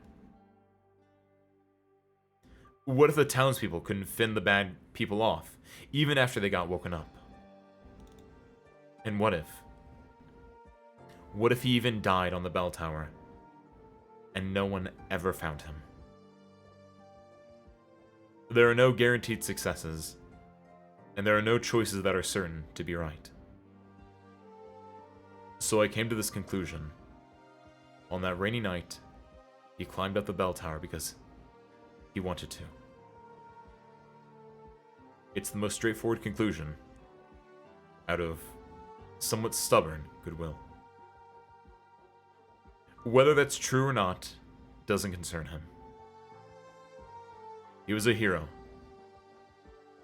S1: What if the townspeople couldn't fend the bad people off, even after they got woken up? And what if? What if he even died on the bell tower, and no one ever found him? There are no guaranteed successes, and there are no choices that are certain to be right. So I came to this conclusion. On that rainy night, he climbed up the bell tower because he wanted to. It's the most straightforward conclusion out of somewhat stubborn goodwill. Whether that's true or not doesn't concern him. He was a hero,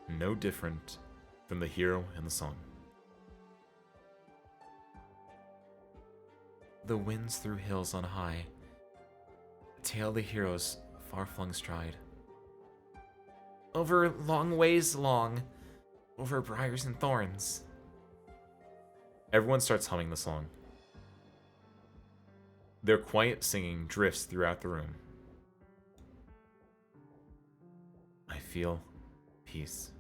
S1: no different from the hero in the song. The winds through hills on high tail the hero's far-flung stride. Over long ways long, over briars and thorns. Everyone starts humming the song. Their quiet singing drifts throughout the room. I feel peace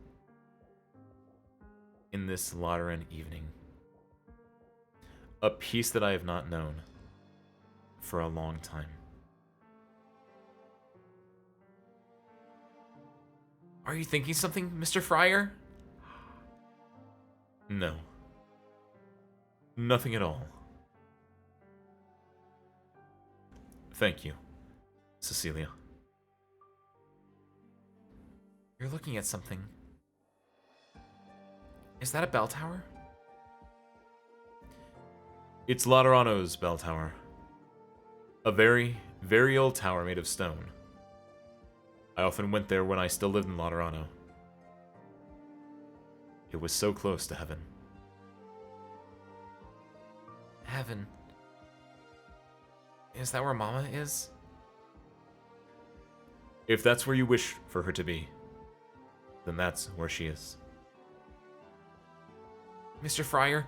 S1: in this Lateran evening. A peace that I have not known for a long time. Are you thinking something, Mr. Fryer? No. Nothing at all. Thank you, Cecilia. You're looking at something. Is that a bell tower? It's Laterano's bell tower. A very, very old tower made of stone. I often went there when I still lived in Laterano. It was so close to heaven. Heaven? Is that where Mama is? If that's where you wish for her to be, then that's where she is. Mr. Fryer,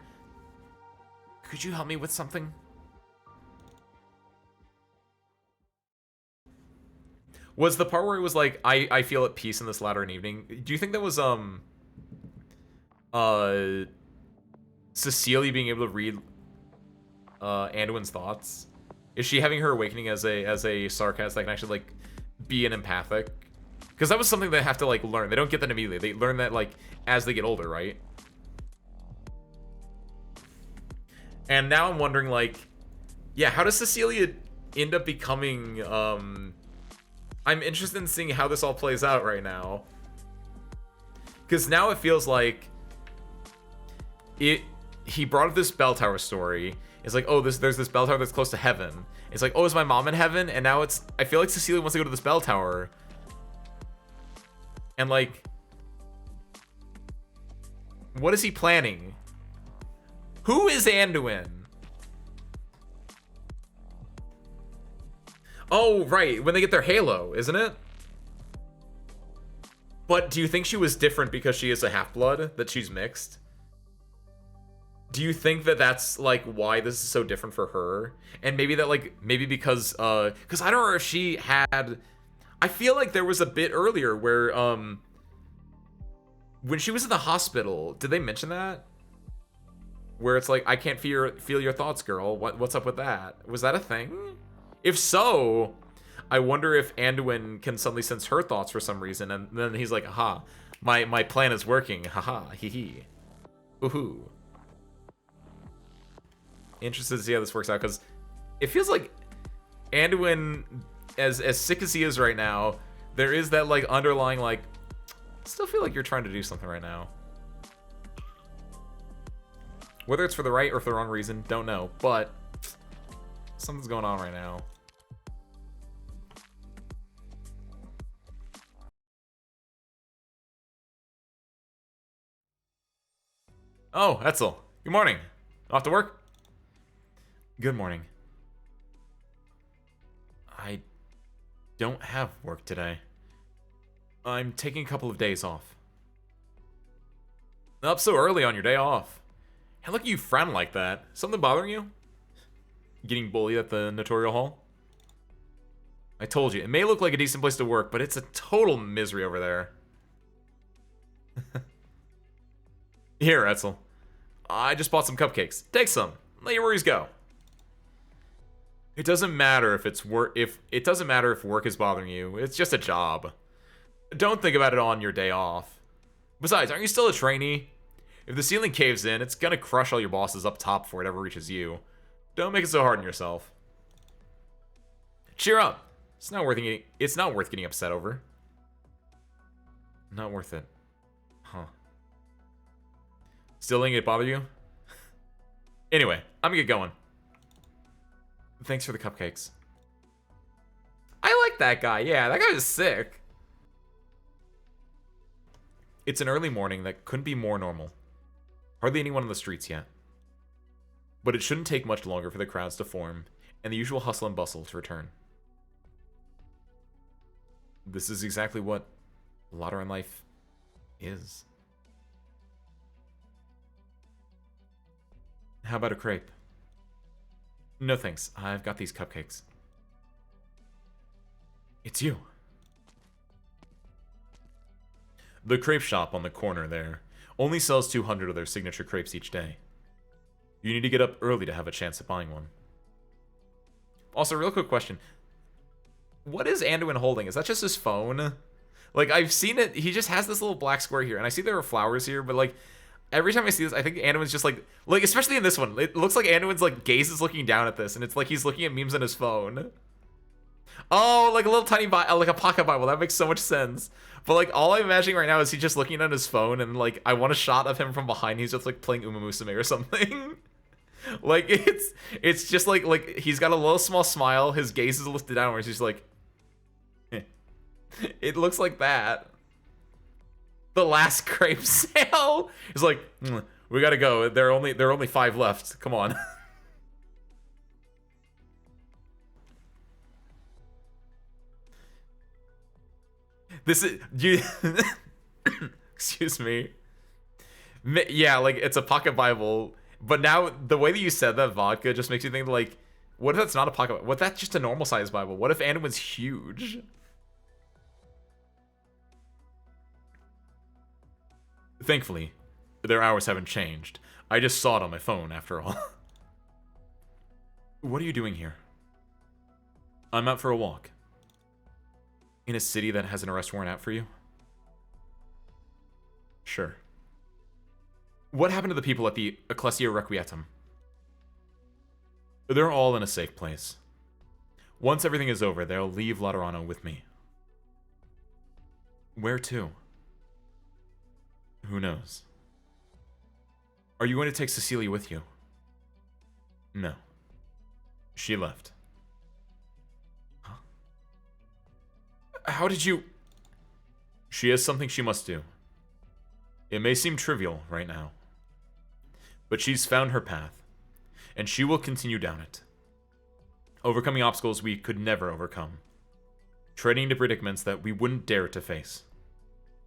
S1: could you help me with something? Was the part where it was like, I feel at peace in this latter evening? Do you think that was Cecilia being able to read Anduin's thoughts? Is she having her awakening as a sarcast that can actually like be an empathic? Because that was something they have to like learn. They don't get that immediately. They learn that like as they get older, right? And now I'm wondering like, yeah, how does Cecilia end up becoming I'm interested in seeing how this all plays out right now. Because now it feels like he brought up this bell tower story. It's like, oh, there's this bell tower that's close to heaven. It's like, oh, is my mom in heaven? And now I feel like Cecilia wants to go to this bell tower. And like, what is he planning? Who is Anduin? Oh, right, when they get their halo, isn't it? But do you think she was different because she is a half-blood? That she's mixed? Do you think that that's, like, why this is so different for her? And maybe that, like, maybe because I don't know if she had... I feel like there was a bit earlier where, when she was in the hospital, did they mention that? Where it's like, I can't feel your thoughts, girl. What's up with that? Was that a thing? If so, I wonder if Anduin can suddenly sense her thoughts for some reason, and then he's like, aha, my plan is working, haha, hee hee. Woohoo. Interested to see how this works out, because it feels like Anduin, as sick as he is right now, there is that like underlying like, I still feel like you're trying to do something right now. Whether it's for the right or for the wrong reason, don't know, but something's going on right now. Oh, Etzel. Good morning. Off to work? Good morning. I don't have work today. I'm taking a couple of days off. Up so early on your day off. Hey, look at you frown like that. Something bothering you? Getting bullied at the Notorial Hall? I told you, it may look like a decent place to work, but it's a total misery over there. Here, Etzel. I just bought some cupcakes. Take some. Let your worries go. It doesn't matter if it's work it doesn't matter if work is bothering you. It's just a job. Don't think about it on your day off. Besides, aren't you still a trainee? If the ceiling caves in, it's gonna crush all your bosses up top before it ever reaches you. Don't make it so hard on yourself. Cheer up. It's not worth getting upset over. Not worth it. Huh. Still letting it bother you? Anyway, I'm gonna get going. Thanks for the cupcakes. I like that guy. Yeah, that guy is sick. It's an early morning that couldn't be more normal. Hardly anyone on the streets yet. But it shouldn't take much longer for the crowds to form and the usual hustle and bustle to return. This is exactly what Lateran life is. How about a crepe? No thanks, I've got these cupcakes. It's you. The crepe shop on the corner there only sells 200 of their signature crepes each day. You need to get up early to have a chance at buying one. Also, real quick question. What is Anduin holding? Is that just his phone? Like, I've seen it. He just has this little black square here. And I see there are flowers here, but, like, every time I see this, I think Anduin's just, like, especially in this one. It looks like Anduin's, like, gaze is looking down at this. And it's like he's looking at memes on his phone. Oh, like a little tiny, like a pocket Bible. That makes so much sense. But, like, all I'm imagining right now is he just looking at his phone. And, like, I want a shot of him from behind. He's just, like, playing Uma Musume or something. Like, it's just, like, he's got a little small smile. His gaze is lifted downwards. He's like... It looks like that. The last crepe sale is like, we gotta go. There are only 5 left. Come on. This is you. Excuse me. Yeah, like it's a pocket Bible, but now the way that you said that vodka just makes you think like, what if that's not a pocket? What if that's just a normal size Bible? What if Anduin's huge? Thankfully, their hours haven't changed. I just saw it on my phone, after all. What are you doing here? I'm out for a walk. In a city that has an arrest warrant out for you? Sure. What happened to the people at the Ecclesia Requietum? They're all in a safe place. Once everything is over, they'll leave Laterano with me. Where to? Who knows? Are you going to take Cecilia with you? No. She left. Huh? How did you... She has something she must do. It may seem trivial right now, but she's found her path, and she will continue down it. Overcoming obstacles we could never overcome. Treading into predicaments that we wouldn't dare to face.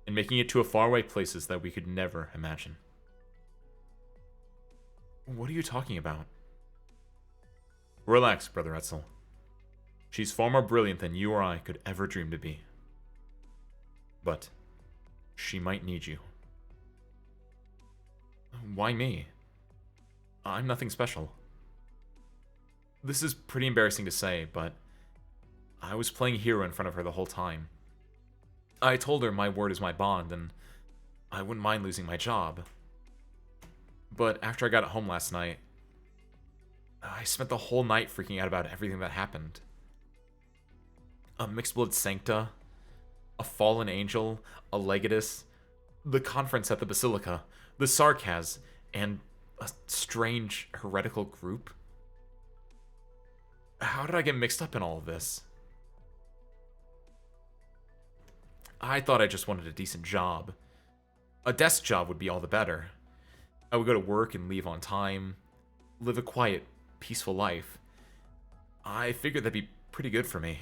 S1: And making it to faraway places that we could never imagine. What are you talking about? Relax, Brother Etzel. She's far more brilliant than you or I could ever dream to be. But she might need you. Why me? I'm nothing special. This is pretty embarrassing to say, but I was playing hero in front of her the whole time. I told her my word is my bond, and I wouldn't mind losing my job. But after I got home last night, I spent the whole night freaking out about everything that happened. A mixed blood Sancta, a fallen angel, a Legatus, the conference at the Basilica, the Sarkaz, and a strange heretical group. How did I get mixed up in all of this? I thought I just wanted a decent job. A desk job would be all the better. I would go to work and leave on time, live a quiet, peaceful life. I figured that'd be pretty good for me.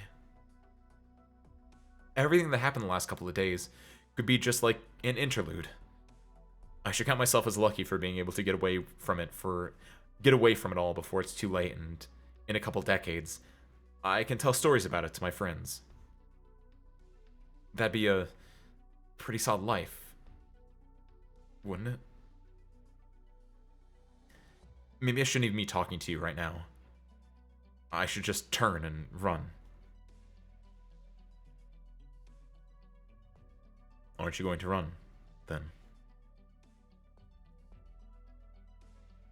S1: Everything that happened the last couple of days could be just like an interlude. I should count myself as lucky for being able to get away from it all before it's too late, and in a couple decades, I can tell stories about it to my friends. That'd be a pretty solid life, wouldn't it? Maybe I shouldn't even be talking to you right now. I should just turn and run. Aren't you going to run, then?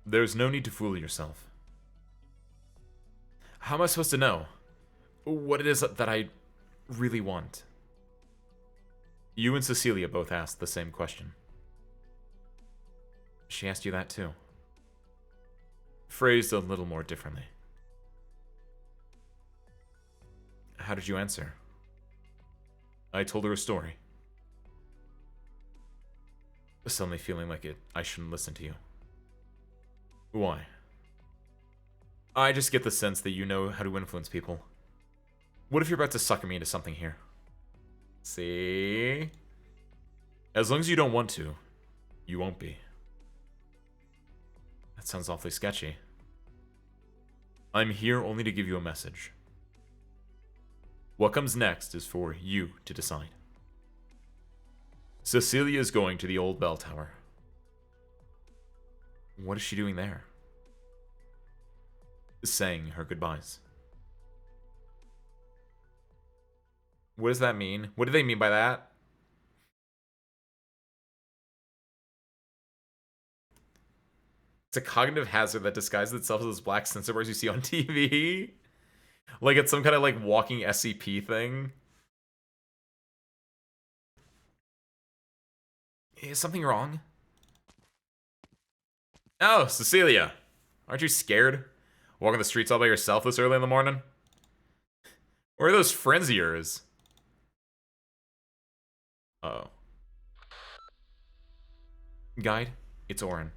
S1: There's no need to fool yourself. How am I supposed to know what it is that I really want? You and Cecilia both asked the same question. She asked you that too. Phrased a little more differently. How did you answer? I told her a story. Suddenly feeling like I shouldn't listen to you. Why? I just get the sense that you know how to influence people. What if you're about to sucker me into something here? See? As long as you don't want to, you won't be. That sounds awfully sketchy. I'm here only to give you a message. What comes next is for you to decide. Cecilia is going to the old bell tower. What is she doing there? Saying her goodbyes. What does that mean? What do they mean by that? It's a cognitive hazard that disguises itself as those black sensor bars you see on TV. Like it's some kind of like walking SCP thing. Is something wrong? Oh, Cecilia. Aren't you scared? Walking the streets all by yourself this early in the morning? Where are those friends of yours? Uh-oh. Guide, it's Orin.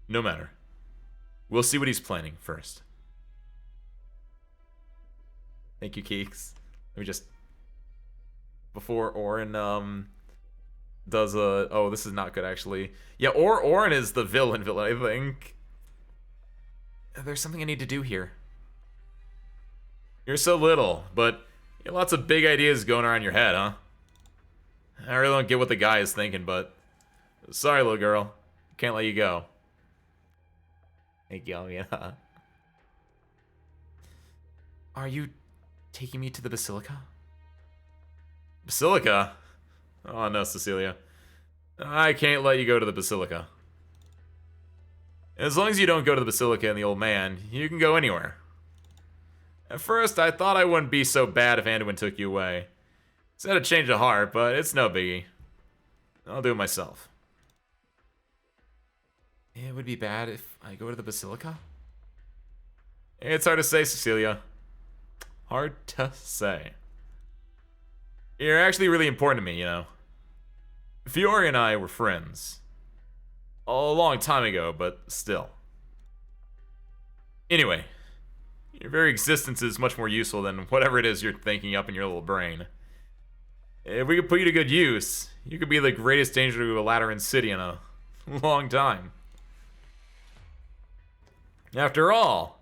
S1: No matter. We'll see what he's planning first. Thank you, Keeks. Let me just... Before Orin, does a... Oh, this is not good, actually. Yeah, Orin is the villain, I think. There's something I need to do here. You're so little, but you have lots of big ideas going around your head, huh? I really don't get what the guy is thinking, but Sorry, little girl. Can't let you go. Thank you, yeah. Are you taking me to the Basilica? Basilica? Oh no, Cecilia. I can't let you go to the Basilica. As long as you don't go to the Basilica and the old man, you can go anywhere. At first, I thought I wouldn't be so bad if Anduin took you away. It's had a change of heart, but it's no biggie. I'll do it myself. It would be bad if I go to the Basilica? It's hard to say, Cecilia. Hard to say. You're actually really important to me, you know. Fiore and I were friends. A long time ago, but still. Anyway, your very existence is much more useful than whatever it is you're thinking up in your little brain. If we could put you to good use, you could be the greatest danger to a Lateran city in a long time. After all,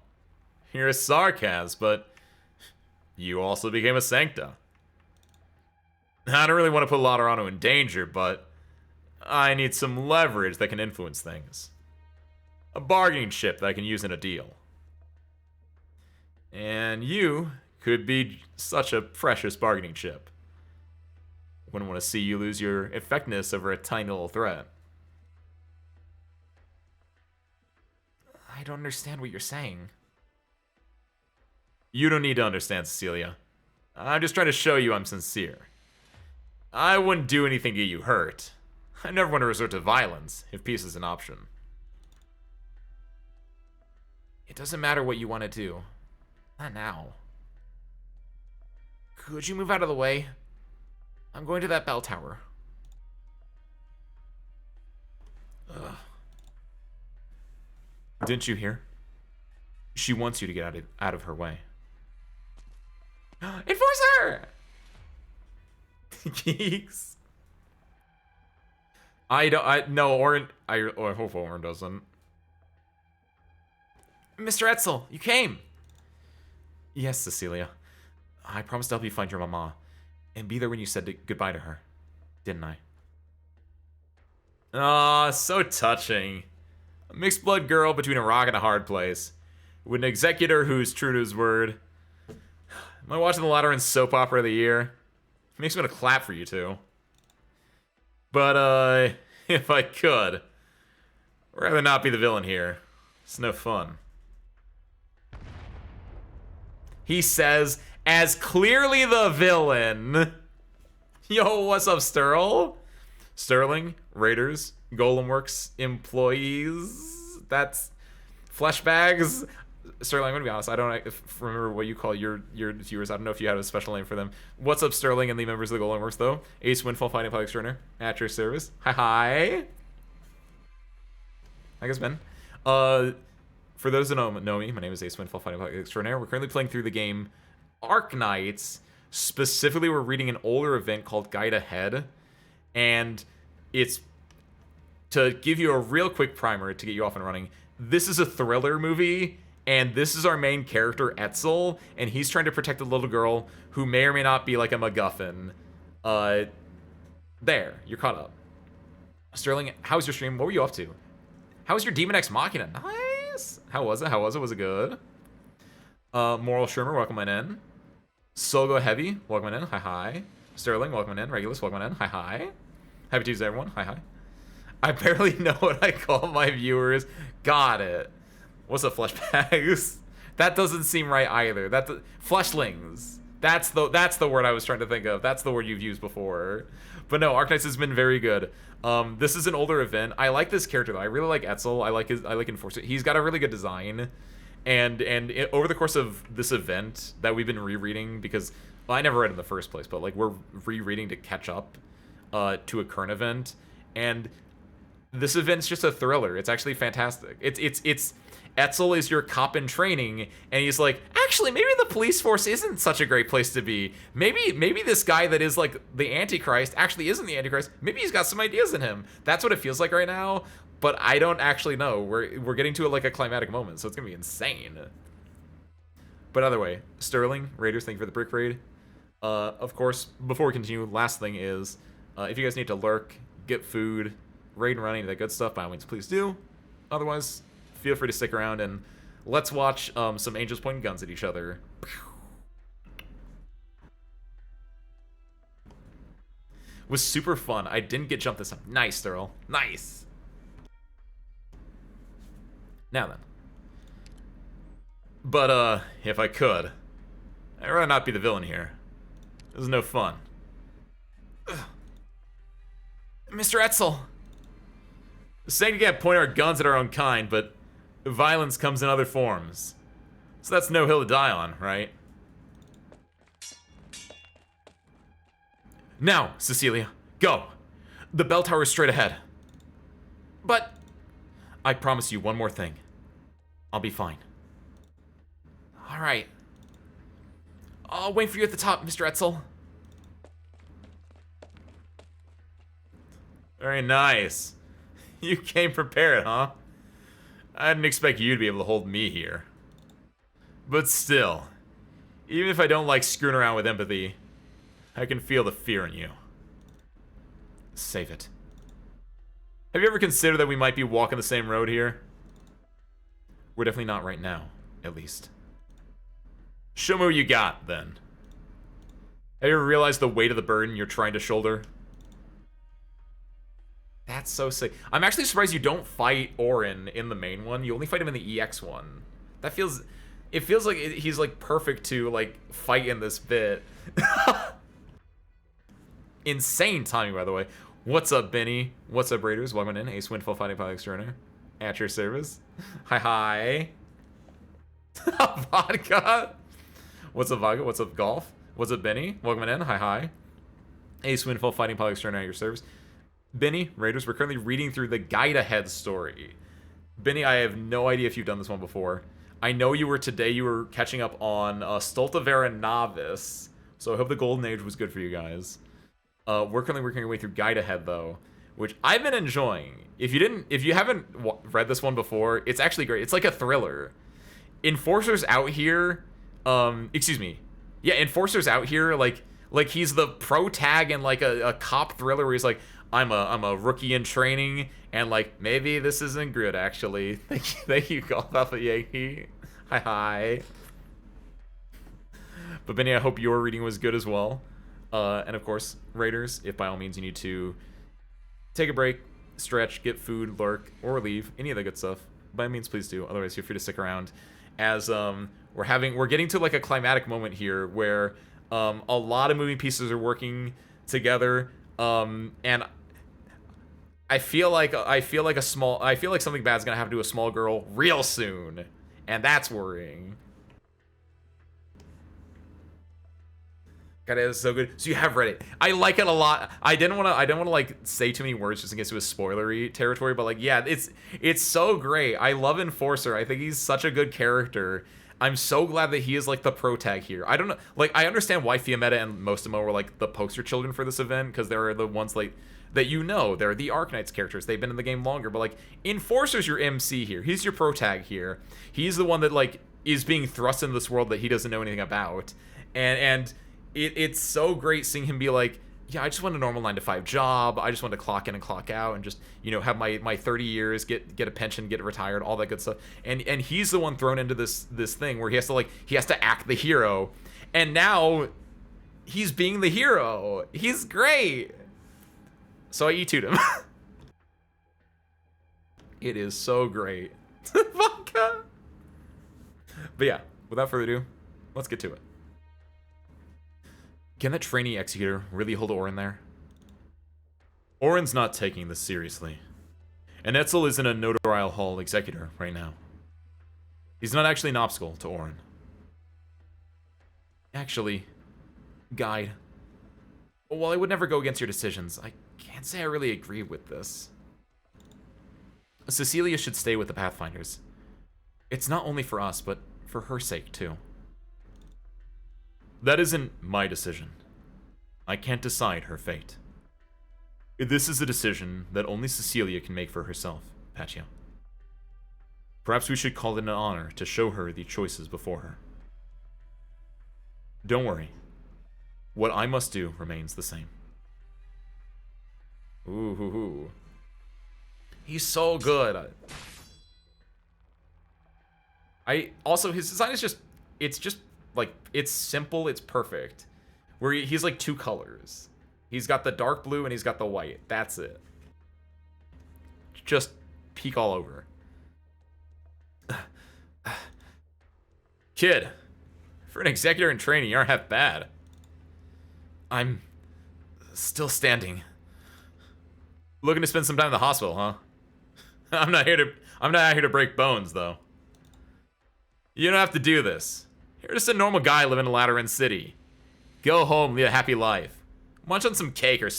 S1: you're a Sarkaz, but you also became a Sancta. I don't really want to put Laterano in danger, but I need some leverage that can influence things. A bargaining chip that I can use in a deal. And you could be such a precious bargaining chip. Wouldn't want to see you lose your effectiveness over a tiny little threat. I don't understand what you're saying. You don't need to understand, Cecilia. I'm just trying to show you I'm sincere. I wouldn't do anything to get you hurt. I never want to resort to violence if peace is an option. It doesn't matter what you want to do. Not now. Could you move out of the way? I'm going to that bell tower. Ugh. Didn't you hear? She wants you to get out of her way. Enforcer! Geeks. I hope Orin doesn't. Mr. Etzel, you came. Yes, Cecilia. I promised to help you find your mama and be there when you said goodbye to her. Didn't I? Aw, so touching. A mixed blood girl between a rock and a hard place. With an executor who's true to his word. Am I watching the Lateran soap opera of the year? Makes me want to clap for you two. But, if I could, I'd rather not be the villain here. It's no fun. He says, as clearly the villain. Yo, what's up, Sterl? Sterling, Raiders, Golemworks employees. That's Fleshbags. Sterling, I'm gonna be honest, I don't remember what you call your viewers. I don't know if you had a special name for them. What's up, Sterling and the members of the Golemworks, though? Ace Windfall Fighting Public Extraordinaire, at your service. Hi. I guess Ben. For those that don't know me, my name is Ace Windfall Fighting Public Extraordinaire. We're currently playing through the game Arknights. Specifically, we're reading an older event called Guide Ahead, and it's to give you a real quick primer to get you off and running. This is a thriller movie. And this is our main character, Etzel, and he's trying to protect a little girl who may or may not be like a MacGuffin. There, you're caught up. Sterling, how was your stream? What were you up to? How was your Demon X Machina? Nice! How was it? Was it good? Moral Shrimmer, welcome on in. Sogo Heavy, welcome on in. Hi. Sterling, welcome on in. Regulus, welcome on in. Hi. Happy Tuesday, everyone. Hi. I barely know what I call my viewers. Got it. What's up, Fleshbags? That doesn't seem right either. Fleshlings. That's the word I was trying to think of. That's the word you've used before. But no, Arknights has been very good. This is an older event. I like this character though. I really like Etzel. I like Enforcer. He's got a really good design. And over the course of this event that we've been rereading, because I never read in the first place, but like we're rereading to catch up to a current event, and this event's just a thriller. It's actually fantastic. It's Etzel is your cop in training, and he's like, actually, maybe the police force isn't such a great place to be. Maybe this guy that is like the Antichrist actually isn't the Antichrist. Maybe he's got some ideas in him. That's what it feels like right now, but I don't actually know. We're getting to like a climatic moment, so it's gonna be insane. But either way, Sterling, Raiders, thank you for the brick raid. Of course, before we continue, last thing is, if you guys need to lurk, get food, raid and run, any of that good stuff, by all means, please do. Otherwise, feel free to stick around and let's watch some angels pointing guns at each other. Was super fun. I didn't get jumped this time. Nice, Thurl. Nice. Now then. But, if I could, I'd rather not be the villain here. This is no fun. Ugh. Mr. Etzel! Saying you can't point our guns at our own kind, but violence comes in other forms. So that's no hill to die on, right? Now, Cecilia, go! The bell tower is straight ahead. But I promise you one more thing. I'll be fine. Alright. I'll wait for you at the top, Mr. Etzel. Very nice. You came prepared, huh? I didn't expect you to be able to hold me here. But still, even if I don't like screwing around with empathy, I can feel the fear in you. Save it. Have you ever considered that we might be walking the same road here? We're definitely not right now, at least. Show me what you got, then. Have you ever realized the weight of the burden you're trying to shoulder? That's so sick. I'm actually surprised you don't fight Orin in the main one. You only fight him in the EX one. That feels... It feels like he's, like, perfect to, like, fight in this bit. Insane timing, by the way. What's up, Benny? What's up, Raiders? Welcome in. Ace Windfall Fighting Pilot Extraordinaire. At your service. Hi. Vodka. What's up, Vodka? What's up, Golf? What's up, Benny? Welcome in. Hi. Ace Windfall Fighting Pilot Extraordinaire at your service. Benny, Raiders, we're currently reading through the Guide Ahead story. Benny, I have no idea if you've done this one before. I know you were catching up on Stoltavera Novice, so I hope the Golden Age was good for you guys. We're currently working our way through Guide Ahead, though, which I've been enjoying. If you haven't read this one before, it's actually great. It's like a thriller. Enforcer's out here, Enforcer's out here, like he's the pro tag in like a cop thriller where he's like, I'm a rookie in training, and like maybe this isn't good actually. Thank you, Golf Alpha Yankee. Hi. But Benny, I hope your reading was good as well. And of course, Raiders, if by all means you need to take a break, stretch, get food, lurk, or leave, any of that good stuff, by all means please do. Otherwise, feel free to stick around, as we're getting to like a climatic moment here where a lot of moving pieces are working together, and I feel like something bad's gonna happen to a small girl real soon, and that's worrying. God, it is so good. So you have read it. I like it a lot. I didn't want to like say too many words just in case it was spoilery territory, but like, yeah, it's so great. I love Enforcer. I think he's such a good character. I'm so glad that he is like the pro tag here. I don't know, like I understand why Fiametta and Mostimo were like the poster children for this event, because they're the ones like that, they're the Arknights characters. They've been in the game longer, but like Enforcer's your MC here. He's your pro tag here. He's the one that like is being thrust into this world that he doesn't know anything about, and it's so great seeing him be like, yeah, I just want a normal 9-to-5 job. I just want to clock in and clock out and just, have my 30 years, get a pension, get retired, all that good stuff. And he's the one thrown into this thing where he has to act the hero. And now he's being the hero. He's great. So I E2'd him. It is so great. Vodka. But yeah, without further ado, let's get to it. Can that trainee executor really hold Orin there? Orin's not taking this seriously. And Etzel isn't a Notarial Hall executor right now. He's not actually an obstacle to Orin. Actually, Guide, while I would never go against your decisions, I can't say I really agree with this. Cecilia should stay with the Pathfinders. It's not only for us, but for her sake, too. That isn't my decision. I can't decide her fate. This is a decision that only Cecilia can make for herself, Patia. Perhaps we should call it an honor to show her the choices before her. Don't worry. What I must do remains the same. Ooh. He's so good. His design is just like, it's simple, it's perfect. Where he's like 2 colors. He's got the dark blue and he's got the white. That's it. Just peek all over. Kid, for an executor in training, you aren't half bad. I'm still standing. Looking to spend some time in the hospital, huh? I'm not out here to break bones, though. You don't have to do this. You're just a normal guy living in Lateran City. Go home, lead a happy life. Munch on some cake or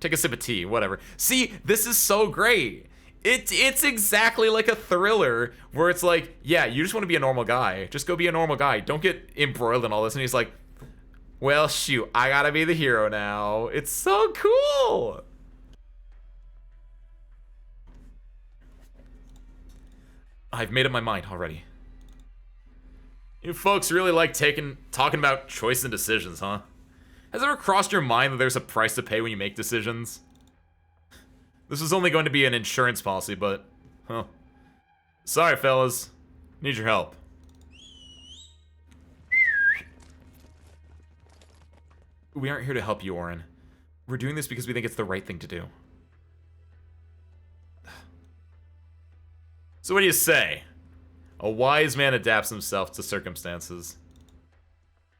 S1: take a sip of tea, whatever. See, this is so great. It's exactly like a thriller where it's like, yeah, you just want to be a normal guy. Just go be a normal guy. Don't get embroiled in all this. And he's like, well, shoot, I gotta be the hero now. It's so cool. I've made up my mind already. You folks really like talking about choice and decisions, huh? Has it ever crossed your mind that there's a price to pay when you make decisions? This was only going to be an insurance policy, but, huh. Sorry, fellas. Need your help. We aren't here to help you, Orin. We're doing this because we think it's the right thing to do. So what do you say? A wise man adapts himself to circumstances.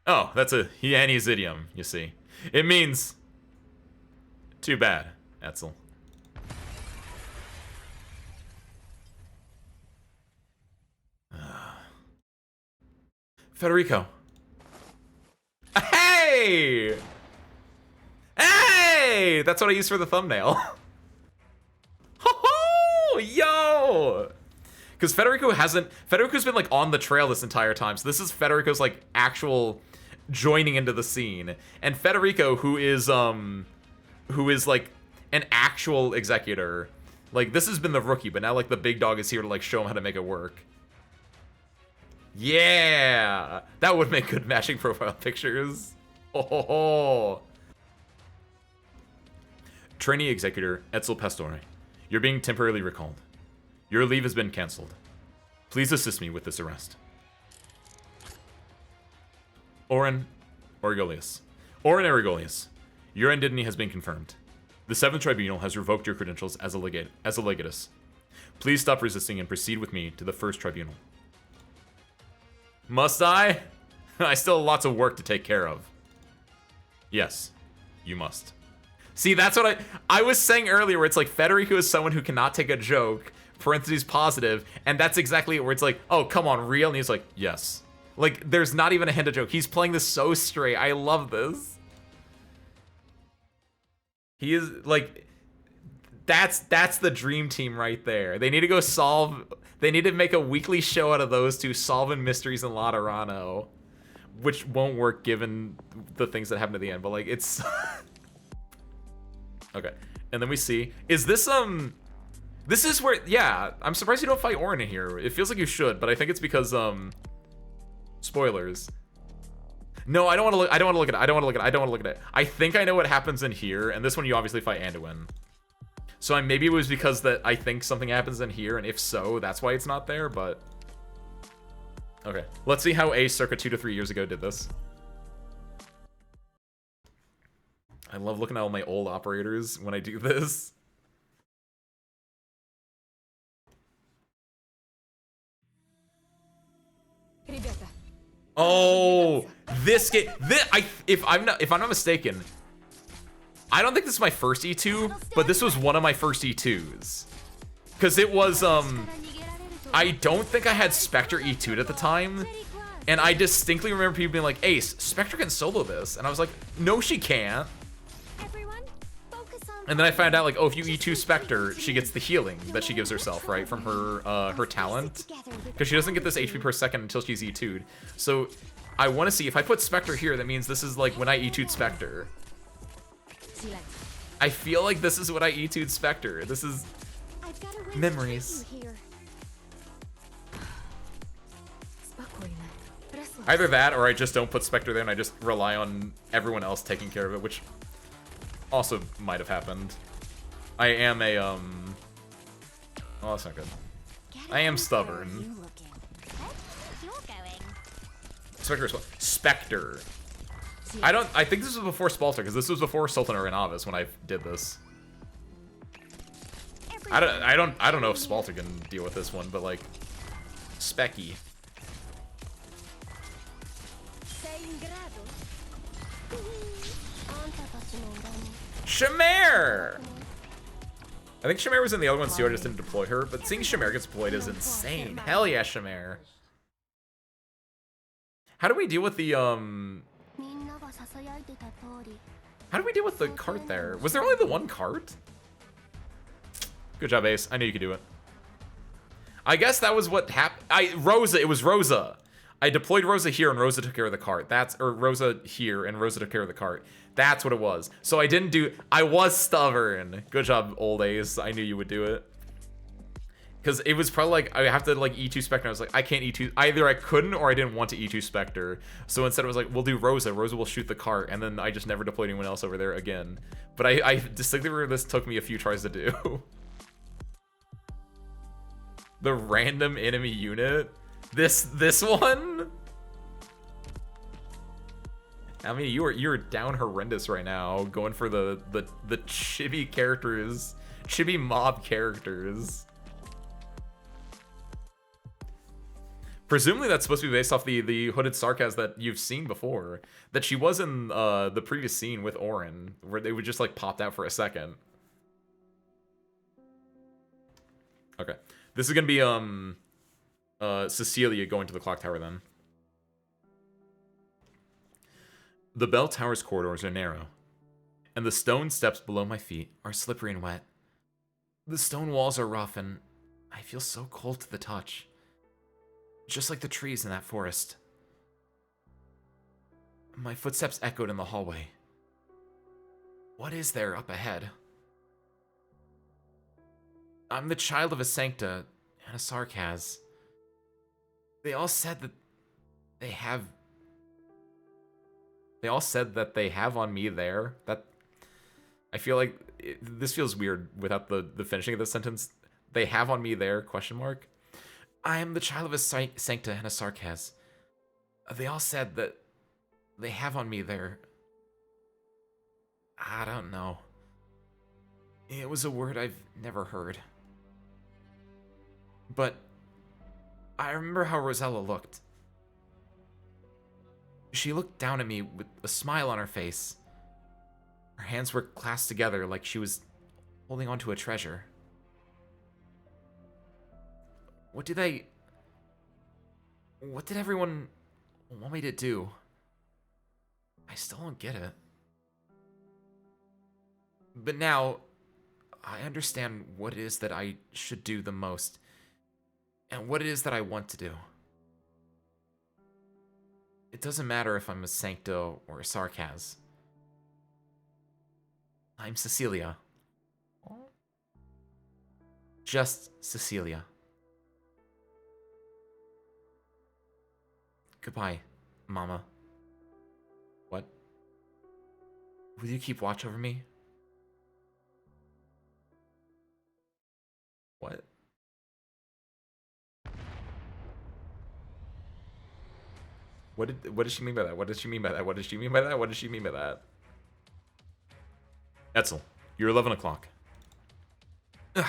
S1: Oh, that's a Hyanni's idiom, you see. It means... Too bad, Etzel. Federico. Hey! Hey! That's what I used for the thumbnail. Ho-ho! Yo! Because Federico's been like on the trail this entire time. So this is Federico's like actual joining into the scene. And Federico, who is like an actual executor, like this has been the rookie, but now like the big dog is here to like show him how to make it work. Yeah, that would make good matching profile pictures. Oh. Trainee executor Etzel Pastore, you're being temporarily recalled. Your leave has been cancelled. Please assist me with this arrest. Orin Origolius. Orin Origolius, your identity has been confirmed. The 7th Tribunal has revoked your credentials as a legatus. Please stop resisting and proceed with me to the 1st Tribunal. Must I? I still have lots of work to take care of. Yes, you must. See, that's what I was saying earlier, where it's like Federico is someone who cannot take a joke, parentheses positive, and that's exactly it, where it's like, oh, come on, real? And he's like, yes. Like, there's not even a hint of joke. He's playing this so straight. I love this. He is, like, that's the dream team right there. They need to go they need to make a weekly show out of those two solving mysteries in Laterano, which won't work given the things that happen at the end, but like, it's... Okay, and then we see, is this, this is where, yeah, I'm surprised you don't fight Orin in here. It feels like you should, but I think it's because, spoilers. No, I don't want to look, I don't want to look at it. I think I know what happens in here, and this one you obviously fight Anduin. So maybe it was because that I think something happens in here, and if so, that's why it's not there, but... Okay, let's see how Ace circa 2 to 3 years ago did this. I love looking at all my old operators when I do this. Oh, this game. If I'm not mistaken, I don't think this is my first E2, but this was one of my first E2s. Because it was, I don't think I had Spectre E2'd at the time. And I distinctly remember people being like, Ace, Spectre can solo this. And I was like, no, she can't. And then I found out, like, oh, if you E2 Spectre, she gets the healing that she gives herself, right? From her, her talent. Because she doesn't get this HP per second until she's E2'd. So, I want to see, if I put Spectre here, that means this is, like, when I E2'd Spectre. I feel like this is what I E2'd Spectre. This is memories. Either that, or I just don't put Spectre there and I just rely on everyone else taking care of it, which also might have happened. I am a, Oh, that's not good. I am stubborn. Spectre as well. Spectre. I think this was before Spalter, because this was before Sultan or Inavis when I did this. I don't know if Spalter can deal with this one, but like Specky. Shamare! I think Shamare was in the other one too, I just didn't deploy her, but seeing Shamare gets deployed is insane. Hell yeah, Shamare. How do we deal with the, How do we deal with the cart there? Was there only the one cart? Good job, Ace. I knew you could do it. I guess that was what happened. Rosa, it was Rosa. I deployed Rosa here and Rosa took care of the cart. Or Rosa here and Rosa took care of the cart. That's what it was. So I was stubborn. Good job, old Ace. I knew you would do it. Because it was probably like, I have to like E2 Spectre. I was like, I can't E2. Either I couldn't or I didn't want to E2 Spectre. So instead I was like, we'll do Rosa. Rosa will shoot the cart. And then I just never deployed anyone else over there again. But I distinctly remember this took me a few tries to do. The random enemy unit? This one? I mean, you're down horrendous right now, going for the chibi characters, chibi mob characters. Presumably that's supposed to be based off the hooded Sarkaz that you've seen before. That she was in the previous scene with Orin, where they would just like popped out for a second. Okay. This is gonna be Cecilia going to the clock tower then. The bell tower's corridors are narrow, and the stone steps below my feet are slippery and wet. The stone walls are rough, and I feel so cold to the touch. Just like the trees in that forest. My footsteps echoed in the hallway. What is there up ahead? I'm the child of a Sancta and a Sarkaz. They all said that they have on me there. That I feel like this feels weird without the finishing of the sentence. They have on me there, question mark. I am the child of a Sancta and a Sarkaz. They all said that they have on me there. I don't know. It was a word I've never heard. But I remember how Rosella looked. She looked down at me with a smile on her face. Her hands were clasped together like she was holding onto a treasure. What did everyone want me to do? I still don't get it. But now, I understand what it is that I should do the most. And what it is that I want to do. It doesn't matter if I'm a Sancto or a Sarkaz. I'm Cecilia. Just Cecilia. Goodbye, Mama. What? Will you keep watch over me? What? What did she mean by that? What did she mean by that? What did she mean by that? What did she mean by that? Etzel, you're 11 o'clock. Ugh.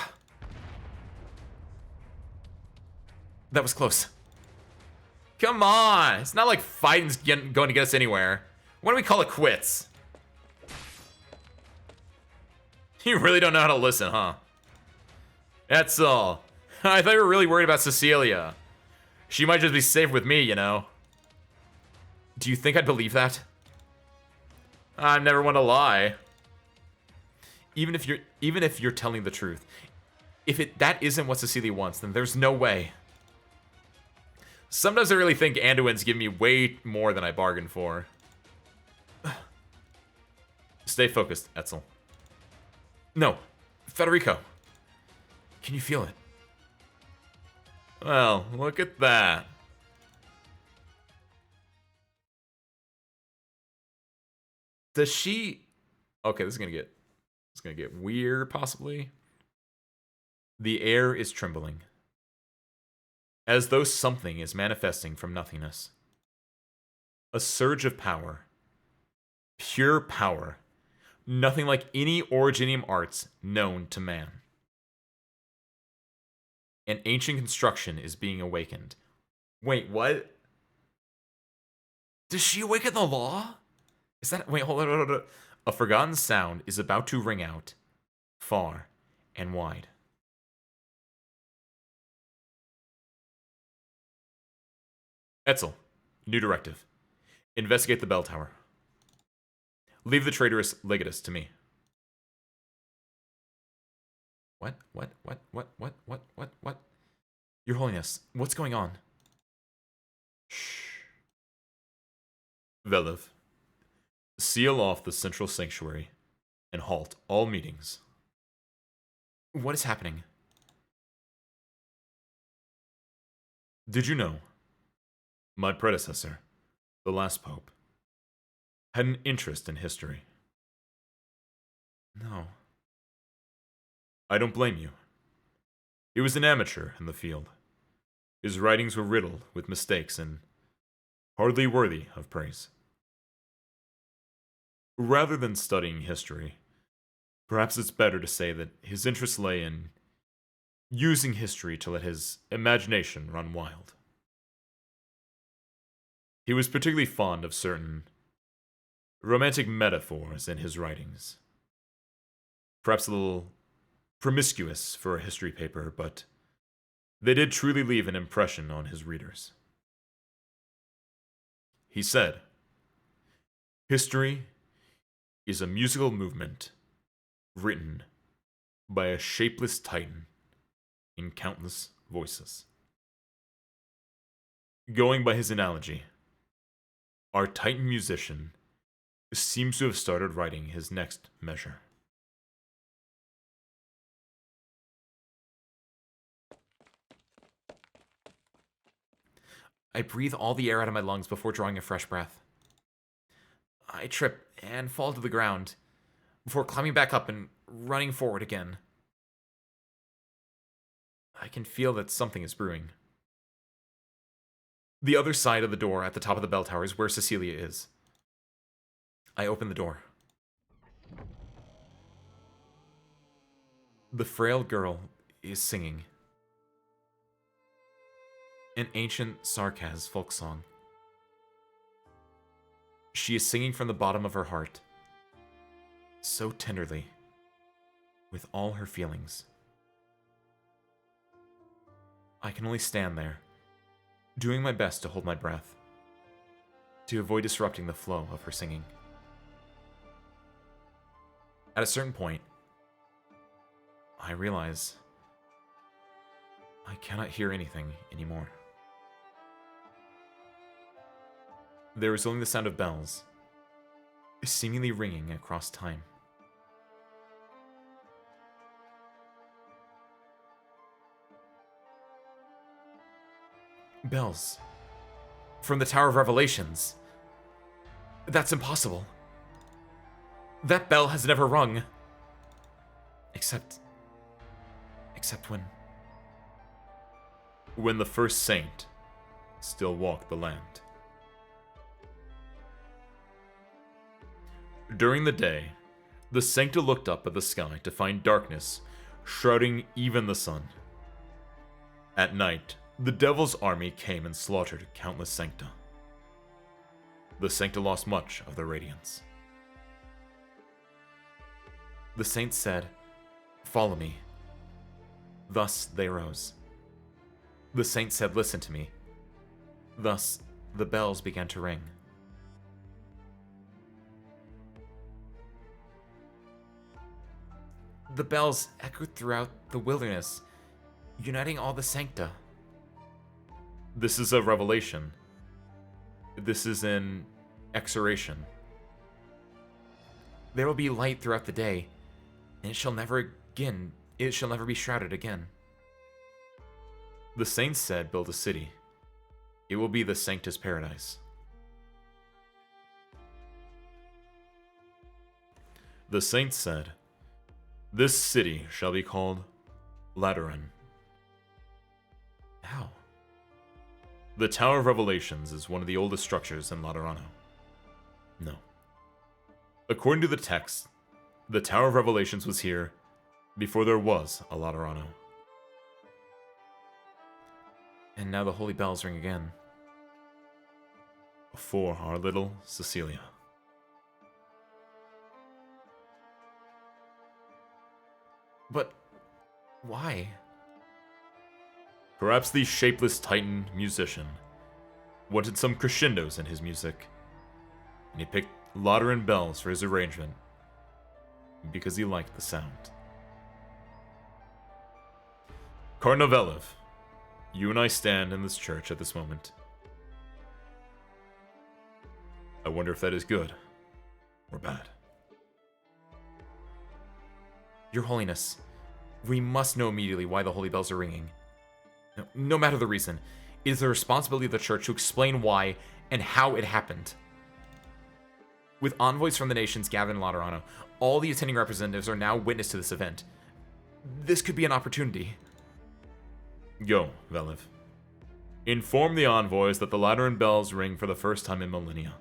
S1: That was close. Come on! It's not like fighting's going to get us anywhere. Why don't we call it quits? You really don't know how to listen, huh? Etzel, I thought you were really worried about Cecilia. She might just be safe with me, you know. Do you think I'd believe that? I'm never one to lie. Even if you're telling the truth, that isn't what Cecilia wants, then there's no way. Sometimes I really think Anduin's giving me way more than I bargained for. Stay focused, Etzel. No, Federico. Can you feel it? Well, look at that. Does she... Okay, this is gonna get weird, possibly. The air is trembling, as though something is manifesting from nothingness. A surge of power. Pure power. Nothing like any Originium arts known to man. An ancient construction is being awakened. Wait, what? Does she awaken the law? Is that... Wait, hold on. A forgotten sound is about to ring out, far and wide. Etzel, new directive. Investigate the bell tower. Leave the traitorous Legatus to me. What? Your Holiness, what's going on? Shh. Velev, seal off the central sanctuary and halt all meetings. What is happening? Did you know? My predecessor, the last pope, had an interest in history. No. I don't blame you. He was an amateur in the field. His writings were riddled with mistakes and hardly worthy of praise. Rather than studying history, perhaps it's better to say that his interest lay in using history to let his imagination run wild. He was particularly fond of certain romantic metaphors in his writings. Perhaps a little promiscuous for a history paper, but they did truly leave an impression on his readers. He said, "History is a musical movement written by a shapeless titan in countless voices." Going by his analogy, our titan musician seems to have started writing his next measure. I breathe all the air out of my lungs before drawing a fresh breath. I trip and fall to the ground before climbing back up and running forward again. I can feel that something is brewing. The other side of the door at the top of the bell tower is where Cecilia is. I open the door. The frail girl is singing an ancient Sarkaz folk song. She is singing from the bottom of her heart, so tenderly, with all her feelings. I can only stand there, doing my best to hold my breath, to avoid disrupting the flow of her singing. At a certain point, I realize I cannot hear anything anymore. There is only the sound of bells, seemingly ringing across time. Bells. From the Tower of Revelations. That's impossible. That bell has never rung. Except when the first saint still walked the land. During the day, the Sancta looked up at the sky to find darkness shrouding even the sun. At night, the Devil's army came and slaughtered countless Sancta. The Sancta lost much of their radiance. The saints said, "Follow me." Thus they rose. The saints said, "Listen to me." Thus the bells began to ring. The bells echoed throughout the wilderness, uniting all the Sancta. This is a revelation. This is an exoration. There will be light throughout the day, and it shall never be shrouded again. The saints said, "Build a city. It will be the Sancta's paradise." The saints said, "This city shall be called Lateran. How? The Tower of Revelations is one of the oldest structures in Laterano. No. According to the text, the Tower of Revelations was here before there was a Laterano. And now the holy bells ring again. For our little Cecilia. But why? Perhaps the shapeless Titan musician wanted some crescendos in his music, and he picked Lateran bells for his arrangement because he liked the sound. Cardinal Velev, you and I stand in this church at this moment. I wonder if that is good or bad. Your Holiness, we must know immediately why the holy bells are ringing. No matter the reason, it is the responsibility of the church to explain why and how it happened. With envoys from the nations gathered in Laterano, all the attending representatives are now witness to this event. This could be an opportunity. Go, Velev. Inform the envoys that the Lateran bells ring for the first time in millennia,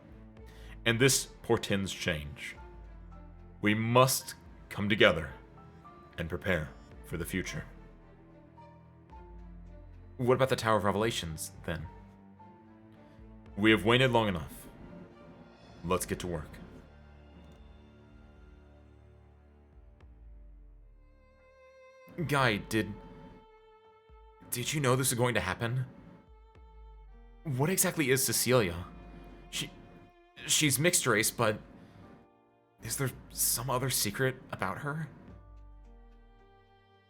S1: and this portends change. We must come together and prepare for the future. What about the Tower of Revelations, then? We have waited long enough. Let's get to work. Guy, did you know this was going to happen? What exactly is Cecilia? She's mixed race, but is there some other secret about her?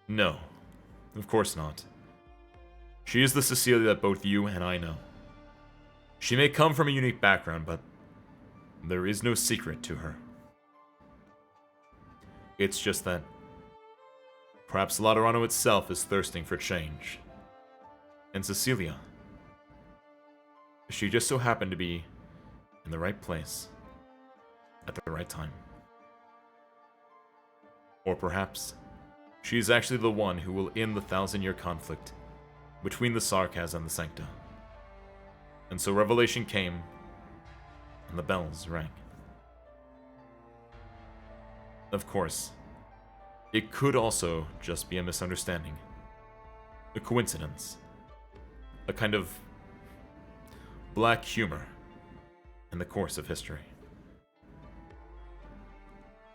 S1: No, of course not. She is the Cecilia that both you and I know. She may come from a unique background, but there is no secret to her. It's just that perhaps Laterano itself is thirsting for change. And Cecilia, she just so happened to be in the right place at the right time. Or perhaps she is actually the one who will end the 1,000-year conflict between the Sarkaz and the Sancta. And so revelation came, and the bells rang. Of course, it could also just be a misunderstanding, a coincidence, a kind of black humor in the course of history.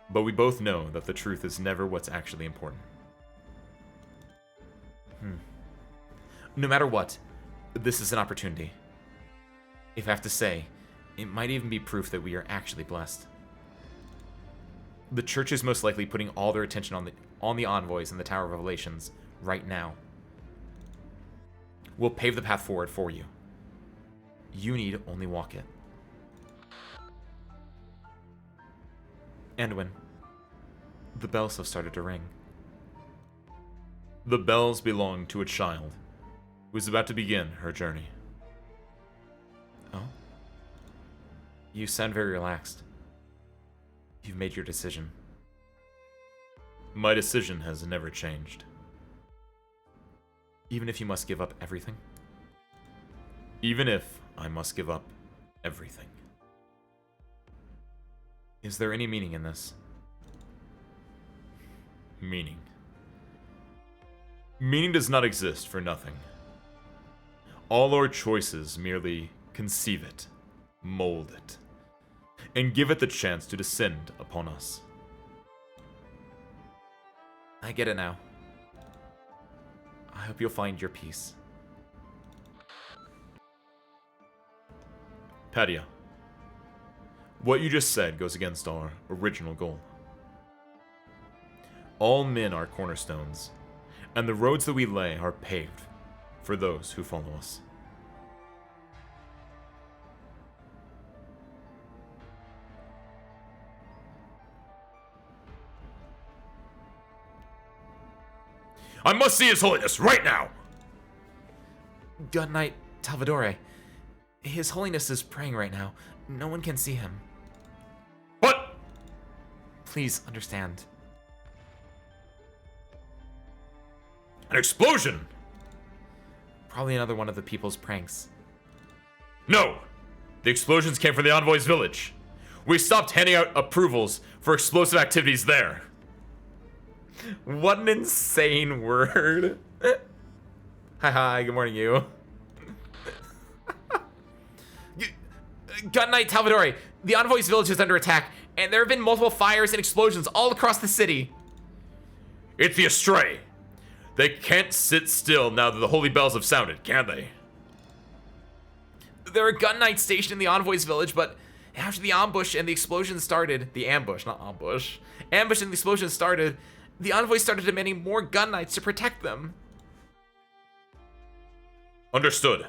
S1: But we both know that the truth is never what's actually important. No matter what, this is an opportunity. If I have to say, it might even be proof that we are actually blessed. The church is most likely putting all their attention on the envoys in the Tower of Revelations right now. We'll pave the path forward for you. You need only walk it. Anduin, the bells have started to ring. The bells belong to a child who is about to begin her journey. Oh? You sound very relaxed. You've made your decision. My decision has never changed. Even if you must give up everything? Even if I must give up everything. Is there any meaning in this? Meaning. Meaning does not exist for nothing. All our choices merely conceive it, mold it, and give it the chance to descend upon us. I get it now. I hope you'll find your peace. Padia, what you just said goes against our original goal. All men are cornerstones, and the roads that we lay are paved for those who follow us. I must see His Holiness right now! God Knight Talvadore. His Holiness is praying right now. No one can see him. What? Please understand. An explosion! Probably another one of the people's pranks. No! The explosions came from the Envoy's village. We stopped handing out approvals for explosive activities there. What an insane word. Hi, good morning, you. Gun Knight Talvadore, the Envoy's village is under attack, and there have been multiple fires and explosions all across the city. It's the Astray. They can't sit still now that the holy bells have sounded, can they? There are gun knights stationed in the Envoy's village, but after the ambush and the explosion started, ambush and the explosion started, the Envoy started demanding more gun knights to protect them. Understood.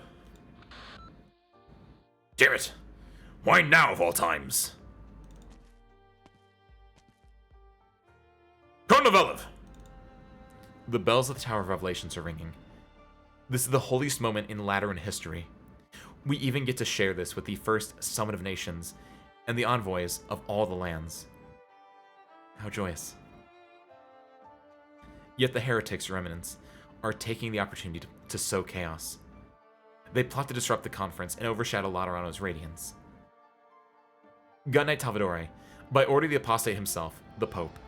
S1: Damn it. Why now of all times? Karnavelev! The bells of the Tower of Revelations are ringing. This is the holiest moment in Lateran history. We even get to share this with the first Summit of Nations and the envoys of all the lands. How joyous. Yet the heretics, or eminence, are taking the opportunity to sow chaos. They plot to disrupt the conference and overshadow Laterano's radiance. Gun Knight Talvadore, by order of the apostate himself, the Pope,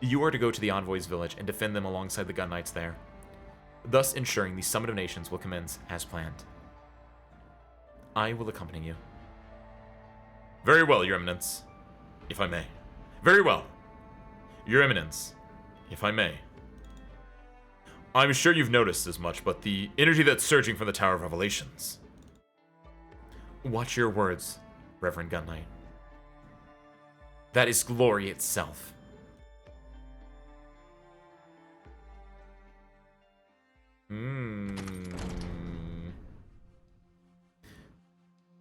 S1: you are to go to the envoy's village and defend them alongside the gun knights there, thus ensuring the Summit of Nations will commence as planned. I will accompany you. Very well, Your Eminence, if I may. Very well, Your Eminence, if I may. I'm sure you've noticed as much, but the energy that's surging from the Tower of Revelations. Watch your words, Reverend Gun Knight. That is glory itself.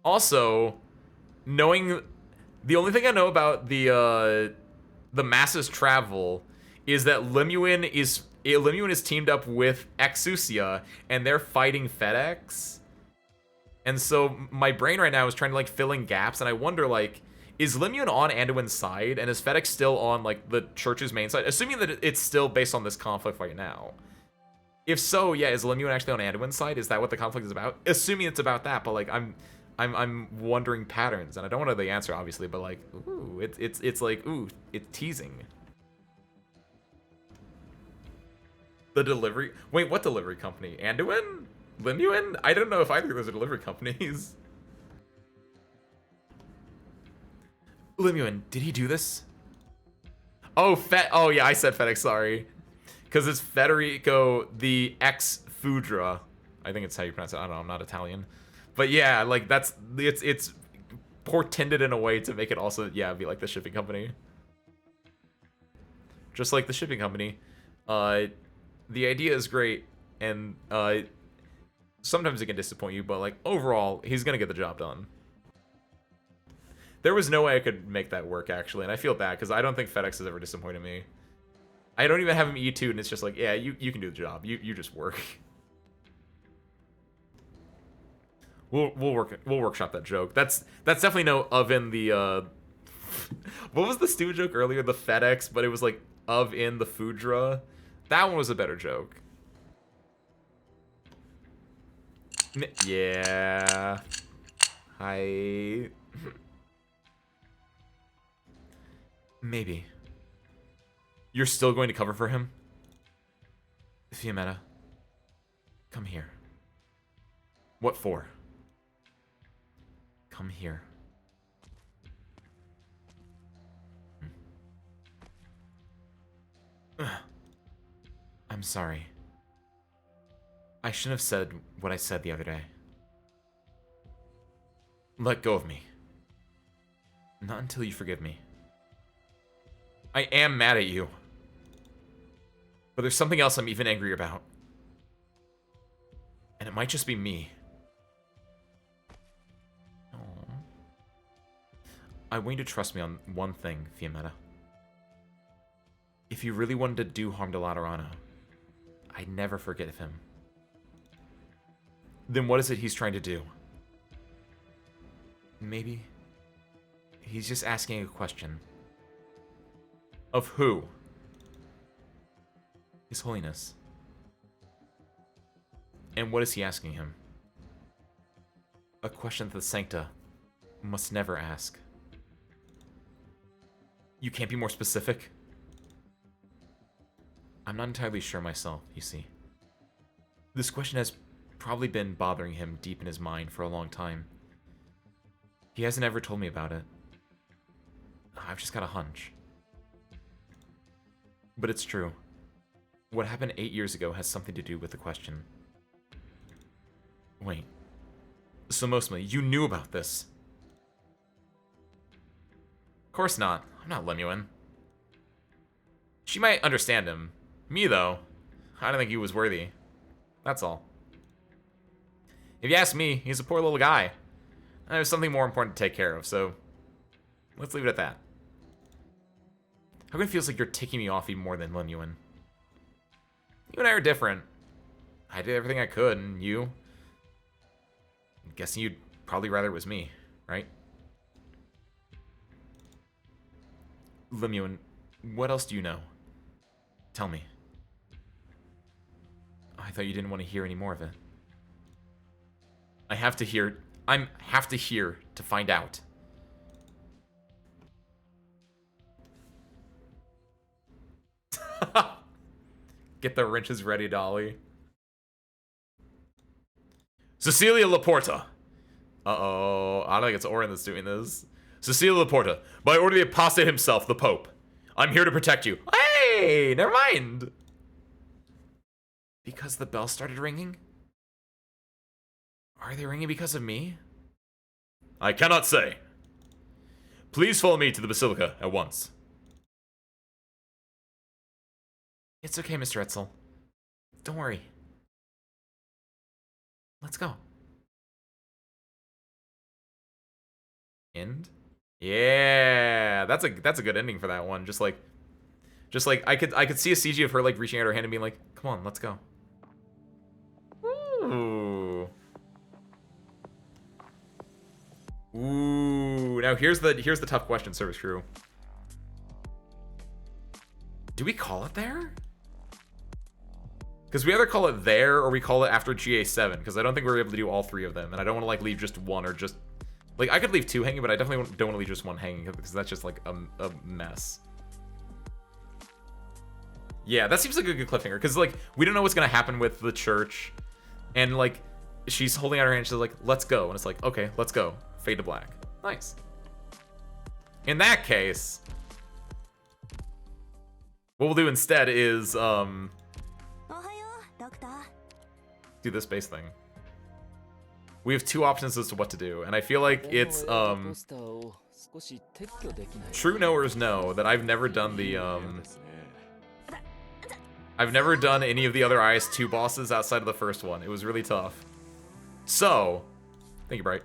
S1: Also, knowing the only thing I know about the masses travel is that Lemuin is teamed up with Exusia and they're fighting FedEx. And so my brain right now is trying to like fill in gaps, and I wonder like, is Lemuin on Anduin's side and is FedEx still on like the church's main side? Assuming that it's still based on this conflict right now. If so, yeah, is Lemuin actually on Anduin's side? Is that what the conflict is about? Assuming it's about that, but like I'm wondering patterns, and I don't want to know the answer obviously, but like, ooh, it's like, ooh, it's teasing. The delivery, wait, what delivery company? Anduin? Lemuin? I don't know if either of those are delivery companies. Lemuin, did he do this? Oh, oh yeah, I said FedEx, sorry. Because it's Federico the ex-Fudra. I think it's how you pronounce it. I don't know, I'm not Italian. But yeah, like it's portended in a way to make it also, yeah, be like the shipping company. Just like the shipping company. The idea is great, and sometimes it can disappoint you, but like overall, he's gonna get the job done. There was no way I could make that work, actually, and I feel bad, because I don't think FedEx has ever disappointed me. I don't even have him E2, and it's just like, yeah, you can do the job. You just work. We'll workshop that joke. That's definitely no in the what was the stupid joke earlier? The FedEx, but it was like in the Fudra. That one was a better joke. Yeah. Hi. Maybe. You're still going to cover for him? Fiametta, come here. What for? Come here. I'm sorry. I shouldn't have said what I said the other day. Let go of me. Not until you forgive me. I am mad at you. But there's something else I'm even angrier about. And it might just be me. Aww. I want you to trust me on one thing, Fiametta. If you really wanted to do harm to Laterano, I'd never forgive him. Then what is it he's trying to do? Maybe he's just asking a question. Of who? His Holiness. And what is he asking him? A question that the Sancta must never ask. You can't be more specific? I'm not entirely sure myself, you see. This question has probably been bothering him deep in his mind for a long time. He hasn't ever told me about it. I've just got a hunch. But it's true. What happened 8 years ago has something to do with the question. Wait. So mostly, you knew about this? Of course not. I'm not Lemuel. She might understand him. Me, though, I don't think he was worthy. That's all. If you ask me, he's a poor little guy. I have something more important to take care of, so let's leave it at that. How come it feels like you're ticking me off even more than Lemuel? You and I are different. I did everything I could, and you? I'm guessing you'd probably rather it was me, right? Lemuel, what else do you know? Tell me. I thought you didn't want to hear any more of it. I have to hear to find out. Get the wrenches ready, Dolly. Cecilia Laporta. Uh-oh. I don't think it's Orin that's doing this. Cecilia Laporta. By order of the apostate himself, the Pope. I'm here to protect you. Hey, never mind. Because the bell started ringing? Are they ringing because of me? I cannot say. Please follow me to the Basilica at once. It's okay, Mr. Etzel. Don't worry. Let's go. End? Yeah, that's a good ending for that one. Just like I could see a CG of her like reaching out her hand and being like, "Come on, let's go." Ooh. Ooh. Now here's the tough question, service crew. Do we call it there? Because we either call it there or we call it after GA7, because I don't think we're able to do all three of them, and I don't want to like leave just one or just like I could leave two hanging, but I definitely don't want to leave just one hanging because that's just like a mess. Yeah, that seems like a good cliffhanger because like we don't know what's gonna happen with the church, and like she's holding out her hand, she's like, "Let's go," and it's like, "Okay, let's go." Fade to black. Nice. In that case, what we'll do instead is do this base thing. We have two options as to what to do, and I feel like it's true knowers know that I've never done the I've never done any of the other IS2 bosses outside of the first one. It was really tough. So, thank you, Bright.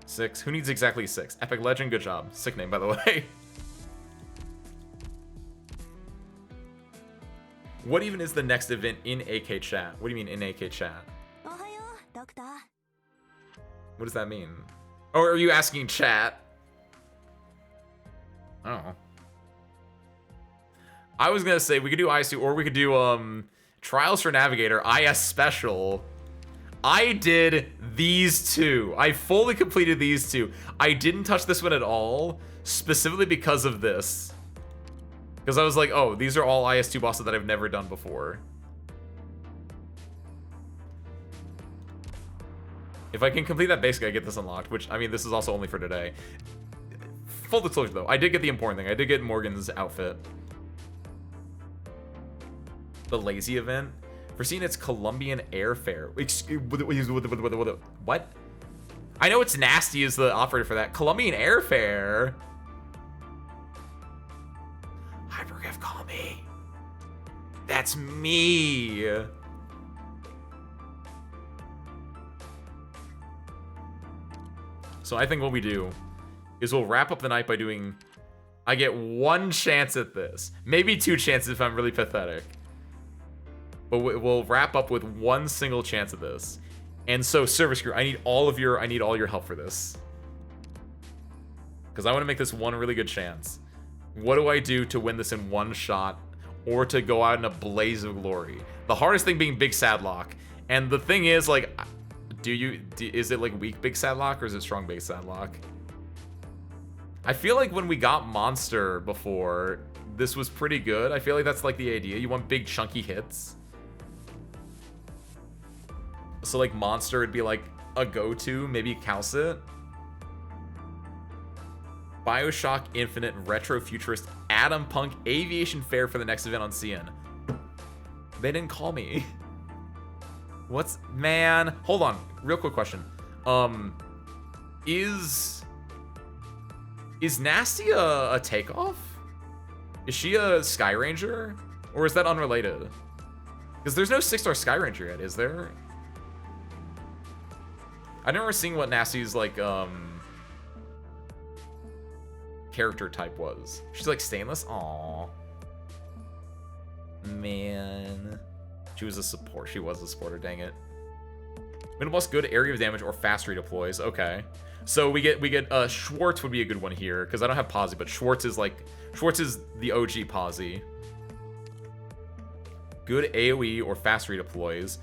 S1: 6. Who needs exactly 6? Epic Legend, good job. Sick name, by the way. What even is the next event in AK chat? What do you mean in AK chat? What does that mean? Oh, are you asking chat? I don't know. I was gonna say we could do IS2 or we could do Trials for Navigator IS Special. I did these two. I fully completed these two. I didn't touch this one at all, specifically because of this. Because I was like, oh, these are all IS2 bosses that I've never done before. If I can complete that basic, I get this unlocked, which, I mean, this is also only for today. Full disclosure, though, I did get the important thing. I did get Morgan's outfit. The lazy event. For seeing its Colombian airfare. What? I know it's nasty is the operator for that. Colombian airfare? Hypergriff, call me. That's me. So I think what we do is we'll wrap up the night by doing... I get one chance at this. Maybe two chances if I'm really pathetic. But we'll wrap up with one single chance at this. And so, service crew, I need all your help for this. Because I want to make this one really good chance. What do I do to win this in one shot? or to go out in a blaze of glory. The hardest thing being Big Sadlock. And the thing is, like, is it like weak Big Sadlock or is it strong Big Sadlock? I feel like when we got Monster before, this was pretty good. I feel like that's like the idea. You want big chunky hits. So like Monster would be like a go-to, maybe Calcit. Bioshock Infinite, Retro Futurist, Atom Punk, Aviation Fair for the next event on CN. They didn't call me. What's... Man. Hold on. Real quick question. Is Nasty a takeoff? Is she a Sky Ranger? Or is that unrelated? Because there's no 6-star Sky Ranger yet, is there? I never seen what Nasty's, like, character type was. She's, like, stainless? Aww. Man. She was a support. She was a supporter, dang it. Middle boss, good area of damage or fast redeploys. Okay. So we get Schwartz would be a good one here, because I don't have Posse, but Schwartz is the OG Posse. Good AoE or fast redeploys.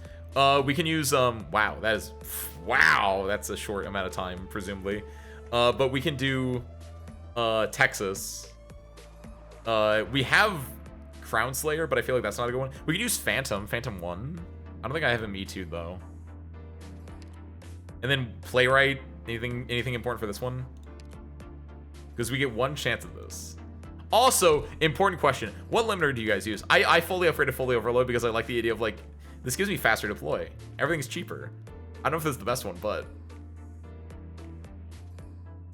S1: We can use wow, that's a short amount of time, presumably. But we can do Texas. We have Crown Slayer, but I feel like that's not a good one. We can use Phantom 1. I don't think I have him E2'd though. And then Playwright. Anything important for this one? Because we get one chance at this. Also, important question. What limiter do you guys use? I fully upgraded Fully Overload because I like the idea of, like, this gives me faster deploy. Everything's cheaper. I don't know if this is the best one, but...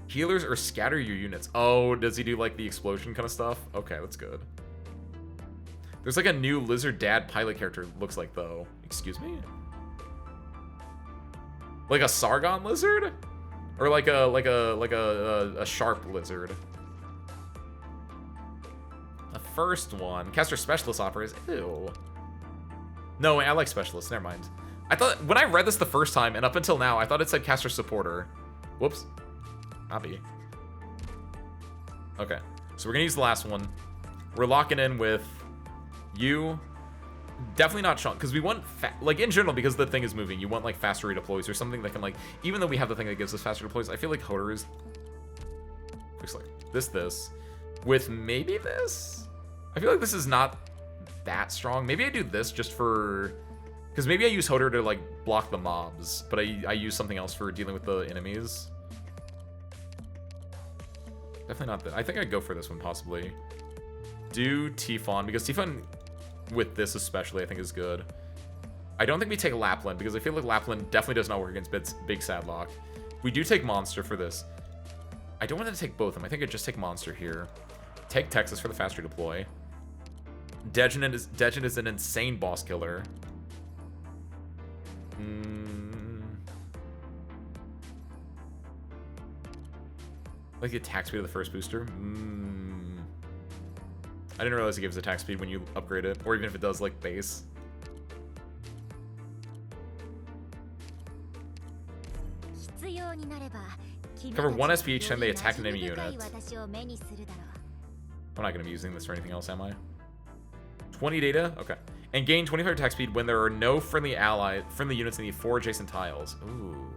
S1: Healers or scatter your units. Oh, does he do, like, the explosion kind of stuff? Okay, that's good. There's, like, a new Lizard Dad pilot character, looks like, though. Excuse me? Like a Sargon lizard? Or like a sharp lizard. The first one. Caster Specialist Operators. Ew. No, I like Specialists. Never mind. I thought, when I read this the first time, and up until now, I thought it said Caster Supporter. Whoops. Hobby. Okay. So we're gonna use the last one. We're locking in with you. Definitely not Chunk, because we want, like, in general, because the thing is moving, you want, like, faster redeploys or something that can, like, even though we have the thing that gives us faster deploys, I feel like Hodor is, looks like this, with maybe this? I feel like this is not that strong. Maybe I do this just for, because maybe I use Hodor to, like, block the mobs, but I use something else for dealing with the enemies. Definitely not that. I think I'd go for this one, possibly. Do Tifon, because Tifon... with this especially, I think is good. I don't think we take Lapland, because I feel like Lapland definitely does not work against Big Sadlock. We do take Monster for this. I don't want to take both of them. I think I'd just take Monster here. Take Texas for the faster deploy. Dejin is an insane boss killer. Like the attack speed of the first booster. I didn't realize it gives attack speed when you upgrade it, or even if it does, like, base. Cover 1 SP each time they attack an enemy unit. I'm not going to be using this for anything else, am I? 20 data? Okay. And gain 25 attack speed when there are no friendly units in the 4 adjacent tiles. Ooh.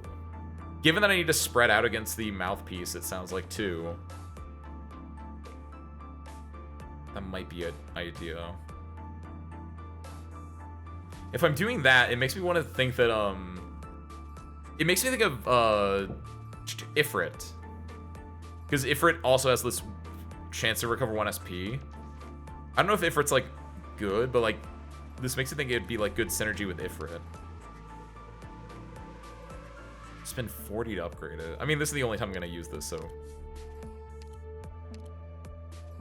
S1: Given that I need to spread out against the mouthpiece, it sounds like, too. That might be an idea. If I'm doing that, it makes me want to think that, it makes me think of, Ifrit. Because Ifrit also has this chance to recover 1 SP. I don't know if Ifrit's, like, good, but, like, this makes me think it'd be, like, good synergy with Ifrit. Spend 40 to upgrade it. I mean, this is the only time I'm going to use this, so...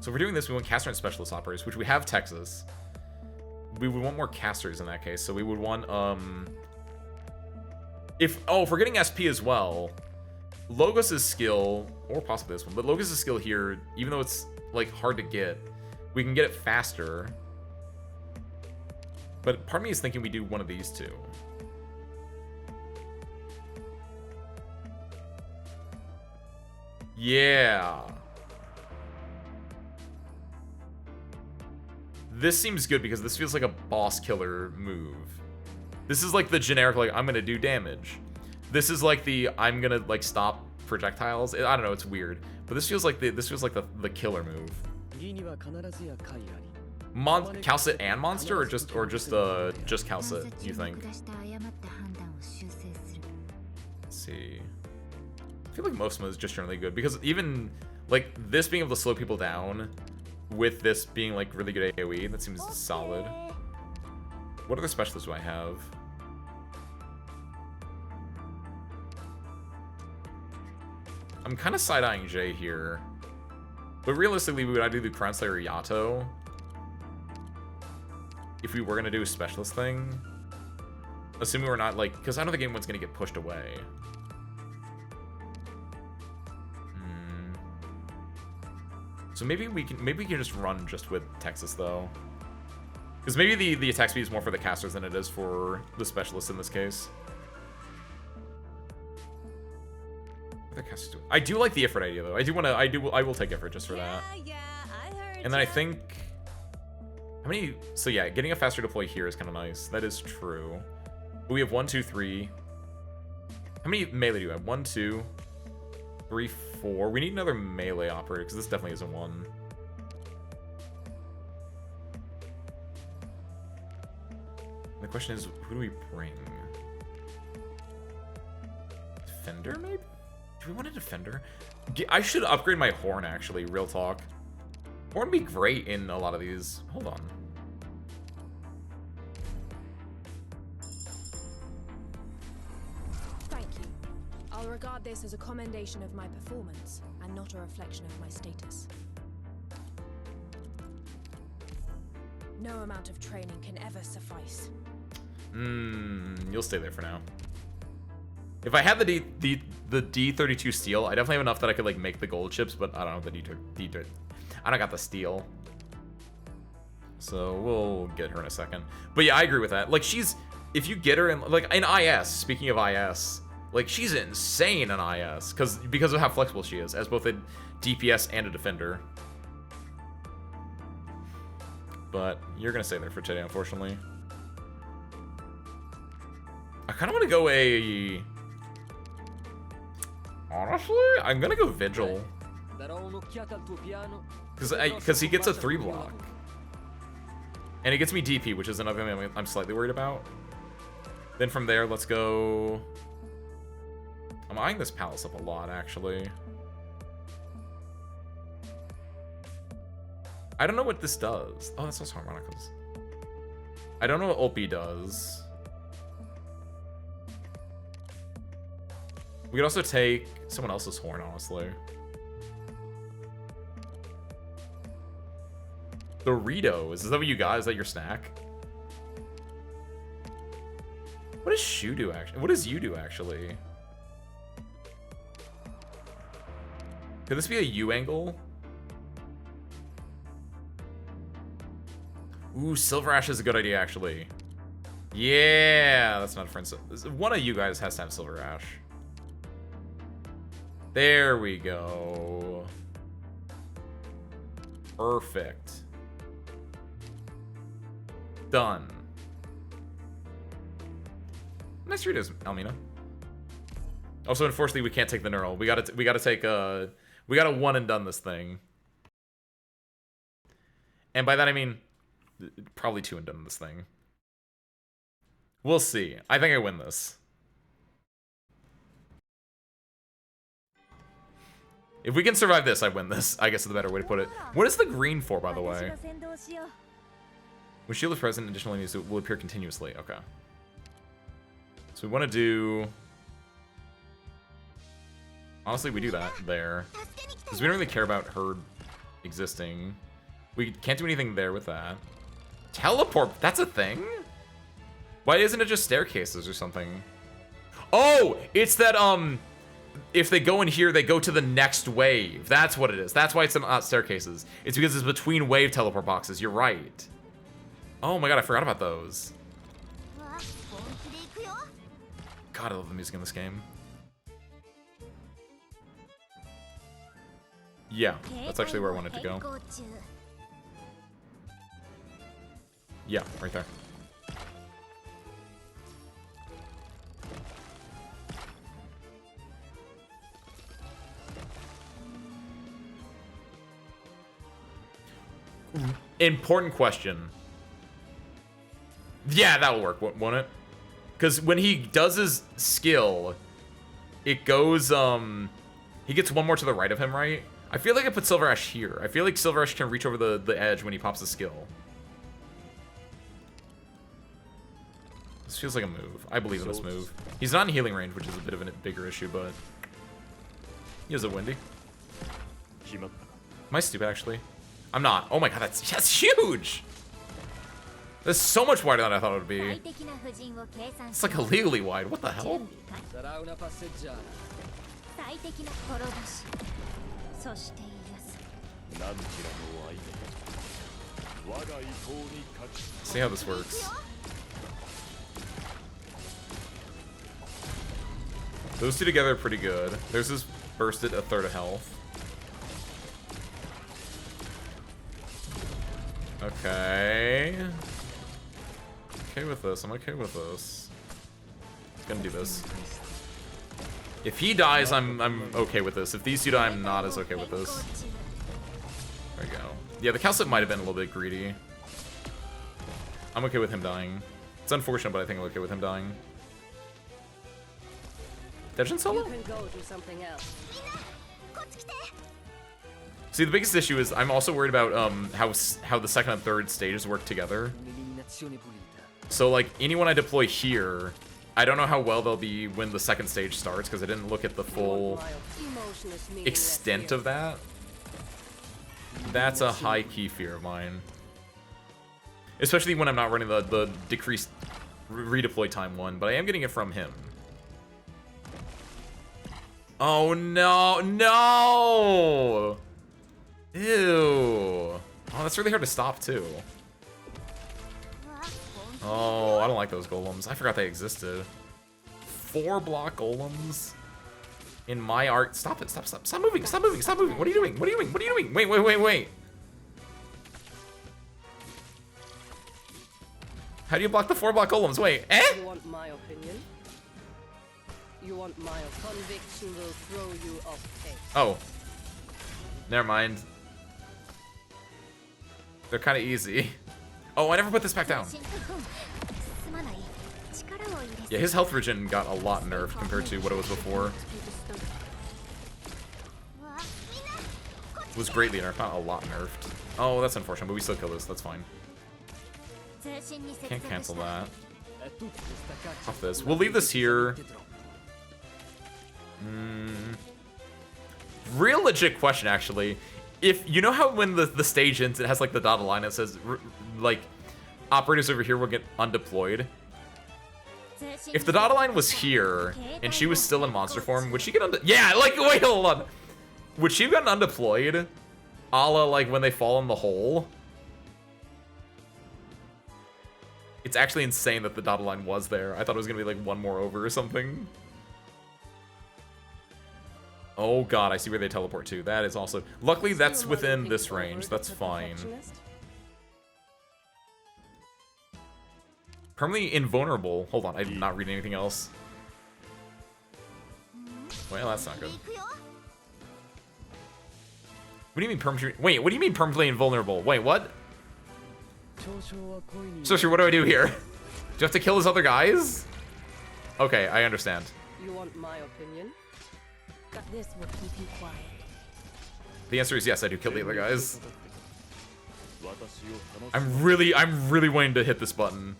S1: So if we're doing this, we want Caster and Specialist Operators, which we have Texas. We would want more Casters in that case, so we would want, if we're getting SP as well, Logos' skill, or possibly this one, but Logos' skill here, even though it's, like, hard to get, we can get it faster. But part of me is thinking we do one of these two. Yeah. This seems good because this feels like a boss killer move. This is like the generic, like, I'm gonna do damage. This is like the, I'm gonna, like, stop projectiles. I don't know, it's weird. But this feels like the killer move. Calcit and monster, or just Calcit, you think? Let's see. I feel like most modes just generally good, because even, like, this being able to slow people down with this being, like, really good AoE, that seems solid. What other specialists do I have? I'm kind of side-eyeing Jay here. But realistically, we would either do Crown Slayer or Yato. If we were going to do a specialist thing. Assuming we're not, like... Because I don't think anyone's going to get pushed away. So maybe we can just run just with Texas, though. Because maybe the attack speed is more for the casters than it is for the specialists in this case. I do like the Ifrit idea, though. I will take Ifrit just for that.
S4: Yeah, I heard.
S1: And then I think... How many... So yeah, getting a faster deploy here is kind of nice. That is true. We have 1, 2, 3. How many melee do you have? 1, 2, 3, 4. We need another melee operator, because this definitely isn't one. The question is, who do we bring? Defender, maybe? Do we want a defender? I should upgrade my horn, actually, real talk. Horn would be great in a lot of these. Hold on.
S4: Thank you. I'll regard this as a commendation of my performance, and not a reflection of my status. No amount of training can ever suffice.
S1: You'll stay there for now. If I had the D32 steel, I definitely have enough that I could, like, make the gold chips, but I don't have the D32. I don't got the steel. So we'll get her in a second. But yeah, I agree with that. Like, if you get her in, like, in IS, speaking of IS, like, she's insane in IS because of how flexible she is as both a DPS and a defender. But you're gonna stay there for today, unfortunately. I kind of want to go a... Honestly, I'm gonna go Vigil. Because he gets a 3 block. And it gets me DP, which is another thing I'm slightly worried about. Then from there, let's go... I'm eyeing this palace up a lot, actually. I don't know what this does. Oh, that's also Harmonicas. I don't know what Ulpi does. We could also take someone else's horn, honestly. Dorito. Is that what you got? Is that your snack? What does Shu do, actually? What does you do, actually? Could this be a U angle? Ooh, Silver Ash is a good idea, actually. Yeah, that's not a friend. One of you guys has to have Silver Ash. There we go. Perfect. Done. Nice read, Almina. Also, unfortunately, we can't take the neural. We gotta take we gotta one and done this thing. And by that I mean probably 2 and done this thing. We'll see. I think I win this. If we can survive this, I win this. I guess is the better way to put it. What is the green for, by the way? When shield is present, additional enemies will appear continuously. Okay. So we want to do... Honestly, we do that there. Because we don't really care about her existing. We can't do anything there with that. Teleport! That's a thing? Why isn't it just staircases or something? Oh! It's that, if they go in here, they go to the next wave. That's what it is. That's why it's not staircases. It's because it's between wave teleport boxes. You're right. Oh my god, I forgot about those. God, I love the music in this game. Yeah, that's actually where I wanted to go. Yeah, right there. Important question. Yeah, that'll work, won't it? Because when he does his skill, it goes, he gets one more to the right of him, right? I feel like I put Silver Ash here. I feel like Silver Ash can reach over the edge when he pops the skill. This feels like a move. I believe in this move. He's not in healing range, which is a bit of a bigger issue, but he has a Windy. Am I stupid, actually? I'm not. Oh my god, that's huge! That's so much wider than I thought it would be. It's like illegally wide. What the hell? See how this works. Those two together are pretty good. There's this bursted a third of health. Okay. Okay with this. I'm okay with this. Gonna do this. If he dies, I'm okay with this. If these two die, I'm not as okay with this. There we go. Yeah, the Cowslip might have been a little bit greedy. I'm okay with him dying. It's unfortunate, but I think I'm okay with him dying. Dejin solo? See, the biggest issue is I'm also worried about how the second and third stages work together. So like anyone I deploy here, I don't know how well they'll be when the second stage starts because I didn't look at the full extent of that. That's a high key fear of mine. Especially when I'm not running the decreased redeploy time one, but I am getting it from him. Oh no, no! Ew. Oh, that's really hard to stop too. Oh, I don't like those golems. I forgot they existed. 4 block golems in my art. Stop it, stop moving, stop moving, stop moving. What are you doing? What are you doing? What are you doing? Wait. How do you block the 4 block golems? Wait, eh?
S5: You want my opinion? You want my conviction will throw you off pace.
S1: Oh. Never mind. They're kind of easy. Oh, I never put this back down. Yeah, his health regen got a lot nerfed compared to what it was before. It was greatly nerfed, not a lot nerfed. Oh, that's unfortunate, but we still kill this. That's fine. Can't cancel that. Off this. We'll leave this here. Real legit question, actually. If you know how when the stage ends, it has like the dotted line that says like operators over here will get undeployed. If the dotted line was here and she was still in monster form, would she get yeah, like wait, hold on. Would she have gotten undeployed? A la like when they fall in the hole? It's actually insane that the dotted line was there. I thought it was gonna be like one more over or something. Oh god, I see where they teleport to. That is also... Luckily, that's within this range. That's fine. Permanently invulnerable. Hold on, I did not read anything else. Well, that's not good. What do you mean permanently... Wait, what do you mean permanently invulnerable? Wait, what? Sorcerer, what do I do here? Do you have to kill his other guys? Okay, I understand.
S5: You want my opinion?
S4: This will keep you quiet.
S1: The answer is yes, I do kill the other guys. I'm really wanting to hit this button.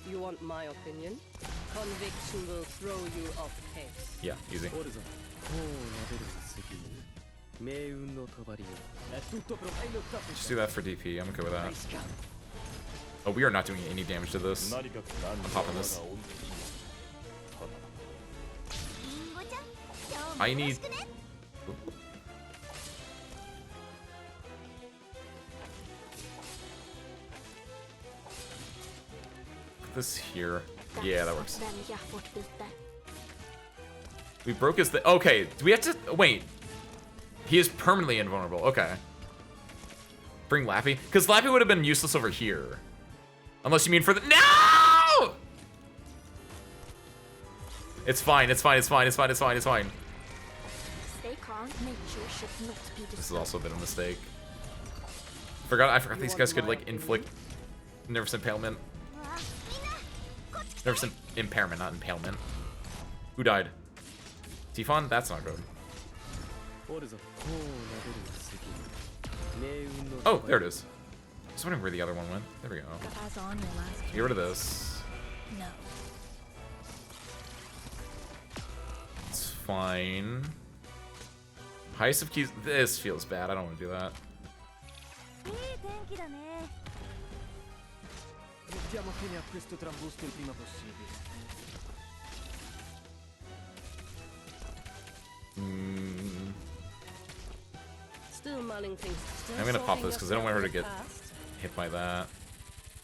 S5: You want my opinion? Conviction will throw you off pace.
S1: Yeah, easy. Just do that for DP. I'm okay with that. Oh, we are not doing any damage to this. I'm popping this. I need... Put this here. Yeah, that works. We broke his... Okay, do we have to... Wait. He is permanently invulnerable. Okay. Bring Lappy? Because Lappy would have been useless over here. Unless you mean for the... No! It's fine, it's fine, it's fine, it's fine, it's fine, it's fine.
S4: Stay calm. Nature should not be disturbed.
S1: This has also been a mistake. I forgot these guys could, like, inflict nervous impalement. Nervous impairment, not impalement. Who died? Tifon? That's not good. Oh, there it is. I was wondering where the other one went. There we go.
S4: Pass on your last.
S1: Get rid of this.
S4: No.
S1: It's fine. Heist of keys. This feels bad. I don't want to do that.
S5: Still mulling things.
S1: I'm gonna pop this because I don't want her to get hit by that. I'm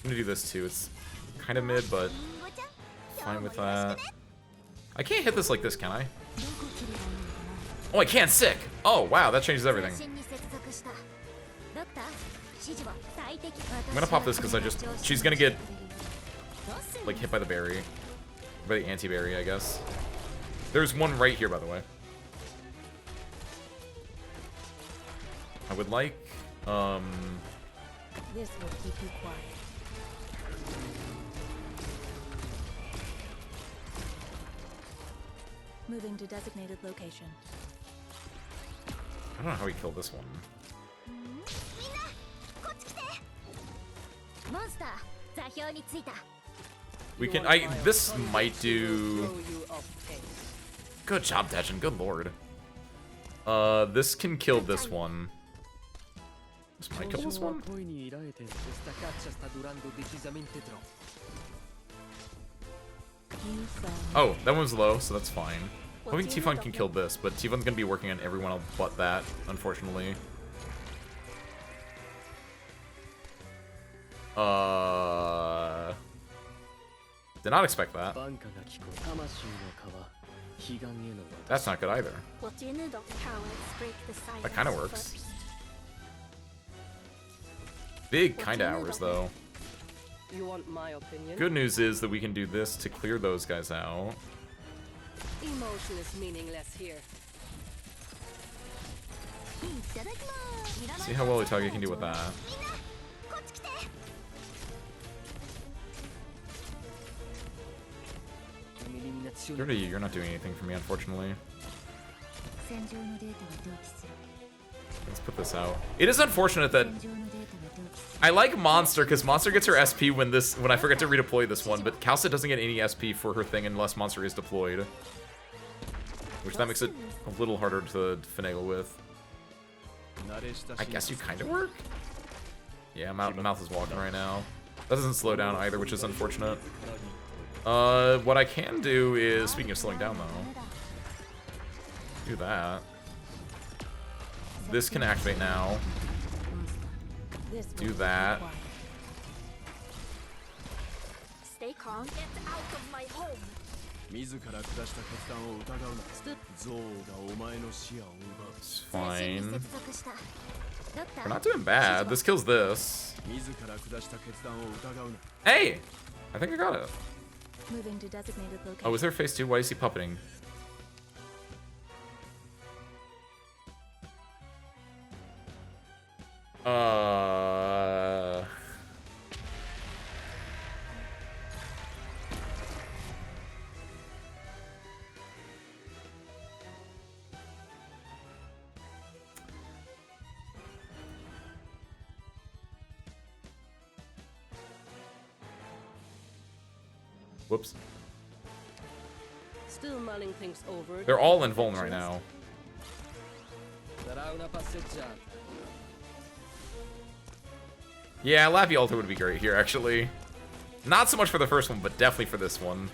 S1: gonna do this too. It's kind of mid, but fine with that. I can't hit this like this, can I? Oh, I can. Sick. Oh, wow, that changes everything. I'm gonna pop this because she's gonna get like hit by the berry, by the anti-berry, I guess. There's one right here, by the way. I would like,
S4: This will keep you quiet. Moving to designated location.
S1: I don't know how we killed this one. We can, this might do... Good job, Dejin, good lord. This can kill this one. This might kill this one. Oh, that one's low, so that's fine. Hoping Tifon can kill this, but Tifon's gonna be working on everyone else but that, unfortunately. Did not expect that. That's not good either. That kind of works. Big kind of hours, though.
S5: You want my opinion?
S1: Good news is that we can do this to clear those guys out.
S5: Emotion is meaningless here.
S1: See how well Itachi can do with that. Dirty, you're not doing anything for me, unfortunately. Let's put this out. It is unfortunate that I like Monster because Monster gets her SP when I forget to redeploy this one, but Kalsa doesn't get any SP for her thing unless Monster is deployed, which that makes it a little harder to finagle with. I guess you kind of work. Yeah, Mouth is walking right now. That doesn't slow down either, which is unfortunate. What I can do is, speaking of slowing down though, do that. This can activate now. Do that.
S4: Stay calm. Get out of my home.
S1: It's fine. We're not doing bad. This kills this. Hey! I think I got it.
S4: Moving to designated location.
S1: Oh, is there phase 2? Why is he puppeting? Whoops.
S5: Still mulling things over.
S1: They're all in Vuln right now. Yeah, Lappy Alter would be great here, actually. Not so much for the first one, but definitely for this one.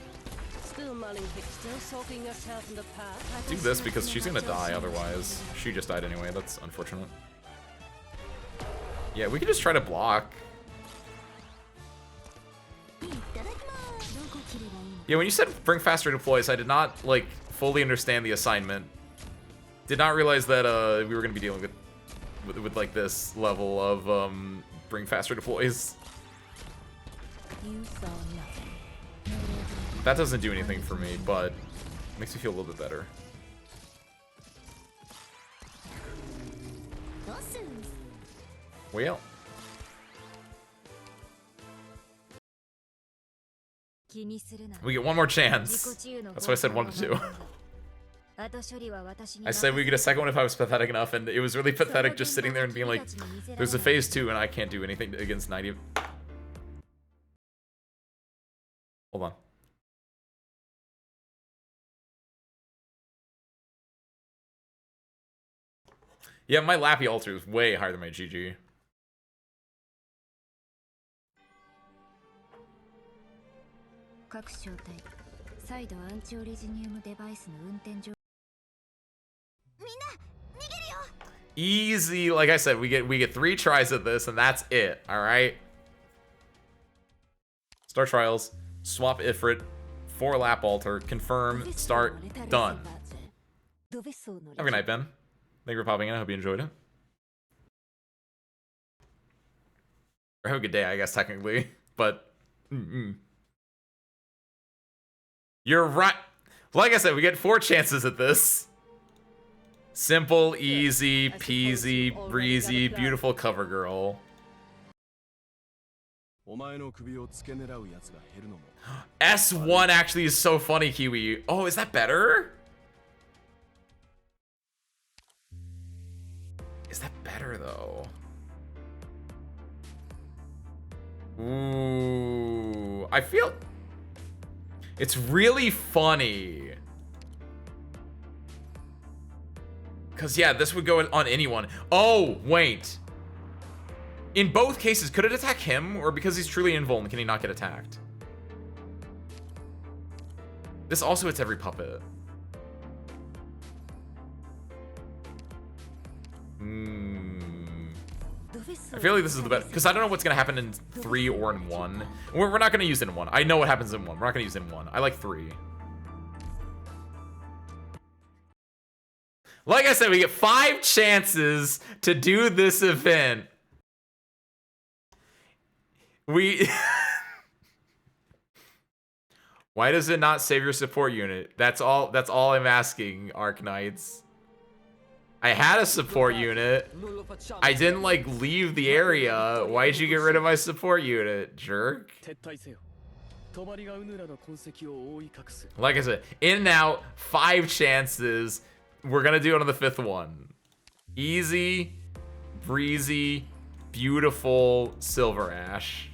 S5: Still mulling things, still soaking yourself in the past.
S1: Do this because she's gonna die otherwise. She just died anyway, that's unfortunate. Yeah, we could just try to block. Yeah, when you said bring faster deploys, I did not, like, fully understand the assignment. Did not realize that, we were gonna be dealing with with like this level of bring faster deploys.
S4: You saw nothing.
S1: That doesn't do anything for me, but makes me feel a little bit better. Well. We get one more chance. That's why I said 1 to 2. I said we get a second one if I was pathetic enough, and it was really pathetic just sitting there and being like, there's a phase 2 and I can't do anything against 90. Hold on. Yeah, my Lappy altar is way higher than my GG. Easy, like I said, we get 3 tries at this, and that's it. All right. Start trials, swap Ifrit, 4 lap altar, confirm, start, done. Have a good night, Ben. Thank you for popping in. I hope you enjoyed it. Or have a good day, I guess, technically. But, You're right. Like I said, we get 4 chances at this. Simple, easy, peasy, breezy, beautiful cover girl. S1 actually is so funny, Kiwi. Oh, is that better? Is that better, though? Ooh, I feel... It's really funny. Because, yeah, this would go on anyone. Oh, wait. In both cases, could it attack him? Or because he's truly invuln, can he not get attacked? This also hits every puppet. I feel like this is the best. Because I don't know what's going to happen in 3 or in 1. We're not going to use it in 1. I know what happens in 1. We're not going to use it in 1. I like 3. Like I said, we get 5 chances to do this event. Why does it not save your support unit? That's all I'm asking, Arknights. I had a support unit. I didn't like leave the area. Why'd you get rid of my support unit, jerk? Like I said, in and out, 5 chances. We're gonna do it on the 5th one. Easy, breezy, beautiful Silver Ash.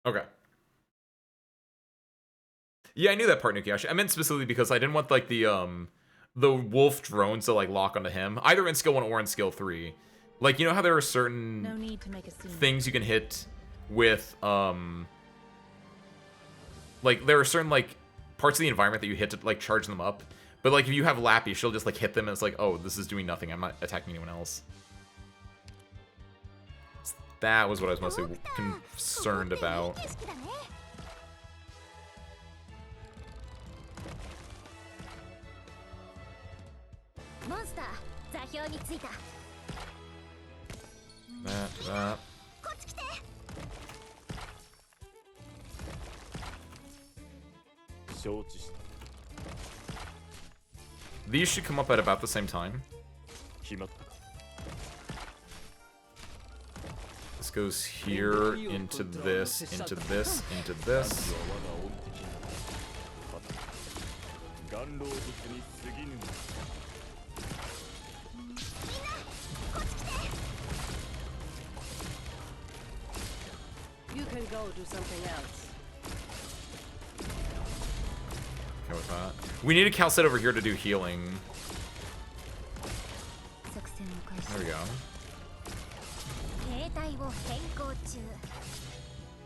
S1: Okay. Yeah, I knew that part, Nukiashi. I meant specifically because I didn't want like the wolf drones to like lock onto him, either in skill 1 or in skill 3. Like, you know how there are certain things you can hit with like there are certain like parts of the environment that you hit to like charge them up, but like if you have Lappy, she'll just like hit them and it's like, oh, this is doing nothing, I'm not attacking anyone else. That was what I was mostly concerned about. That. These should come up at about the same time. This goes here, into this, into this, into this.
S5: You can go do something else.
S1: Okay with that. We need a Cal set over here to do healing. There we go.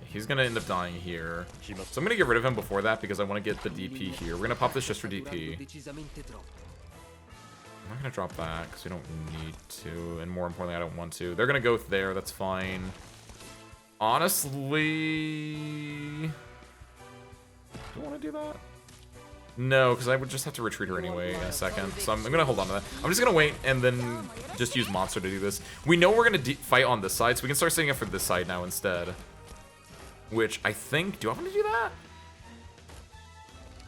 S1: He's gonna end up dying here. So I'm gonna get rid of him before that because I want to get the DP here. We're gonna pop this just for DP. I'm not gonna drop that because we don't need to, and more importantly, I don't want to. They're gonna go there, that's fine. Honestly, do I want to do that? No, because I would just have to retreat her anyway in a second. So I'm gonna hold on to that. I'm just gonna wait and then just use monster to do this. We know we're gonna fight on this side, so we can start setting up for this side now instead. Which I think, do I want to do that?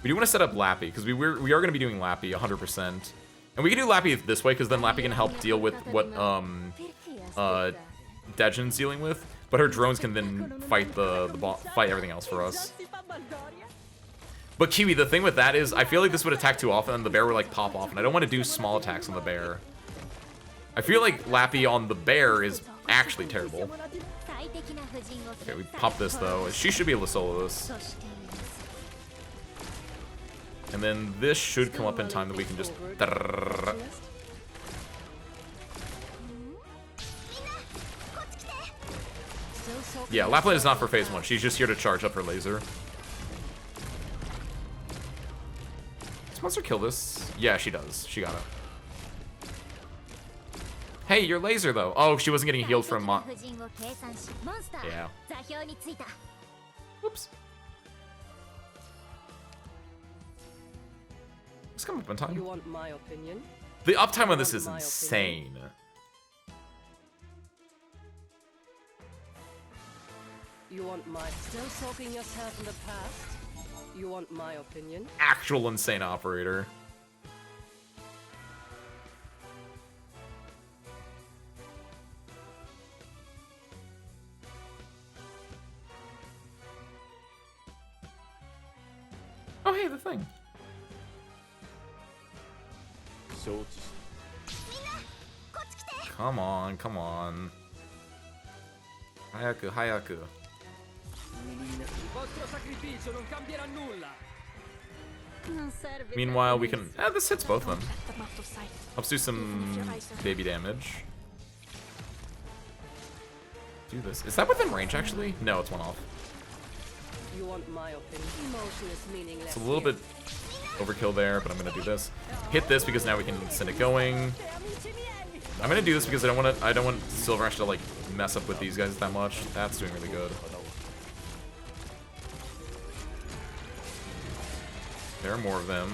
S1: We do want to set up Lappy because we are gonna be doing Lappy 100%, and we can do Lappy this way because then Lappy can help deal with what Dejin's dealing with, but her drones can then fight fight everything else for us. But Kiwi, the thing with that is, I feel like this would attack too often and the bear would like pop off, and I don't want to do small attacks on the bear. I feel like Lappy on the bear is actually terrible. Okay, we pop this though. She should be able to solo this. And then this should come up in time that we can just... Yeah, Lapland is not for phase 1. She's just here to charge up her laser. Does monster kill this? Yeah, she does. She got it. Hey, your laser though. Oh, she wasn't getting healed from yeah. Oops. Let's come up in time.
S5: You want my opinion?
S1: The uptime on this is insane.
S5: You want my still soaking yourself in the past? You want my opinion?
S1: Actual insane operator. Oh, hey, the thing. Come on, come on. Hayaku, hayaku. Meanwhile, we can... this hits both of them. Helps do some baby damage. Do this. Is that within range, actually? No, it's one off.
S5: You want my opinion? Emotion is meaningless.
S1: It's a little bit overkill there, but I'm gonna do this. Hit this because now we can send it going. I'm gonna do this because I don't want Silver Ash to like mess up with these guys that much. That's doing really good. There are more of them.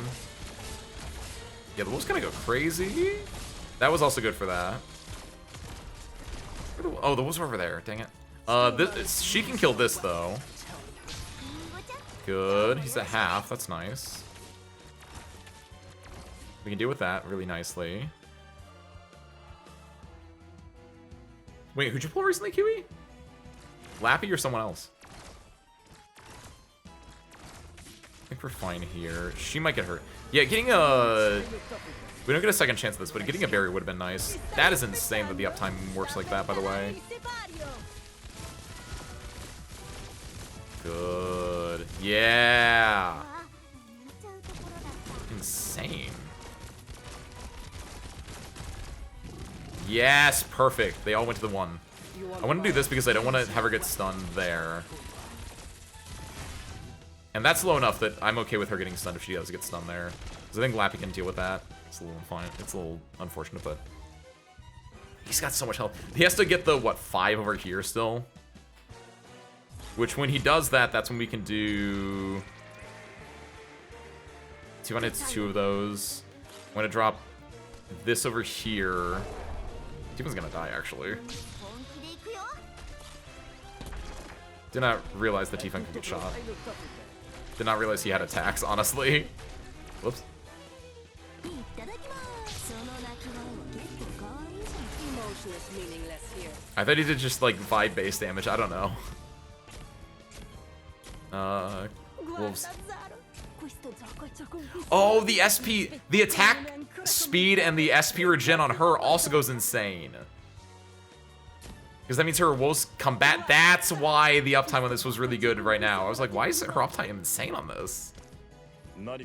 S1: Yeah, the wolf's gonna go crazy. That was also good for that. Oh, the wolves are over there. Dang it. She can kill this though. Good. He's at half. That's nice. We can deal with that really nicely. Wait, who'd you pull recently, Kiwi? Lappy or someone else? I think we're fine here. She might get hurt. Yeah, getting a... We don't get a second chance at this, but getting a berry would have been nice. That is insane that the uptime works like that, by the way. Good. Yeah. Insane. Yes, perfect. They all went to the one. I want to do this because I don't want to have her get stunned there. And that's low enough that I'm okay with her getting stunned if she does get stunned there. Because I think Lappy can deal with that. It's a little fine. It's a little unfortunate, but he's got so much health. He has to get the, what, 5 over here still? Which, when he does that, that's when we can do... 200 hits, 2 of those. I'm going to drop this over here. Tifan's going to die, actually. Did not realize that Tifan could get shot. Did not realize he had attacks, honestly. Whoops. I thought he did just, like, vibe base damage. I don't know. Wolves. Oh, the SP, the attack speed and the SP regen on her also goes insane. Because that means her wolves combat. That's why the uptime on this was really good right now. I was like, why is her uptime insane on this? I don't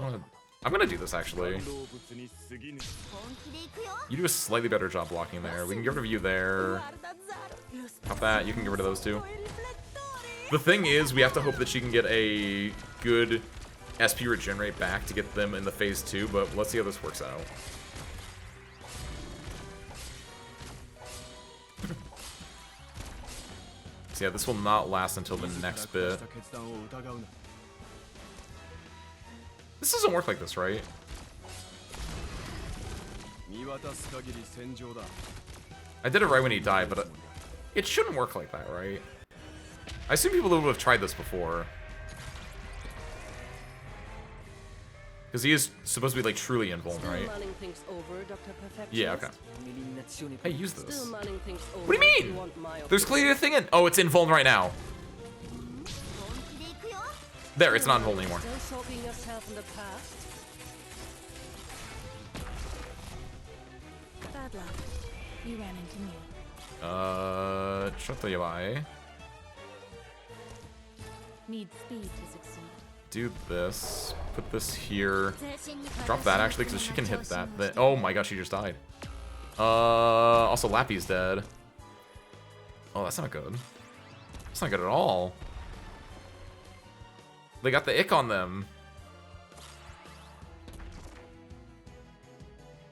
S1: want to... I'm going to do this, actually. You do a slightly better job blocking there. We can get rid of you there. Pop that. You can get rid of those two. The thing is, we have to hope that she can get a good SP regenerate back to get them in the phase 2, but let's see how this works out. So yeah, this will not last until the next bit. This doesn't work like this, right? I did it right when he died, but it shouldn't work like that, right? I assume people would have tried this before. Because he is supposed to be, like, truly invuln, right? Yeah, okay. Hey, use this. What do you mean? There's clearly a thing in... Oh, it's invuln right now. There, it's not invuln anymore.
S4: Bad luck. You ran into me.
S1: ちょっとやばい.
S4: Need speed to succeed.
S1: Do this. Put this here. Drop that, actually, because she can hit that. Oh my gosh, she just died. Also, Lappy's dead. Oh, that's not good. That's not good at all. They got the ick on them.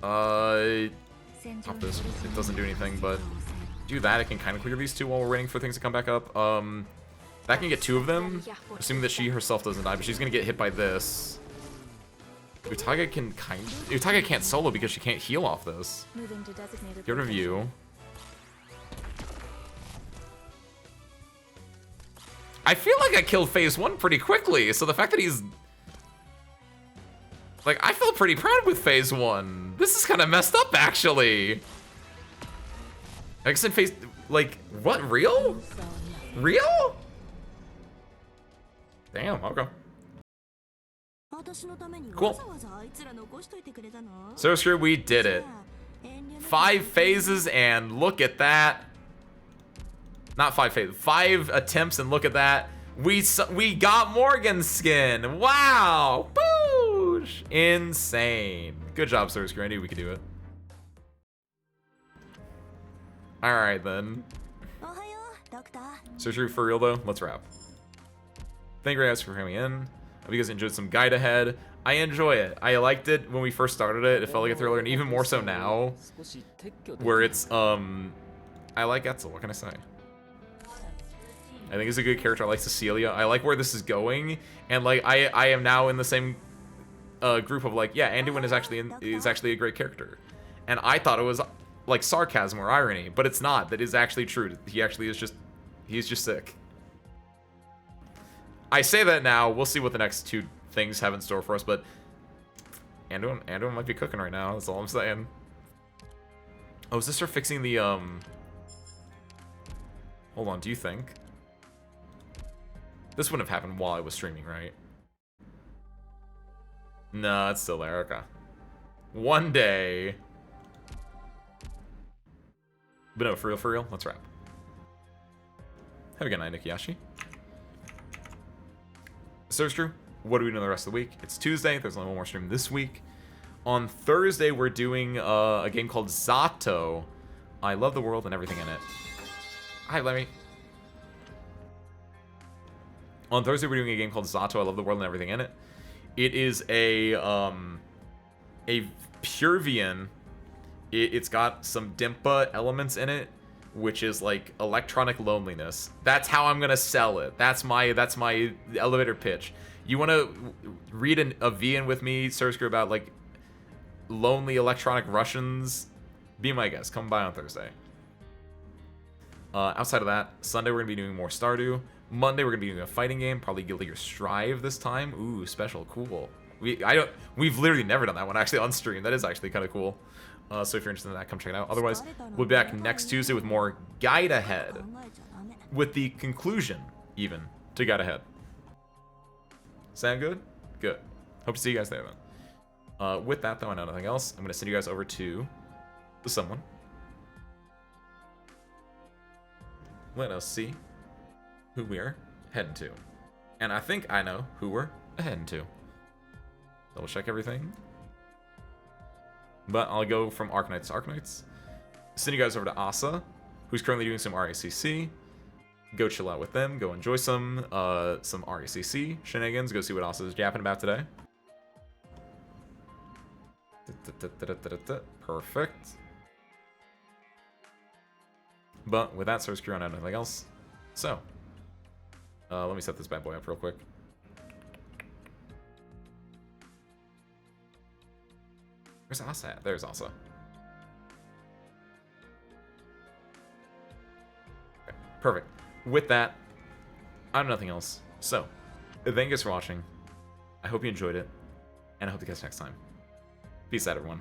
S1: Pop this. It doesn't do anything, but do that. It can kind of clear these two while we're waiting for things to come back up. That can get two of them, assuming that she herself doesn't die, but she's gonna get hit by this. Utaga can Utaga can't solo because she can't heal off this. Get rid of you. I feel like I killed phase 1 pretty quickly, so the fact that he's... Like, I felt pretty proud with phase 1. This is kind of messed up, actually. I guess in phase... Like, what? Real? Real? Damn, okay. Cool. So screw, we did it. 5 phases and look at that. Not 5 phases, 5 attempts and look at that. We got Morgan's skin. Wow. Boosh. Insane. Good job, Sir Screw. I knew we could do it. Alright then. So true for real though. Let's wrap. Thank you guys for coming in. Hope you guys enjoyed some guide ahead. I enjoy it. I liked it when we first started it. It felt like a thriller, and even more so now, where it's I like Etzel. What can I say? I think he's a good character. I like Cecilia. I like where this is going, and like I am now in the same group of like, yeah, Anduin is actually a great character, and I thought it was like sarcasm or irony, but it's not. That is actually true. He actually is just he's just sick. I say that now. We'll see what the next 2 things have in store for us, but Anduin might be cooking right now. That's all I'm saying. Oh, is this her fixing the Hold on. Do you think this wouldn't have happened while I was streaming, right? No, it's still there. Okay. One day. But no, for real, let's wrap. Have a good night, Nikiyashi. Service crew, what are we doing the rest of the week? It's Tuesday. There's only one more stream this week. On Thursday, we're doing a game called Zato. I love the world and everything in it. Hi, Lemmy. On Thursday, we're doing a game called Zato. I love the world and everything in it. It is a Purvian. It's got some Dimpa elements in it, which is like electronic loneliness. That's how I'm gonna sell it. That's my elevator pitch. You want to read a VN with me, Sursker, about like lonely electronic Russians? Be my guest. Come by on Thursday. Outside of that, Sunday we're gonna be doing more Stardew. Monday we're gonna be doing a fighting game, probably Guilty Gear Strive this time. Ooh, special, cool. We've literally never done that one actually on stream. That is actually kind of cool. So if you're interested in that, come check it out. Otherwise, we'll be back next Tuesday with more Guide Ahead, with the conclusion even to Guide Ahead. Sound good? Good. Hope to see you guys there then. With that though, I know nothing else. I'm gonna send you guys over to someone. Let us see who we're heading to. And I think I know who we're heading to. Double check everything. But I'll go from Arknights to Arknights. Send you guys over to Asa, who's currently doing some RACC. Go chill out with them. Go enjoy some RACC shenanigans. Go see what Asa's yapping about today. Perfect. But with that, Source Crew, I know nothing else. So, let me set this bad boy up real quick. Where's Asa at? There's Asa. Okay, perfect. With that, I have nothing else. So, thank you guys for watching. I hope you enjoyed it, and I hope to catch you next time. Peace out, everyone.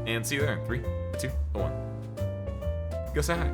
S1: And see you there in 3, 2, 1. Go say hi.